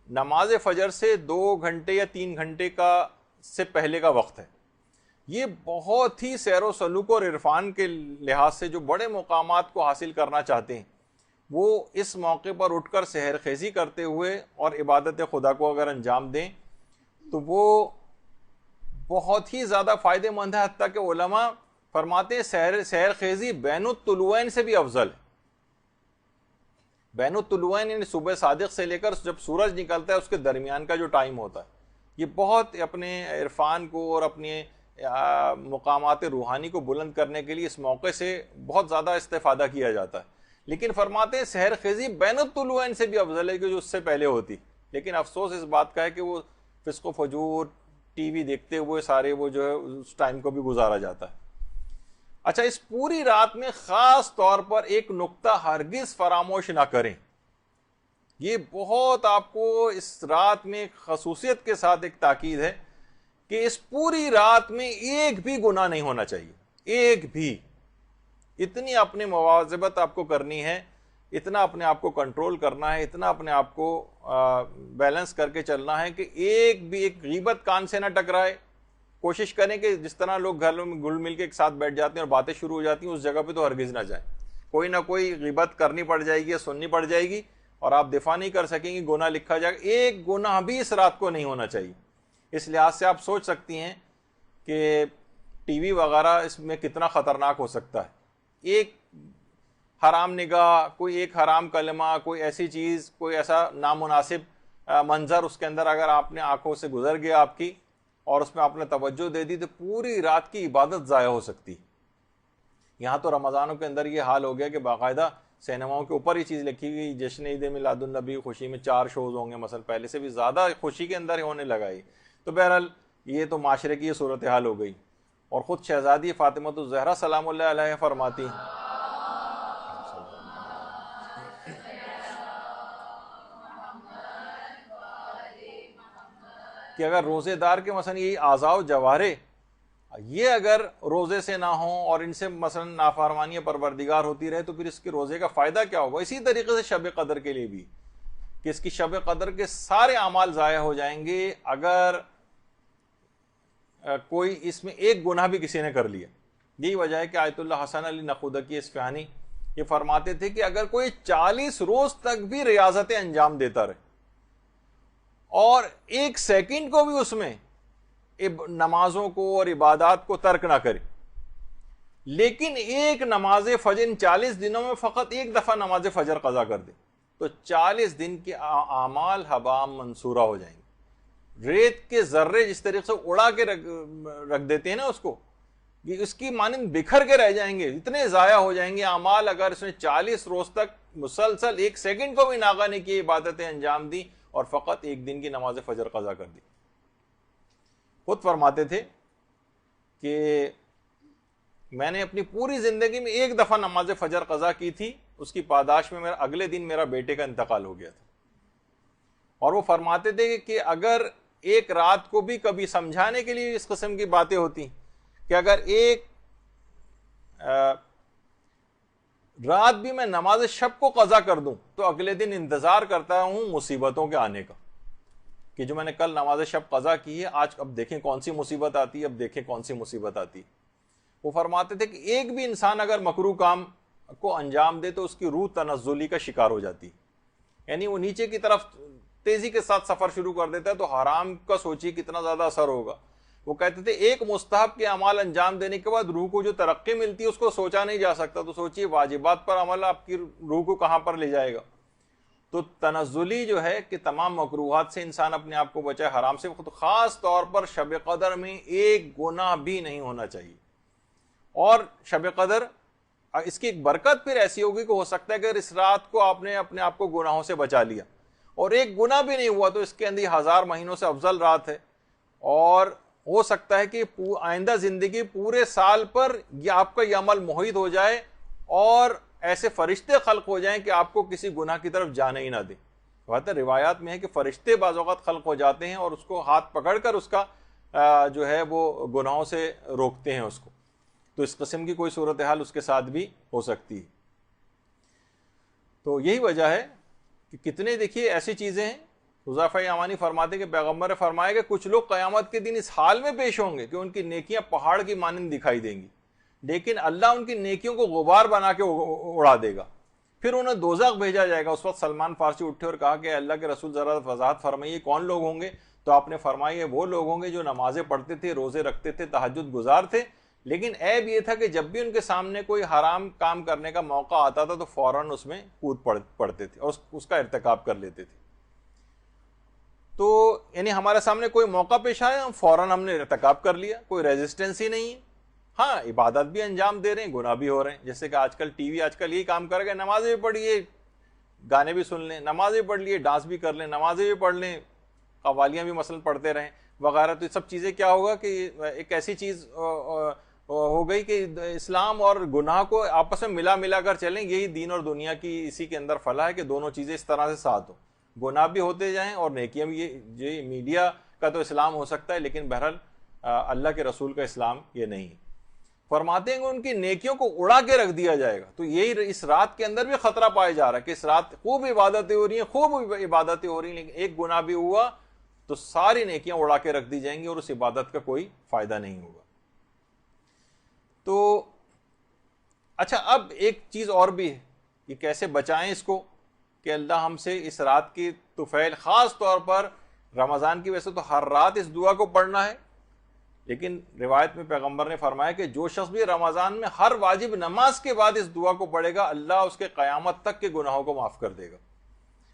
نماز فجر سے 2 گھنٹے یا 3 گھنٹے کا سے پہلے کا وقت ہے. یہ بہت ہی سیر و سلوک اور عرفان کے لحاظ سے جو بڑے مقامات کو حاصل کرنا چاہتے ہیں وہ اس موقع پر اٹھ کر سحر خیزی کرتے ہوئے اور عبادت خدا کو اگر انجام دیں تو وہ بہت ہی زیادہ فائدہ مند ہے. حتیٰ کہ علماء فرماتے ہیں سحر خیزی بین الطلوعین سے بھی افضل ہے. بین الطلوعین یعنی صبح صادق سے لے کر جب سورج نکلتا ہے اس کے درمیان کا جو ٹائم ہوتا ہے، یہ بہت اپنے عرفان کو اور اپنے مقامات روحانی کو بلند کرنے کے لیے اس موقع سے بہت زیادہ استفادہ کیا جاتا ہے. لیکن فرماتے ہیں سحر خیزی بین الطلوعین سے بھی افضل ہے کہ جو اس سے پہلے ہوتی. لیکن افسوس اس بات کا ہے کہ وہ فسق و فجور، ٹی وی دیکھتے ہوئے سارے وہ جو ہے اس ٹائم کو بھی گزارا جاتا ہے. اچھا، اس پوری رات میں خاص طور پر ایک نقطہ ہرگز فراموش نہ کریں. یہ بہت آپ کو اس رات میں خصوصیت کے ساتھ ایک تاکید ہے کہ اس پوری رات میں ایک بھی گناہ نہیں ہونا چاہیے، ایک بھی. اتنی اپنی مواظبت آپ کو کرنی ہے، اتنا اپنے آپ کو کنٹرول کرنا ہے، اتنا اپنے آپ کو بیلنس کر کے چلنا ہے کہ ایک بھی ایک غیبت کان سے نہ ٹکرائے. کوشش کریں کہ جس طرح لوگ گھروں میں گل مل کے ایک ساتھ بیٹھ جاتے ہیں اور باتیں شروع ہو جاتی ہیں، اس جگہ پہ تو ہرگز نہ جائیں. کوئی نہ کوئی غیبت کرنی پڑ جائے گی یا سننی پڑ جائے گی اور آپ دفاع نہیں کر سکیں گے، گناہ لکھا جائے گا. ایک گناہ بھی اس رات کو نہیں ہونا چاہیے. اس لحاظ سے آپ سوچ سکتی ہیں کہ ٹی وی وغیرہ اس میں کتنا خطرناک ہو سکتا ہے. ایک حرام نگاہ، کوئی ایک حرام کلمہ، کوئی ایسی چیز، کوئی ایسا نامناسب منظر اس کے اندر اگر آپ نے آنکھوں سے گزر گیا آپ کی اور اس میں آپ نے توجہ دے دی تو پوری رات کی عبادت ضائع ہو سکتی. یہاں تو رمضانوں کے اندر یہ حال ہو گیا کہ باقاعدہ سینماؤں کے اوپر یہ چیز لکھی گئی، جشن عید میلاد النبی، خوشی میں 4 شوز ہوں گے مثلا، پہلے سے بھی زیادہ خوشی کے اندر ہونے لگا. تو بہرحال یہ تو معاشرے کی یہ صورتحال ہو گئی. اور خود شہزادی فاطمہ الزہرا سلام اللہ علیہ فرماتی کہ اگر روزے دار کے مثلا یہ اعضاء و جوارے یہ اگر روزے سے نہ ہوں اور ان سے مثلا نافرمانی پروردگار ہوتی رہے تو پھر اس کے روزے کا فائدہ کیا ہوگا. اسی طریقے سے شب قدر کے لیے بھی کہ اس کی شب قدر کے سارے اعمال ضائع ہو جائیں گے اگر کوئی اس میں ایک گناہ بھی کسی نے کر لیا. یہی وجہ ہے کہ آیت اللہ حسن علی نقودکی اصفہانی یہ فرماتے تھے کہ اگر کوئی 40 روز تک بھی ریاضتیں انجام دیتا رہے اور 1 سیکنڈ کو بھی اس میں نمازوں کو اور عبادات کو ترک نہ کرے، لیکن ایک نماز فجر 40 دنوں میں فقط 1 دفعہ نماز فجر قضا کر دے، تو 40 دن کے اعمال ہبا منصورہ ہو جائیں گے. ریت کے ذرے جس طریقے سے اڑا کے رکھ دیتے ہیں نا اس کو, یہ اس کی مانند بکھر کے رہ جائیں گے, اتنے ضائع ہو جائیں گے اعمال. اگر اس نے 40 روز تک مسلسل 1 سیکنڈ کو بھی ناغہ نہیں کی, عبادتیں انجام دی اور فقط 1 دن کی نماز فجر قضا کر دی. خود فرماتے تھے کہ میں نے اپنی پوری زندگی میں 1 دفعہ نماز فجر قضا کی تھی, اس کی پاداش میں اگلے دن میرا بیٹے کا انتقال ہو گیا تھا. اور وہ فرماتے تھے کہ اگر ایک رات کو بھی کبھی سمجھانے کے لیے اس قسم کی باتیں ہوتی کہ اگر ایک رات بھی میں نماز شب کو قضا کر دوں تو اگلے دن انتظار کرتا ہوں مصیبتوں کے آنے کا, کہ جو میں نے کل نماز شب قضا کی ہے آج اب دیکھیں کون سی مصیبت آتی ہے, اب دیکھیں کون سی مصیبت آتی. وہ فرماتے تھے کہ ایک بھی انسان اگر مکروہ کام کو انجام دے تو اس کی روح تنزلی کا شکار ہو جاتی, یعنی وہ نیچے کی طرف تیزی کے ساتھ سفر شروع کر دیتا ہے. تو حرام کا سوچیے کتنا زیادہ اثر ہوگا. وہ کہتے تھے ایک مستحب کے اعمال انجام دینے کے بعد روح کو جو ترقی ملتی ہے اس کو سوچا نہیں جا سکتا, تو سوچیے واجبات پر عمل آپ کی روح کو کہاں پر لے جائے گا. تو تنزلی جو ہے کہ تمام مکروہات سے انسان اپنے آپ کو بچائے, حرام سے, خاص طور پر شب قدر میں ایک گناہ بھی نہیں ہونا چاہیے. اور شب قدر اس کی ایک برکت پھر ایسی ہوگی کہ ہو سکتا ہے کہ اگر اس رات کو آپ نے اپنے آپ کو گناہوں سے بچا لیا اور ایک گناہ بھی نہیں ہوا تو اس کے اندر 1000 مہینوں سے افضل رات ہے. اور ہو سکتا ہے کہ آئندہ زندگی پورے سال پر یہ آپ کا یہ عمل محیط ہو جائے اور ایسے فرشتے خلق ہو جائیں کہ آپ کو کسی گناہ کی طرف جانے ہی نہ دیں. بات ہے روایات میں ہے کہ فرشتے بعض اوقات خلق ہو جاتے ہیں اور اس کو ہاتھ پکڑ کر اس کا جو ہے وہ گناہوں سے روکتے ہیں اس کو. تو اس قسم کی کوئی صورتحال اس کے ساتھ بھی ہو سکتی ہے. تو یہی وجہ ہے کہ کتنے دیکھیے ایسی چیزیں ہیں. حذیفہ یمانی فرماتے کہ پیغمبر نے فرمایا کہ کچھ لوگ قیامت کے دن اس حال میں پیش ہوں گے کہ ان کی نیکیاں پہاڑ کی مانند دکھائی دیں گی, لیکن اللہ ان کی نیکیوں کو غبار بنا کے اڑا دے گا. پھر انہیں دوزخ بھیجا جائے گا. اس وقت سلمان فارسی اٹھے اور کہا کہ اللہ کے رسول ذرا وضاحت فرمائیے کون لوگ ہوں گے. تو آپ نے فرمایا وہ لوگ ہوں گے جو نمازیں پڑھتے تھے, روزے رکھتے تھے, تہجد گزار تھے, لیکن عیب یہ تھا کہ جب بھی ان کے سامنے کوئی حرام کام کرنے کا موقع آتا تھا تو فوراً اس میں کود پڑتے تھے اور اس کا ارتکاب کر لیتے تھے. تو یعنی ہمارے سامنے کوئی موقع پیش آیا فوراً ہم نے ارتکاب کر لیا, کوئی ریزسٹنس ہی نہیں ہے. ہاں عبادت بھی انجام دے رہے ہیں, گناہ بھی ہو رہے ہیں. جیسے کہ آج کل ٹی وی آج کل یہی کام کر گئے, نمازیں بھی پڑھیے, گانے بھی سن لیں, نمازیں بھی پڑھ لیے, ڈانس بھی کر لیں, نمازیں بھی پڑھ لیں, قوالیاں بھی مثلاً پڑھتے رہیں وغیرہ. تو یہ سب چیزیں کیا ہوگا کہ ایک ایسی چیز ہو گئی کہ اسلام اور گناہ کو آپس میں ملا کر چلیں. یہی دین اور دنیا کی اسی کے اندر فلاح ہے کہ دونوں چیزیں اس طرح سے ساتھ ہوں, گناہ بھی ہوتے جائیں اور نیکیاں بھی. یہ میڈیا کا تو اسلام ہو سکتا ہے لیکن بہرحال اللہ کے رسول کا اسلام یہ نہیں. فرماتے ہیں کہ ان کی نیکیوں کو اڑا کے رکھ دیا جائے گا. تو یہی اس رات کے اندر بھی خطرہ پایا جا رہا ہے کہ اس رات خوب عبادتیں ہو رہی ہیں, خوب عبادتیں ہو رہی ہیں, لیکن ایک گناہ بھی ہوا تو ساری نیکیاں اڑا کے رکھ دی جائیں گی اور اس عبادت کا کوئی فائدہ نہیں ہوگا. تو اچھا اب ایک چیز اور بھی ہے, یہ کیسے بچائیں اس کو کہ اللہ ہم سے اس رات کی طفیل, خاص طور پر رمضان کی وجہ سے تو ہر رات اس دعا کو پڑھنا ہے, لیکن روایت میں پیغمبر نے فرمایا کہ جو شخص بھی رمضان میں ہر واجب نماز کے بعد اس دعا کو پڑھے گا اللہ اس کے قیامت تک کے گناہوں کو معاف کر دے گا.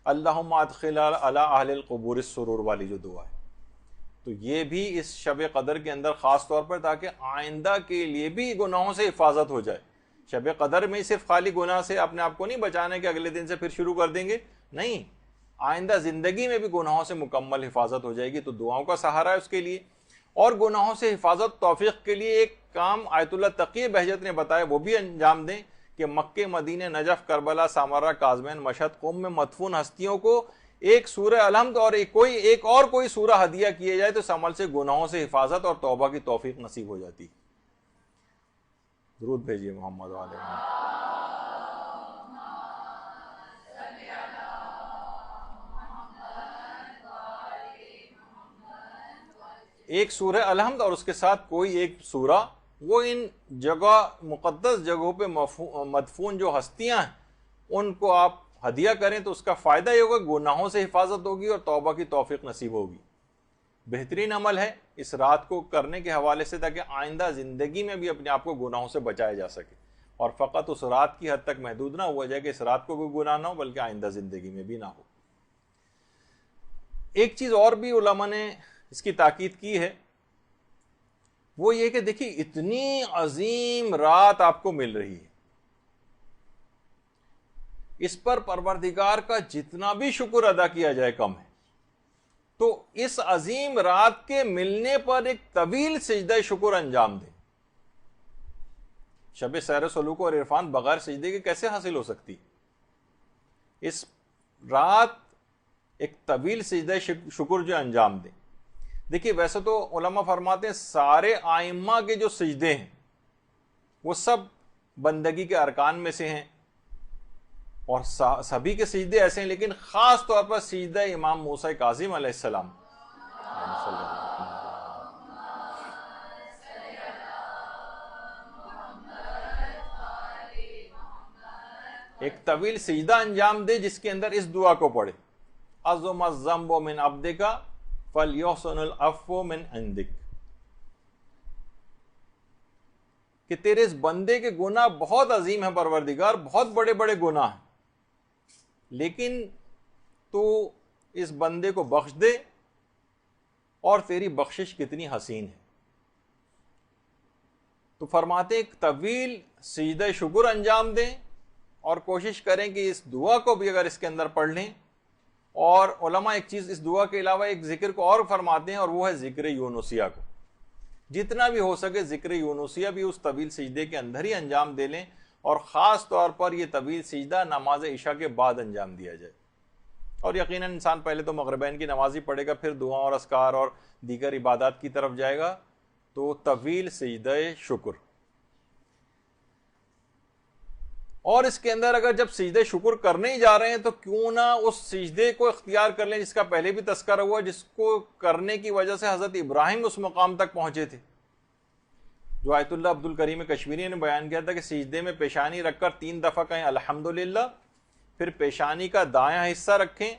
اللہم ادخل علی اہل القبور السرور والی جو دعا ہے, تو یہ بھی اس شب قدر کے اندر خاص طور پر تاکہ آئندہ کے لیے بھی گناہوں سے حفاظت ہو جائے. شب قدر میں صرف خالی گناہ سے اپنے آپ کو نہیں بچانے کہ اگلے دن سے پھر شروع کر دیں گے, نہیں, آئندہ زندگی میں بھی گناہوں سے مکمل حفاظت ہو جائے گی. تو دعاؤں کا سہارا ہے اس کے لیے. اور گناہوں سے حفاظت توفیق کے لیے ایک کام آیت اللہ تقی بہجت نے بتایا, وہ بھی انجام دیں کہ مکہ, مدینہ, نجف, کربلا, سامرہ, کاظمین, مشہد, قم میں مدفون ہستیوں کو ایک سورہ الحمد اور ایک اور سورہ ہدیہ کیے جائے تو اس عمل سے گناہوں سے حفاظت اور توبہ کی توفیق نصیب ہو جاتی. درود بھیجیے محمد علیہ وسلم. ایک سورہ الحمد اور اس کے ساتھ کوئی ایک سورہ, وہ ان جگہ مقدس جگہوں پہ مدفون جو ہستیاں ہیں ان کو آپ ہدیہ کریں تو اس کا فائدہ یہ ہوگا, گناہوں سے حفاظت ہوگی اور توبہ کی توفیق نصیب ہوگی. بہترین عمل ہے اس رات کو کرنے کے حوالے سے تاکہ آئندہ زندگی میں بھی اپنے آپ کو گناہوں سے بچایا جا سکے. اور فقط اس رات کی حد تک محدود نہ ہوا جائے کہ اس رات کو کوئی گناہ نہ ہو بلکہ آئندہ زندگی میں بھی نہ ہو۔ ایک چیز اور بھی علماء نے اس کی تاکید کی ہے، وہ یہ کہ دیکھیے اتنی عظیم رات آپ کو مل رہی ہے، اس پر پروردگار کا جتنا بھی شکر ادا کیا جائے کم ہے۔ تو اس عظیم رات کے ملنے پر ایک طویل سجدہ شکر انجام دیں۔ شب سیر سلوک اور عرفان بغیر سجدے کے کیسے حاصل ہو سکتی؟ اس رات ایک طویل سجدہ شکر جو انجام دیں۔ دیکھیے ویسے تو علماء فرماتے ہیں سارے آئمہ کے جو سجدے ہیں وہ سب بندگی کے ارکان میں سے ہیں اور سبھی کے سجدے ایسے ہیں، لیکن خاص طور پر سجدہ امام موسیٰ کاظم علیہ السلام ایک طویل سجدہ انجام دے جس کے اندر اس دعا کو پڑھے، عظم الذنب من عبدک فلیحسن العفو من عندک، کہ تیرے اس بندے کے گناہ بہت عظیم ہیں پروردگار، بہت بڑے بڑے گناہ ہیں، لیکن تو اس بندے کو بخش دے، اور تیری بخشش کتنی حسین ہے۔ تو فرماتے ایک طویل سجدہ شکر انجام دیں اور کوشش کریں کہ اس دعا کو بھی اگر اس کے اندر پڑھ لیں۔ اور علماء ایک چیز اس دعا کے علاوہ ایک ذکر کو اور فرماتے ہیں، اور وہ ہے ذکر یونسیہ کو جتنا بھی ہو سکے ذکر یونسیہ بھی اس طویل سجدے کے اندر ہی انجام دے لیں، اور خاص طور پر یہ طویل سجدہ نماز عشاء کے بعد انجام دیا جائے۔ اور یقیناً انسان پہلے تو مغربین کی نماز ہی پڑھے گا، پھر دعا اور اذکار اور دیگر عبادات کی طرف جائے گا، تو طویل سجدہ شکر۔ اور اس کے اندر اگر جب سجدہ شکر کرنے ہی جا رہے ہیں تو کیوں نہ اس سجدے کو اختیار کر لیں جس کا پہلے بھی تذکرہ ہوا، جس کو کرنے کی وجہ سے حضرت ابراہیم اس مقام تک پہنچے تھے، جو آیت اللہ عبد الکریم کشمیری نے بیان کیا تھا کہ سجدے میں پیشانی رکھ کر 3 دفعہ کہیں الحمدللہ، پھر پیشانی کا دایاں حصہ رکھیں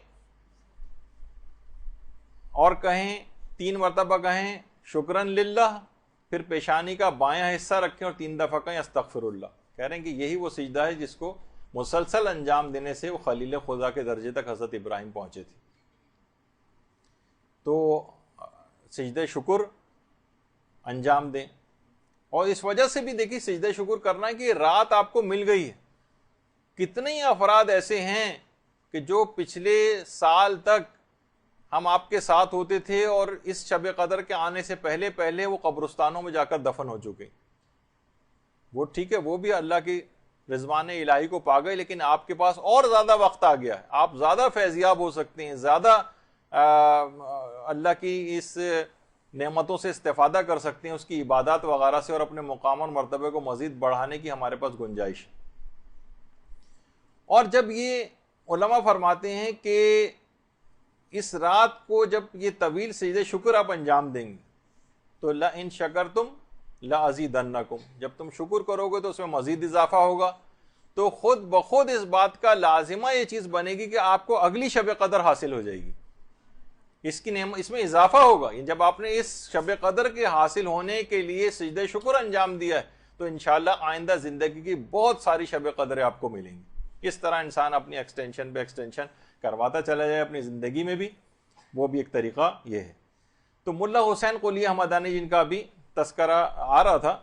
اور کہیں 3 مرتبہ کہیں شکرن للہ، پھر پیشانی کا بایاں حصہ رکھیں اور 3 دفعہ کہیں استغفر اللہ۔ کہہ رہے ہیں کہ یہی وہ سجدہ ہے جس کو مسلسل انجام دینے سے وہ خلیل خدا کے درجے تک حضرت ابراہیم پہنچے تھے۔ تو سجدہ شکر انجام دیں، اور اس وجہ سے بھی دیکھیے سجدہ شکر کرنا ہے کہ رات آپ کو مل گئی ہے۔ کتنے ہی افراد ایسے ہیں کہ جو پچھلے سال تک ہم آپ کے ساتھ ہوتے تھے اور اس شب قدر کے آنے سے پہلے پہلے وہ قبرستانوں میں جا کر دفن ہو چکے۔ وہ ٹھیک ہے، وہ بھی اللہ کی رضوان الہی کو پا گئے، لیکن آپ کے پاس اور زیادہ وقت آ گیا ہے، آپ زیادہ فیضیاب ہو سکتے ہیں، زیادہ اللہ کی اس نعمتوں سے استفادہ کر سکتے ہیں، اس کی عبادات وغیرہ سے، اور اپنے مقام اور مرتبے کو مزید بڑھانے کی ہمارے پاس گنجائش ہے۔ اور جب یہ علماء فرماتے ہیں کہ اس رات کو جب یہ طویل سجدہ شکر آپ انجام دیں گے تو لَإِن شَكَرْتُمْ لَأَزِيدَنَّكُمْ، جب تم شکر کرو گے تو اس میں مزید اضافہ ہوگا، تو خود بخود اس بات کا لازمہ یہ چیز بنے گی کہ آپ کو اگلی شب قدر حاصل ہو جائے گی، اس میں اضافہ ہوگا۔ جب آپ نے اس شب قدر کے حاصل ہونے کے لیے سجدہ شکر انجام دیا ہے تو انشاءاللہ آئندہ زندگی کی بہت ساری شب قدریں آپ کو ملیں گی۔ اس طرح انسان اپنی ایکسٹینشن پہ ایکسٹینشن کرواتا چلا جائے اپنی زندگی میں بھی، وہ بھی ایک طریقہ یہ ہے۔ تو ملا حسین قلی حمدانی جن کا بھی تذکرہ آ رہا تھا،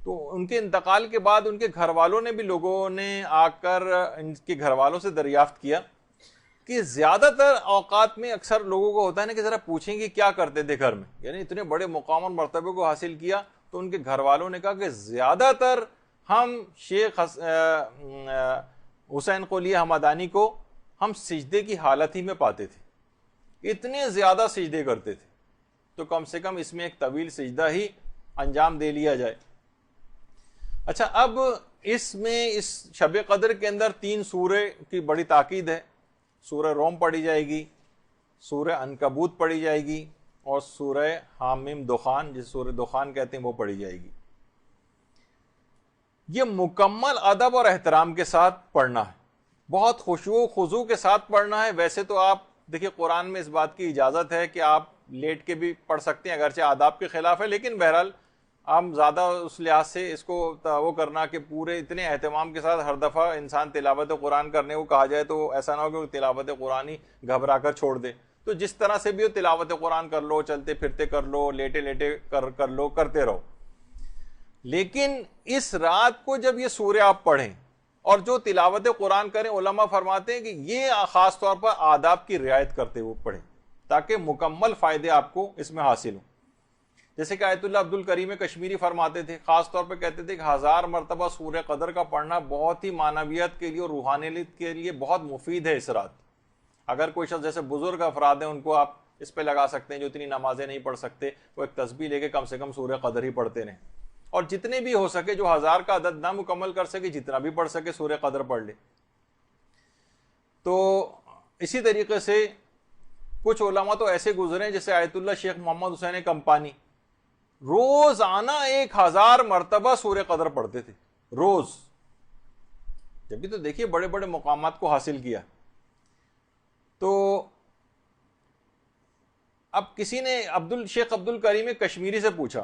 تو ان کے انتقال کے بعد ان کے گھر والوں نے بھی، لوگوں نے آ کر ان کے گھر والوں سے دریافت کیا کہ زیادہ تر اوقات میں اکثر لوگوں کو ہوتا ہے نا کہ ذرا پوچھیں گے کیا کرتے تھے گھر میں، یعنی اتنے بڑے مقام اور مرتبے کو حاصل کیا، تو ان کے گھر والوں نے کہا کہ زیادہ تر ہم شیخ حسین قلی حمدانی کو ہم سجدے کی حالت ہی میں پاتے تھے، اتنے زیادہ سجدے کرتے تھے، تو کم سے کم اس میں ایک طویل سجدہ ہی انجام دے لیا جائے۔ اچھا، اب اس میں اس شب قدر کے اندر 3 سورہ کی بڑی تاکید ہے۔ سورہ روم پڑھی جائے گی، سورہ عنکبوت پڑھی جائے گی، اور سورہ حامیم دخان، جس سورہ دخان کہتے ہیں، وہ پڑھی جائے گی۔ یہ مکمل ادب اور احترام کے ساتھ پڑھنا ہے، بہت خشوع و خضوع کے ساتھ پڑھنا ہے۔ ویسے تو آپ دیکھیں قرآن میں اس بات کی اجازت ہے کہ آپ لیٹ کے بھی پڑھ سکتے ہیں، اگرچہ آداب کے خلاف ہے، لیکن بہرحال ہم زیادہ اس لحاظ سے اس کو وہ کرنا کہ پورے اتنے اہتمام کے ساتھ ہر دفعہ انسان تلاوت قرآن کرنے کو کہا جائے تو ایسا نہ ہو کہ تلاوت قرآن ہی گھبرا کر چھوڑ دے. تو جس طرح سے بھی ہو تلاوت قرآن کر لو, چلتے پھرتے کر لو, لیٹے لیٹے کر لو, کرتے رہو. لیکن اس رات کو جب یہ سورہ آپ پڑھیں اور جو تلاوت قرآن کریں, علماء فرماتے ہیں کہ یہ خاص طور پر آداب کی رعایت کرتے ہوئے پڑھیں تاکہ مکمل فائدے آپ کو اس میں حاصل ہوں. جیسے کہ آیت اللہ عبد الکریم کشمیری فرماتے تھے, خاص طور پہ کہتے تھے کہ 1000 مرتبہ سورہ قدر کا پڑھنا بہت ہی معنویت کے لیے اور روحانیت کے لیے بہت مفید ہے اس رات. اگر کوئی شخص جیسے بزرگ افراد ہیں ان کو آپ اس پہ لگا سکتے ہیں جو اتنی نمازیں نہیں پڑھ سکتے, وہ ایک تسبیح لے کے کم سے کم سورہ قدر ہی پڑھتے رہیں, اور جتنے بھی ہو سکے, جو 1000 کا عدد نہ مکمل کر سکے جتنا بھی پڑھ سکے سورہ قدر پڑھ لے. تو اسی طریقے سے کچھ علماء تو ایسے گزرے ہیں جیسے آیت اللہ شیخ محمد حسین کمپانی, روزانہ 1000 مرتبہ سورہ قدر پڑھتے تھے روز. جب بھی تو دیکھیے بڑے بڑے مقامات کو حاصل کیا. تو اب کسی نے شیخ عبد الکریم کشمیری سے پوچھا,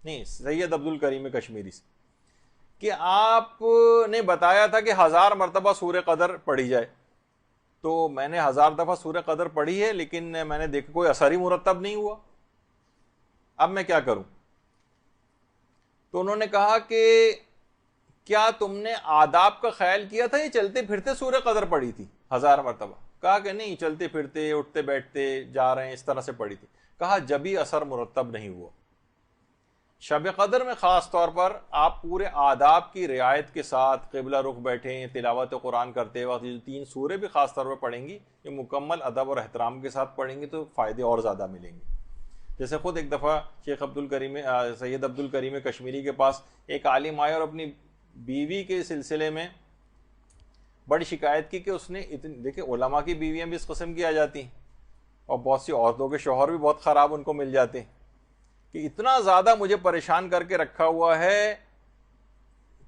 نہیں سید عبد الکریم کشمیری سے, کہ آپ نے بتایا تھا کہ 1000 مرتبہ سورہ قدر پڑھی جائے, تو میں نے 1000 دفعہ سورہ قدر پڑھی ہے لیکن میں نے دیکھا کوئی اثر ہی مرتب نہیں ہوا, اب میں کیا کروں؟ تو انہوں نے کہا کہ کیا تم نے آداب کا خیال کیا تھا, یہ چلتے پھرتے سورہ قدر پڑھی تھی 1000 مرتبہ؟ کہا کہ نہیں, چلتے پھرتے اٹھتے بیٹھتے جا رہے ہیں اس طرح سے پڑھی تھی. کہا جبھی اثر مرتب نہیں ہوا. شب قدر میں خاص طور پر آپ پورے آداب کی رعایت کے ساتھ قبلہ رخ بیٹھیں, تلاوت قرآن کرتے وقت یہ 3 سورے بھی خاص طور پر پڑھیں گی, یہ مکمل ادب اور احترام کے ساتھ پڑھیں گی تو فائدے اور زیادہ ملیں گے. جیسے خود ایک دفعہ شیخ سید عبد الکریم کشمیری کے پاس ایک عالم آئے اور اپنی بیوی کے سلسلے میں بڑی شکایت کی کہ اس نے دیکھیں علماء کی بیویاں بھی اس قسم کی آ جاتی ہیں اور بہت سی عورتوں کے شوہر بھی بہت خراب ان کو مل جاتے ہیں, کہ اتنا زیادہ مجھے پریشان کر کے رکھا ہوا ہے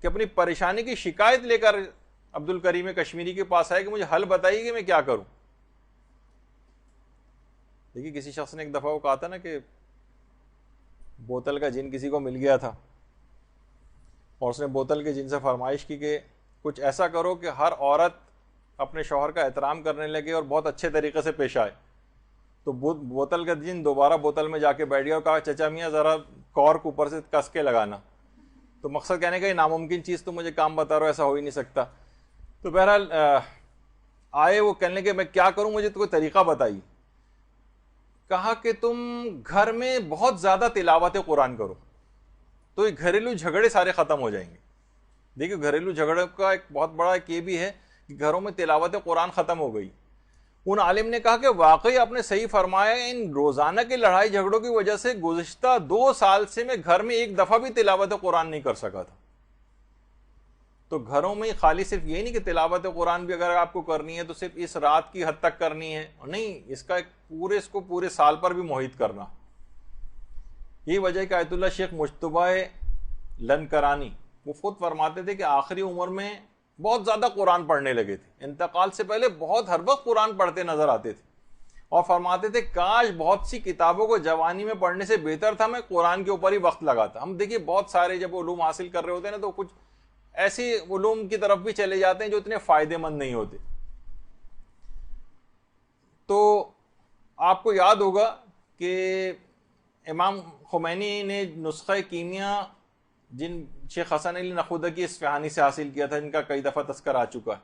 کہ اپنی پریشانی کی شکایت لے کر عبد الکریم کشمیری کے پاس آئے کہ مجھے حل بتائیے کہ میں کیا کروں. دیکھیے کسی شخص نے ایک دفعہ وہ کہا تھا نا کہ بوتل کا جن کسی کو مل گیا تھا اور اس نے بوتل کے جن سے فرمائش کی کہ کچھ ایسا کرو کہ ہر عورت اپنے شوہر کا احترام کرنے لگے اور بہت اچھے طریقے سے پیش آئے. تو بوتل کا جن دوبارہ بوتل میں جا کے بیٹھ گیا اور کہا چچا میاں ذرا کارک اوپر سے کس کے لگانا. تو مقصد کہنے کا یہ ناممکن چیز تو مجھے کام بتا رہا ہو, ایسا ہو ہی نہیں سکتا. تو بہرحال آئے وہ کہنے کے میں کیا کروں, مجھے تو کوئی طریقہ بتائیے. کہا کہ تم گھر میں بہت زیادہ تلاوت قرآن کرو تو یہ گھریلو جھگڑے سارے ختم ہو جائیں گے. دیکھیے گھریلو جھگڑے کا ایک بہت بڑا یہ بھی ہے کہ گھروں میں تلاوت قرآن ختم ہو گئی. ان عالم نے کہا کہ واقعی آپ نے صحیح فرمایا, ان روزانہ کی لڑائی جھگڑوں کی وجہ سے گزشتہ 2 سال سے میں گھر میں ایک دفعہ بھی تلاوت قرآن نہیں کر سکا تھا. تو گھروں میں خالی صرف یہی نہیں کہ تلاوت قرآن بھی اگر آپ کو کرنی ہے تو صرف اس رات کی حد تک کرنی ہے, نہیں, اس کا اس کو پورے سال پر بھی محیط کرنا. یہی وجہ ہے کہ آیت اللہ شیخ مجتبہ لنکرانی وہ خود فرماتے تھے کہ آخری عمر میں بہت زیادہ قرآن پڑھنے لگے تھے, انتقال سے پہلے بہت ہر وقت قرآن پڑھتے نظر آتے تھے, اور فرماتے تھے کاش بہت سی کتابوں کو جوانی میں پڑھنے سے بہتر تھا میں قرآن کے اوپر ہی وقت لگاتا. ہم دیکھیے بہت سارے جب علوم حاصل کر رہے ہوتے ہیں نا تو کچھ ایسی علوم کی طرف بھی چلے جاتے ہیں جو اتنے فائدے مند نہیں ہوتے. تو آپ کو یاد ہوگا کہ امام خمینی نے نسخہ کیمیا جن شیخ حسن علی نخودگی اصفہانی سے حاصل کیا تھا, جن کا کئی دفعہ تذکر آ چکا ہے.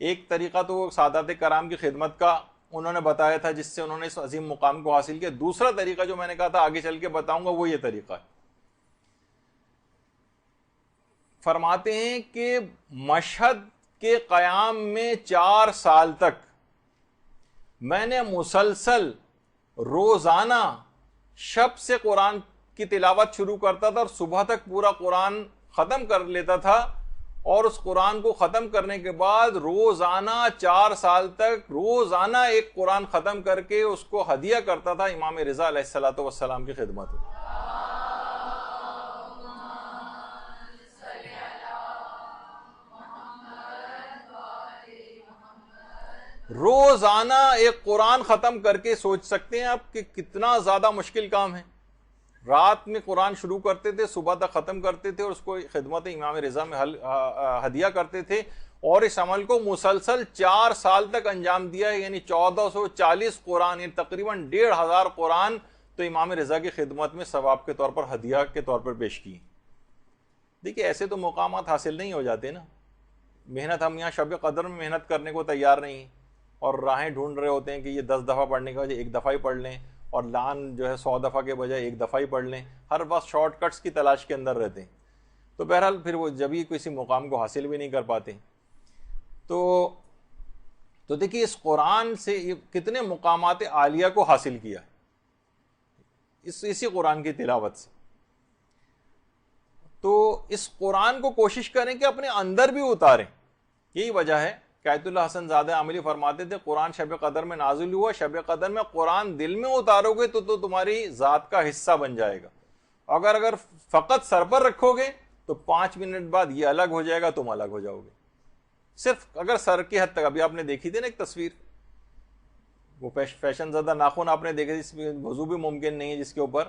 ایک طریقہ تو وہ سادات کرام کی خدمت کا انہوں نے بتایا تھا جس سے انہوں نے اس عظیم مقام کو حاصل کیا. دوسرا طریقہ جو میں نے کہا تھا آگے چل کے بتاؤں گا وہ یہ طریقہ ہے. فرماتے ہیں کہ مشہد کے قیام میں 4 سال تک میں نے مسلسل روزانہ شب سے قرآن کی تلاوت شروع کرتا تھا اور صبح تک پورا قرآن ختم کر لیتا تھا, اور اس قرآن کو ختم کرنے کے بعد روزانہ 4 سال تک روزانہ ایک قرآن ختم کر کے اس کو ہدیہ کرتا تھا امام رضا علیہ الصلوۃ والسلام کی خدمت میں. روزانہ ایک قرآن ختم کر کے سوچ سکتے ہیں آپ کہ کتنا زیادہ مشکل کام ہے. رات میں قرآن شروع کرتے تھے، صبح تک ختم کرتے تھے اور اس کو خدمت امام رضا میں ہدیہ کرتے تھے، اور اس عمل کو مسلسل 4 سال تک انجام دیا ہے، یعنی 1440 قرآن، یعنی تقریباً 1500 قرآن تو امام رضا کی خدمت میں ثواب کے طور پر، ہدیہ کے طور پر پیش کی۔ دیکھیے ایسے تو مقامات حاصل نہیں ہو جاتے نا، محنت ہم یہاں شب قدر میں محنت کرنے کو تیار نہیں، اور راہیں ڈھونڈ رہے ہوتے ہیں کہ یہ 10 دفعہ پڑھنے کے بجائے 1 دفعہ ہی پڑھ لیں، اور لان جو ہے 100 دفعہ کے بجائے 1 دفعہ ہی پڑھ لیں، ہر وقت شارٹ کٹس کی تلاش کے اندر رہتے ہیں، تو بہرحال پھر وہ جب ہی کسی مقام کو حاصل بھی نہیں کر پاتے۔ تو دیکھیے اس قرآن سے کتنے مقامات عالیہ کو حاصل کیا اسی قرآن کی تلاوت سے۔ تو اس قرآن کو کوشش کریں کہ اپنے اندر بھی اتاریں، یہی وجہ ہے کہ آیت اللہ حسن زادہ عاملی فرماتے تھے قرآن شب قدر میں نازل ہوا، شب قدر میں قرآن دل میں اتارو گے تو تمہاری ذات کا حصہ بن جائے گا، اگر فقط سر پر رکھو گے تو 5 منٹ بعد یہ الگ ہو جائے گا، تم الگ ہو جاؤ گے۔ صرف اگر سر کی حد تک، ابھی آپ نے دیکھی تھی نا ایک تصویر، وہ فیشن زدہ ناخن آپ نے دیکھے تھے، اس میں وضو بھی ممکن نہیں ہے جس کے اوپر،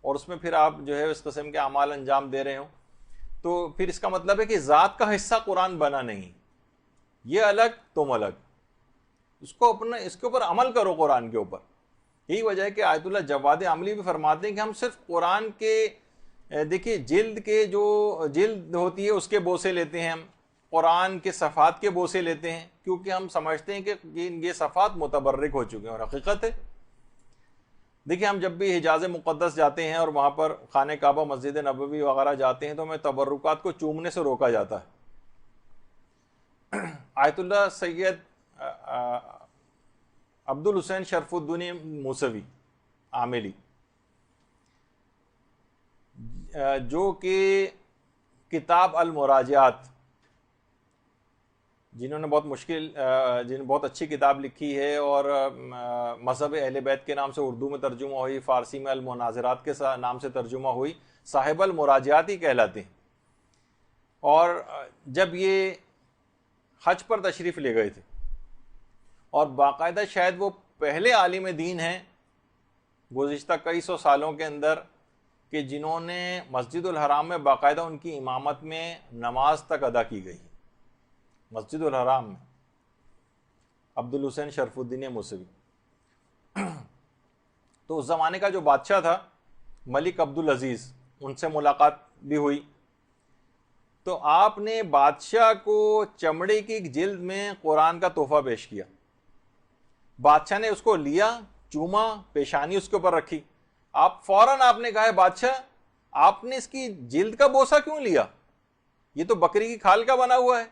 اور اس میں پھر آپ جو ہے اس قسم کے اعمال انجام دے رہے ہوں، تو پھر اس کا مطلب ہے کہ ذات کا حصہ قرآن بنا نہیں، یہ الگ تم الگ، اس کے اوپر عمل کرو قرآن کے اوپر۔ یہی وجہ ہے کہ آیت اللہ جواد عاملی بھی فرماتے ہیں کہ ہم صرف قرآن کے دیکھیے جلد ہوتی ہے اس کے بوسے لیتے ہیں، ہم قرآن کے صفحات کے بوسے لیتے ہیں، کیونکہ ہم سمجھتے ہیں کہ یہ صفحات متبرک ہو چکے ہیں، اور حقیقت ہے دیکھیں ہم جب بھی حجاز مقدس جاتے ہیں اور وہاں پر خانہ کعبہ، مسجد نبوی وغیرہ جاتے ہیں تو ہمیں تبرکات کو چومنے سے روکا جاتا ہے۔ آیت اللہ سید عبد الحسین شرف الدین موسوی عاملی، جو کہ کتاب المراجعات، جنہوں نے بہت اچھی کتاب لکھی ہے، اور مذہب اہل بیت کے نام سے اردو میں ترجمہ ہوئی، فارسی میں المناظرات کے نام سے ترجمہ ہوئی، صاحب المراجعات ہی کہلاتے ہیں۔ اور جب یہ حج پر تشریف لے گئے تھے، اور باقاعدہ شاید وہ پہلے عالم دین ہیں گزشتہ کئی سو سالوں کے اندر کہ جنہوں نے مسجد الحرام میں باقاعدہ ان کی امامت میں نماز تک ادا کی گئی، مسجد الحرام میں، عبد الحسین شرف الدین موسوی۔ تو اس زمانے کا جو بادشاہ تھا ملک عبد العزیز، ان سے ملاقات بھی ہوئی، تو آپ نے بادشاہ کو چمڑے کی ایک جلد میں قرآن کا تحفہ پیش کیا۔ بادشاہ نے اس کو لیا، چوما، پیشانی اس کے اوپر رکھی، فوراً آپ نے کہا ہے بادشاہ آپ نے اس کی جلد کا بوسہ کیوں لیا، یہ تو بکری کی کھال کا بنا ہوا ہے۔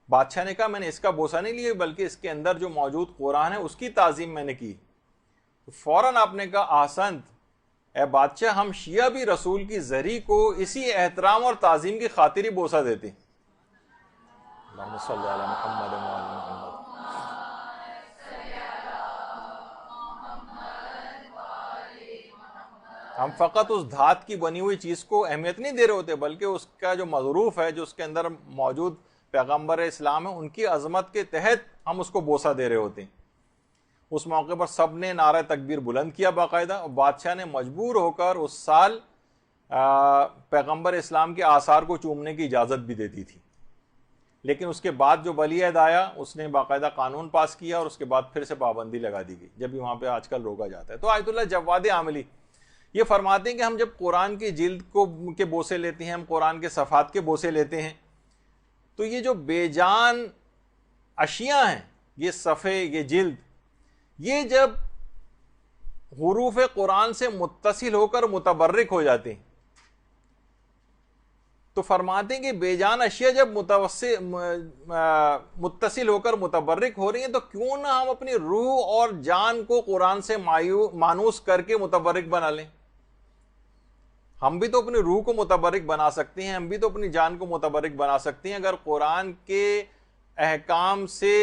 بادشاہ نے کہا میں نے اس کا بوسہ نہیں لیا، بلکہ اس کے اندر جو موجود قرآن ہے اس کی تعظیم میں نے کی۔ تو فوراً آپ نے کہا احسنت، اے بادشاہ ہم شیعہ بھی رسول کی زری کو اسی احترام اور تعظیم کی خاطر ہی بوسہ دیتے ہیں۔ اللہم صلی علی محمد وعلی محمد۔ ہم فقط اس دھات کی بنی ہوئی چیز کو اہمیت نہیں دے رہے ہوتے، بلکہ اس کا جو مظروف ہے، جو اس کے اندر موجود پیغمبر اسلام ہے، ان کی عظمت کے تحت ہم اس کو بوسہ دے رہے ہوتے ہیں۔ اس موقع پر سب نے نعرہ تکبیر بلند کیا باقاعدہ، اور بادشاہ نے مجبور ہو کر اس سال پیغمبر اسلام کے آثار کو چومنے کی اجازت بھی دیتی تھی، لیکن اس کے بعد جو ولی عہد آیا اس نے باقاعدہ قانون پاس کیا، اور اس کے بعد پھر سے پابندی لگا دی گئی، جب بھی وہاں پہ آج کل روکا جاتا ہے۔ تو آیت اللہ جواد عاملی یہ فرماتے ہیں کہ ہم جب قرآن کی جلد کے بوسے لیتے ہیں، ہم قرآن کے صفحات کے بوسے لیتے ہیں، تو یہ جو بے جان اشیاء ہیں، یہ صفحے، یہ جلد، یہ جب حروف قرآن سے متصل ہو کر متبرک ہو جاتے ہیں، تو فرماتے ہیں کہ بے جان اشیاء جب متصل ہو کر متبرک ہو رہی ہیں، تو کیوں نہ ہم اپنی روح اور جان کو قرآن سے مانوس کر کے متبرک بنا لیں۔ ہم بھی تو اپنی روح کو متبرک بنا سکتے ہیں، ہم بھی تو اپنی جان کو متبرک بنا سکتے ہیں اگر قرآن کے احکام سے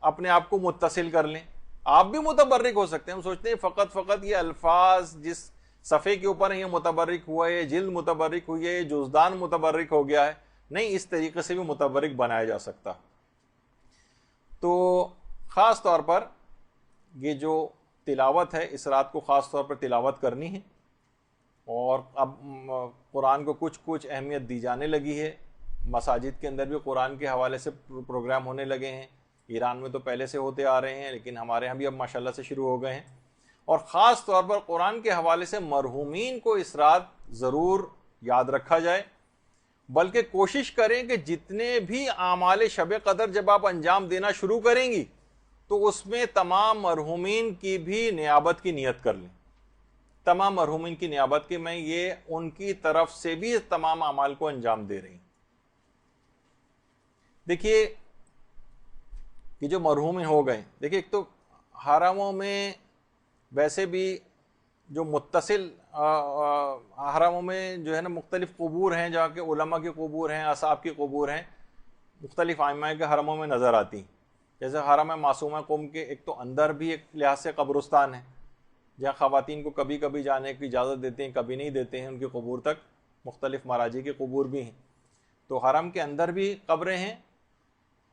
اپنے آپ کو متصل کر لیں۔ آپ بھی متبرک ہو سکتے ہیں۔ ہم سوچتے ہیں فقط یہ الفاظ جس صفحے کے اوپر یہ متبرک ہوا ہے، جلد متبرک ہوئی ہے، جزدان متبرک ہو گیا ہے، نہیں، اس طریقے سے بھی متبرک بنایا جا سکتا۔ تو خاص طور پر یہ جو تلاوت ہے، اس رات کو خاص طور پر تلاوت کرنی ہے، اور اب قرآن کو کچھ کچھ اہمیت دی جانے لگی ہے. مساجد کے اندر بھی قرآن کے حوالے سے پروگرام ہونے لگے ہیں. ایران میں تو پہلے سے ہوتے آ رہے ہیں، لیکن ہمارے ہاں بھی اب ماشاءاللہ سے شروع ہو گئے ہیں. اور خاص طور پر قرآن کے حوالے سے مرحومین کو اس رات ضرور یاد رکھا جائے، بلکہ کوشش کریں کہ جتنے بھی اعمال شب قدر جب آپ انجام دینا شروع کریں گی تو اس میں تمام مرحومین کی بھی نیابت کی نیت کر لیں. تمام مرحومین کی نیابت کی، میں یہ ان کی طرف سے بھی تمام اعمال کو انجام دے رہی ہوں. دیکھیے کہ جو مرحوم ہو گئے، دیکھیے ایک تو حرموں میں ویسے بھی جو متصل حرموں میں جو ہے نا مختلف قبور ہیں، جہاں کے علماء کی قبور ہیں، اصحاب کی قبور ہیں، مختلف ائمہ کے حرموں میں نظر آتی. جیسے حرم معصومہ قم کے ایک تو اندر بھی ایک لحاظ سے قبرستان ہے، جہاں خواتین کو کبھی کبھی جانے کی اجازت دیتے ہیں، کبھی نہیں دیتے ہیں ان کی قبور تک. مختلف مراجع کی قبور بھی ہیں. تو حرم کے اندر بھی قبریں ہیں،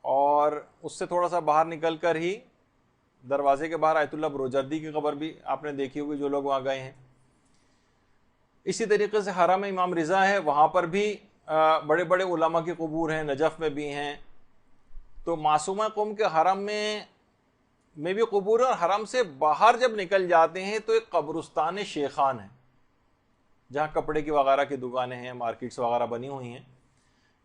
اور اس سے تھوڑا سا باہر نکل کر ہی دروازے کے باہر آیت اللہ بروجردی کی قبر بھی آپ نے دیکھی ہوگی جو لوگ وہاں گئے ہیں. اسی طریقے سے حرم امام رضا ہے، وہاں پر بھی بڑے بڑے علماء کی قبور ہیں، نجف میں بھی ہیں. تو معصومہ قم کے حرم میں بھی قبور ہیں، اور حرم سے باہر جب نکل جاتے ہیں تو ایک قبرستان شیخان ہے، جہاں کپڑے کی وغیرہ کی دکانیں ہیں، مارکیٹس وغیرہ بنی ہوئی ہیں.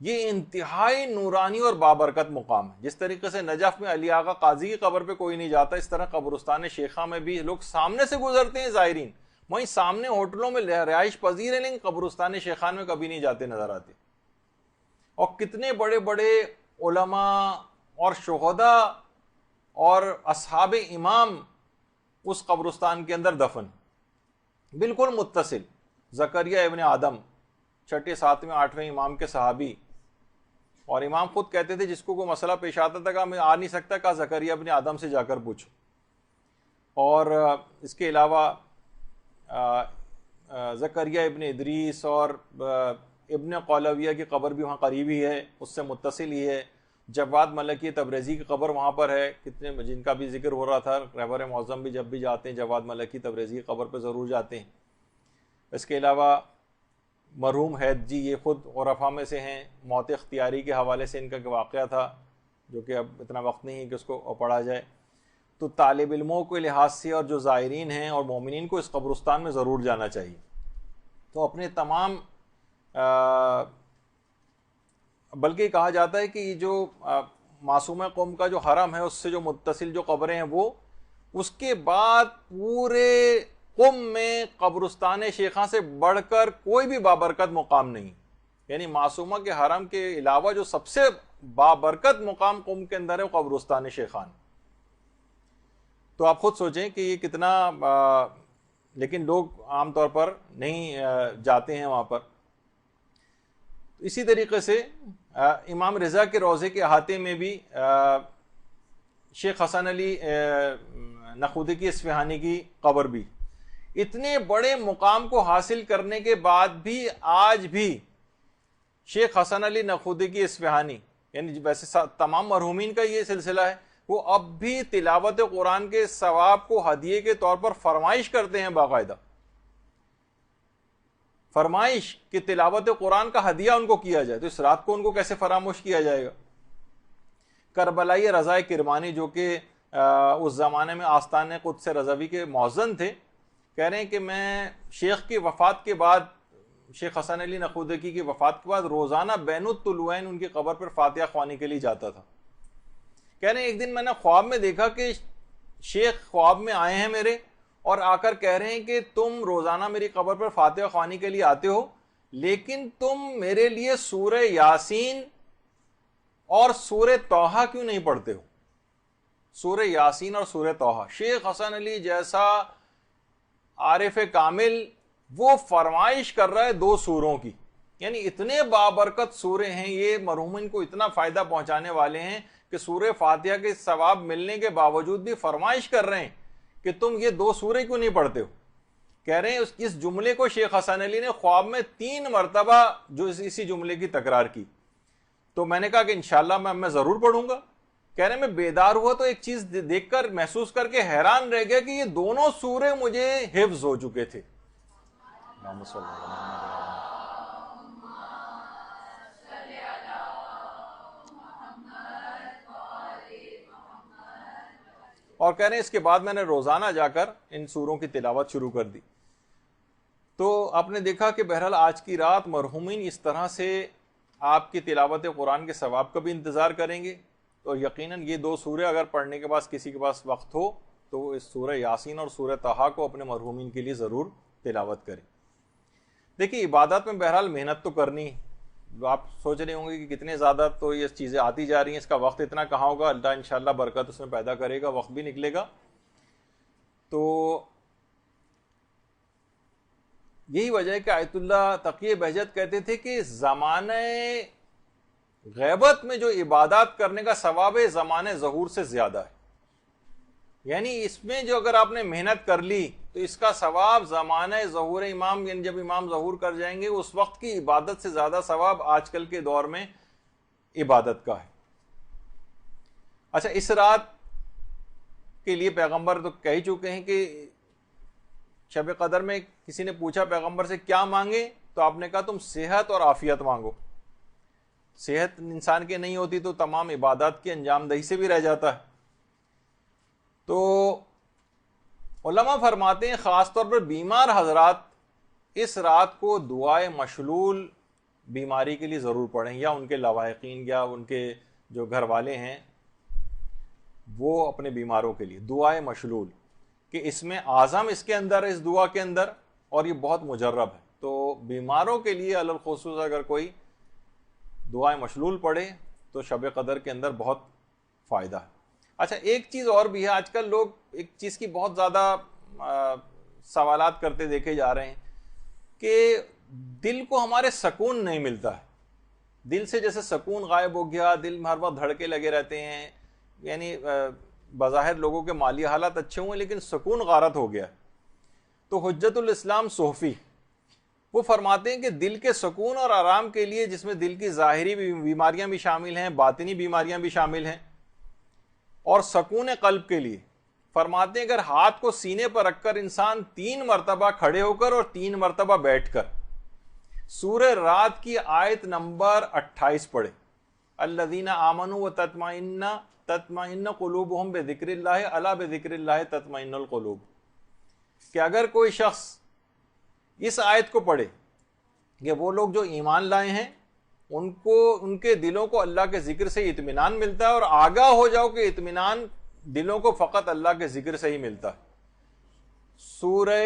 یہ انتہائی نورانی اور بابرکت مقام ہے. جس طریقے سے نجف میں علی آغا قاضی کی قبر پہ کوئی نہیں جاتا، اس طرح قبرستان شیخاں میں بھی لوگ سامنے سے گزرتے ہیں زائرین، وہیں سامنے ہوٹلوں میں رہائش پذیر ہیں، لیکن قبرستان شیخان میں کبھی نہیں جاتے نظر آتے. اور کتنے بڑے بڑے علماء اور شہداء اور اصحاب امام اس قبرستان کے اندر دفن، بالکل متصل. زکریا ابن آدم، چھٹے ساتویں آٹھویں امام کے صحابی، اور امام خود کہتے تھے جس کو کوئی مسئلہ پیش آتا تھا کہ میں آ نہیں سکتا، کہا زکریا ابن آدم سے جا کر پوچھو. اور اس کے علاوہ زکریا ابن ادریس اور ابن قولویہ کی قبر بھی وہاں قریبی ہے، اس سے متصل ہی ہے. جواد ملکی تبریزی کی قبر وہاں پر ہے، کتنے جن کا بھی ذکر ہو رہا تھا. رہبر معظم بھی جب بھی جاتے ہیں جواد ملکی تبریزی کی قبر پہ ضرور جاتے ہیں. اس کے علاوہ مرحوم حید جی، یہ خود عرفاء میں سے ہیں. موت اختیاری کے حوالے سے ان کا واقعہ تھا، جو کہ اب اتنا وقت نہیں ہے کہ اس کو پڑھا جائے. تو طالب علموں کے لحاظ سے اور جو زائرین ہیں اور مومنین کو اس قبرستان میں ضرور جانا چاہیے. تو اپنے تمام بلکہ کہا جاتا ہے کہ یہ جو معصومہ قوم کا جو حرم ہے اس سے جو متصل جو قبریں ہیں، وہ اس کے بعد پورے قم میں قبرستان شیخاں سے بڑھ کر کوئی بھی بابرکت مقام نہیں. یعنی معصومہ کے حرم کے علاوہ جو سب سے بابرکت مقام قم کے اندر ہے وہ قبرستان شیخان. تو آپ خود سوچیں کہ یہ کتنا لیکن لوگ عام طور پر نہیں جاتے ہیں وہاں پر. اسی طریقے سے امام رضا کے روضے کے احاطے میں بھی شیخ حسن علی نخودی کی اصفہانی کی قبر بھی. اتنے بڑے مقام کو حاصل کرنے کے بعد بھی آج بھی شیخ حسن علی نخودی کی اصفہانی، یعنی ویسے تمام مرحومین کا یہ سلسلہ ہے، وہ اب بھی تلاوت قرآن کے ثواب کو ہدیے کے طور پر فرمائش کرتے ہیں. باقاعدہ فرمائش کہ تلاوت قرآن کا ہدیہ ان کو کیا جائے. تو اس رات کو ان کو کیسے فراموش کیا جائے گا. کربلائی رضا کرمانی جو کہ اس زمانے میں آستان قدس رضوی کے مؤذن تھے، کہہ رہے ہیں کہ میں شیخ کی وفات کے بعد، شیخ حسن علی نخودکی کی وفات کے بعد روزانہ بین الطلوعین ان کی قبر پر فاتحہ خوانی کے لیے جاتا تھا. کہہ رہے ہیں ایک دن میں نے خواب میں دیکھا کہ شیخ خواب میں آئے ہیں میرے، اور آ کر کہہ رہے ہیں کہ تم روزانہ میری قبر پر فاتحہ خوانی کے لیے آتے ہو، لیکن تم میرے لیے سورہ یاسین اور سورہ طٰہٰ کیوں نہیں پڑھتے ہو. سورہ یاسین اور سورہ طٰہٰ. شیخ حسن علی جیسا عارف کامل وہ فرمائش کر رہا ہے 2 سوروں کی. یعنی اتنے بابرکت سورے ہیں یہ، مرحومین کو اتنا فائدہ پہنچانے والے ہیں کہ سورہ فاتحہ کے ثواب ملنے کے باوجود بھی فرمائش کر رہے ہیں کہ تم یہ 2 سورے کیوں نہیں پڑھتے ہو. کہہ رہے ہیں اس جملے کو شیخ حسن علی نے خواب میں 3 مرتبہ جو اسی جملے کی تکرار کی. تو میں نے کہا کہ انشاءاللہ میں ضرور پڑھوں گا. کہہ رہے ہیں میں بیدار ہوا تو ایک چیز دیکھ کر محسوس کر کے حیران رہ گیا کہ یہ دونوں سورے مجھے حفظ ہو چکے تھے. اللہم صلی علی محمد۔ اور کہہ رہے ہیں اس کے بعد میں نے روزانہ جا کر ان سوروں کی تلاوت شروع کر دی، تو آپ نے دیکھا کہ بہرحال آج کی رات مرحومین اس طرح سے آپ کی تلاوت قرآن کے ثواب کا بھی انتظار کریں گے، اور یقیناً یہ دو سورے اگر پڑھنے کے بعد کسی کے پاس وقت ہو تو وہ اس سورہ یاسین اور سورہ طٰہٰ کو اپنے مرحومین کے لیے ضرور تلاوت کریں۔ دیکھیے عبادت میں بہرحال محنت تو کرنی ہے، آپ سوچ رہے ہوں گے کہ کتنے زیادہ تو یہ چیزیں آتی جا رہی ہیں، اس کا وقت اتنا کہاں ہوگا، اللہ انشاءاللہ برکت اس میں پیدا کرے گا، وقت بھی نکلے گا۔ تو یہی وجہ ہے کہ آیت اللہ تقی بہجت کہتے تھے کہ زمانہ غیبت میں جو عبادات کرنے کا ثواب ہے زمانہ ظہور سے زیادہ ہے، یعنی اس میں جو اگر آپ نے محنت کر لی تو اس کا ثواب زمانہ ظہور امام، یعنی جب امام ظہور کر جائیں گے اس وقت کی عبادت سے زیادہ ثواب آج کل کے دور میں عبادت کا ہے۔ اچھا، اس رات کے لیے پیغمبر تو کہہ ہی چکے ہیں کہ شب قدر میں کسی نے پوچھا پیغمبر سے کیا مانگے، تو آپ نے کہا تم صحت اور عافیت مانگو۔ صحت انسان کے نہیں ہوتی تو تمام عبادات کی انجام دہی سے بھی رہ جاتا ہے۔ تو علماء فرماتے ہیں خاص طور پر بیمار حضرات اس رات کو دعائے مشلول بیماری کے لیے ضرور پڑھیں، یا ان کے لواحقین یا ان کے جو گھر والے ہیں وہ اپنے بیماروں کے لیے دعائے مشلول، کہ اس میں اعظم اس کے اندر اس دعا کے اندر، اور یہ بہت مجرب ہے، تو بیماروں کے لیے علی الخصوص اگر کوئی دعائے مشلول پڑھے تو شب قدر کے اندر بہت فائدہ ہے۔ اچھا، ایک چیز اور بھی ہے، آج کل لوگ ایک چیز کی بہت زیادہ سوالات کرتے دیکھے جا رہے ہیں کہ دل کو ہمارے سکون نہیں ملتا ہے، دل سے جیسے سکون غائب ہو گیا، دل میں ہر وقت دھڑکے لگے رہتے ہیں، یعنی بظاہر لوگوں کے مالی حالات اچھے ہوئے لیکن سکون غارت ہو گیا۔ تو حجت الاسلام صوفی وہ فرماتے ہیں کہ دل کے سکون اور آرام کے لیے، جس میں دل کی ظاہری بیماریاں بھی شامل ہیں، باطنی بیماریاں بھی شامل ہیں، اور سکون قلب کے لیے فرماتے ہیں اگر ہاتھ کو سینے پر رکھ کر انسان 3 مرتبہ کھڑے ہو کر اور 3 مرتبہ بیٹھ کر سورہ رات کی آیت نمبر 28 پڑھے، الذین آمنوا وتطمئن قلوبہم بذکر اللہ الا بذکر اللہ تطمئن القلوب، کہ اگر کوئی شخص اس آیت کو پڑھے کہ وہ لوگ جو ایمان لائے ہیں ان کے دلوں کو اللہ کے ذکر سے اطمینان ملتا ہے، اور آگاہ ہو جاؤ کہ اطمینان دلوں کو فقط اللہ کے ذکر سے ہی ملتا ہے۔ سورہ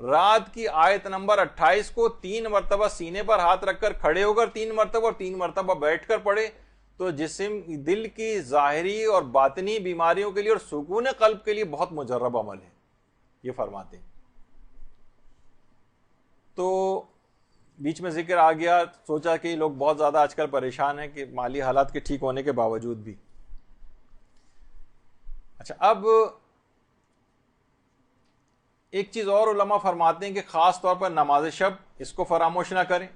رات کی آیت نمبر 28 کو 3 مرتبہ سینے پر ہاتھ رکھ کر کھڑے ہو کر 3 مرتبہ اور 3 مرتبہ بیٹھ کر پڑھے تو جسم دل کی ظاہری اور باطنی بیماریوں کے لیے اور سکون قلب کے لیے بہت مجرب عمل ہے، یہ فرماتے ہیں۔ تو بیچ میں ذکر آ گیا، سوچا کہ لوگ بہت زیادہ آج کل پریشان ہیں کہ مالی حالات کے ٹھیک ہونے کے باوجود بھی۔ اچھا، اب ایک چیز اور علماء فرماتے ہیں کہ خاص طور پر نماز شب اس کو فراموش نہ کریں،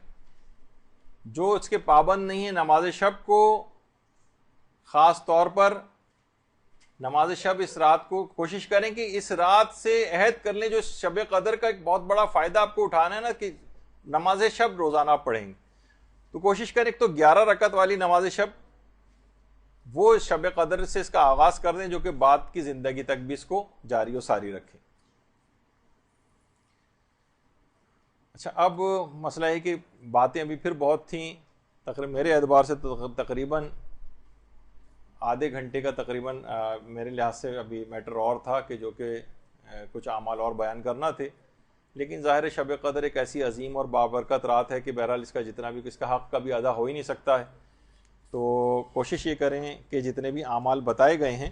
جو اس کے پابند نہیں ہیں نماز شب کو، خاص طور پر نماز شب اس رات کو کوشش کریں کہ اس رات سے عہد کر لیں، جو شب قدر کا ایک بہت بڑا فائدہ آپ کو اٹھانا ہے نا کہ نماز شب روزانہ آپ پڑھیں گے، تو کوشش کریں ایک تو 11 رکعت والی نماز شب وہ شب قدر سے اس کا آغاز کر دیں، جو کہ بعد کی زندگی تک بھی اس کو جاری و ساری رکھیں۔ اچھا، اب مسئلہ ہے کہ باتیں ابھی پھر بہت تھیں، تقریباً میرے اعتبار سے تقریباً آدھے گھنٹے کا تقریباً میرے لحاظ سے ابھی میٹر اور تھا کہ جو کہ کچھ اعمال اور بیان کرنا تھے، لیکن ظاہر شب قدر ایک ایسی عظیم اور بابرکت رات ہے کہ بہرحال اس کا جتنا بھی اس کا حق کبھی ادا ہو ہی نہیں سکتا ہے، تو کوشش یہ کریں کہ جتنے بھی اعمال بتائے گئے ہیں،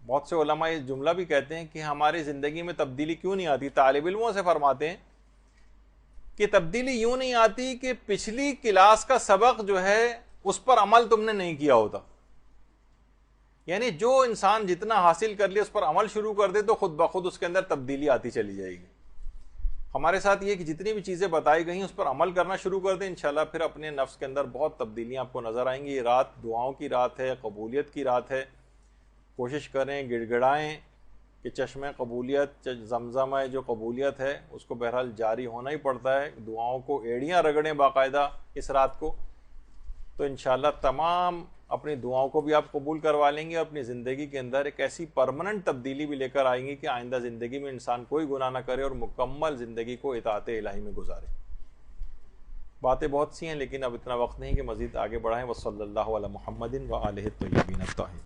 بہت سے علماء یہ جملہ بھی کہتے ہیں کہ ہماری زندگی میں تبدیلی کیوں نہیں آتی، طالب علموں سے فرماتے ہیں کہ تبدیلی یوں نہیں آتی کہ پچھلی کلاس کا سبق جو ہے اس پر عمل تم نے نہیں کیا ہوتا، یعنی جو انسان جتنا حاصل کر لیا اس پر عمل شروع کر دے تو خود بخود اس کے اندر تبدیلی آتی چلی جائے گی۔ ہمارے ساتھ یہ کہ جتنی بھی چیزیں بتائی گئی ہیں اس پر عمل کرنا شروع کر دیں، انشاءاللہ پھر اپنے نفس کے اندر بہت تبدیلیاں آپ کو نظر آئیں گی۔ یہ رات دعاؤں کی رات ہے، قبولیت کی رات ہے، کوشش کریں، گڑ گڑائیں، کہ چشمہ قبولیت زمزم ہے جو قبولیت ہے اس کو بہرحال جاری ہونا ہی پڑتا ہے، دعاؤں کو ایڑیاں رگڑیں باقاعدہ اس رات کو، تو انشاءاللہ تمام اپنی دعاؤں کو بھی آپ قبول کروا لیں گے، اپنی زندگی کے اندر ایک ایسی پرماننٹ تبدیلی بھی لے کر آئیں گے کہ آئندہ زندگی میں انسان کوئی گناہ نہ کرے اور مکمل زندگی کو اطاعت الہی میں گزارے۔ باتیں بہت سی ہیں لیکن اب اتنا وقت نہیں کہ مزید آگے بڑھائیں۔ وصلی اللہ علی محمد و آلہ الطیبین الطاہرین۔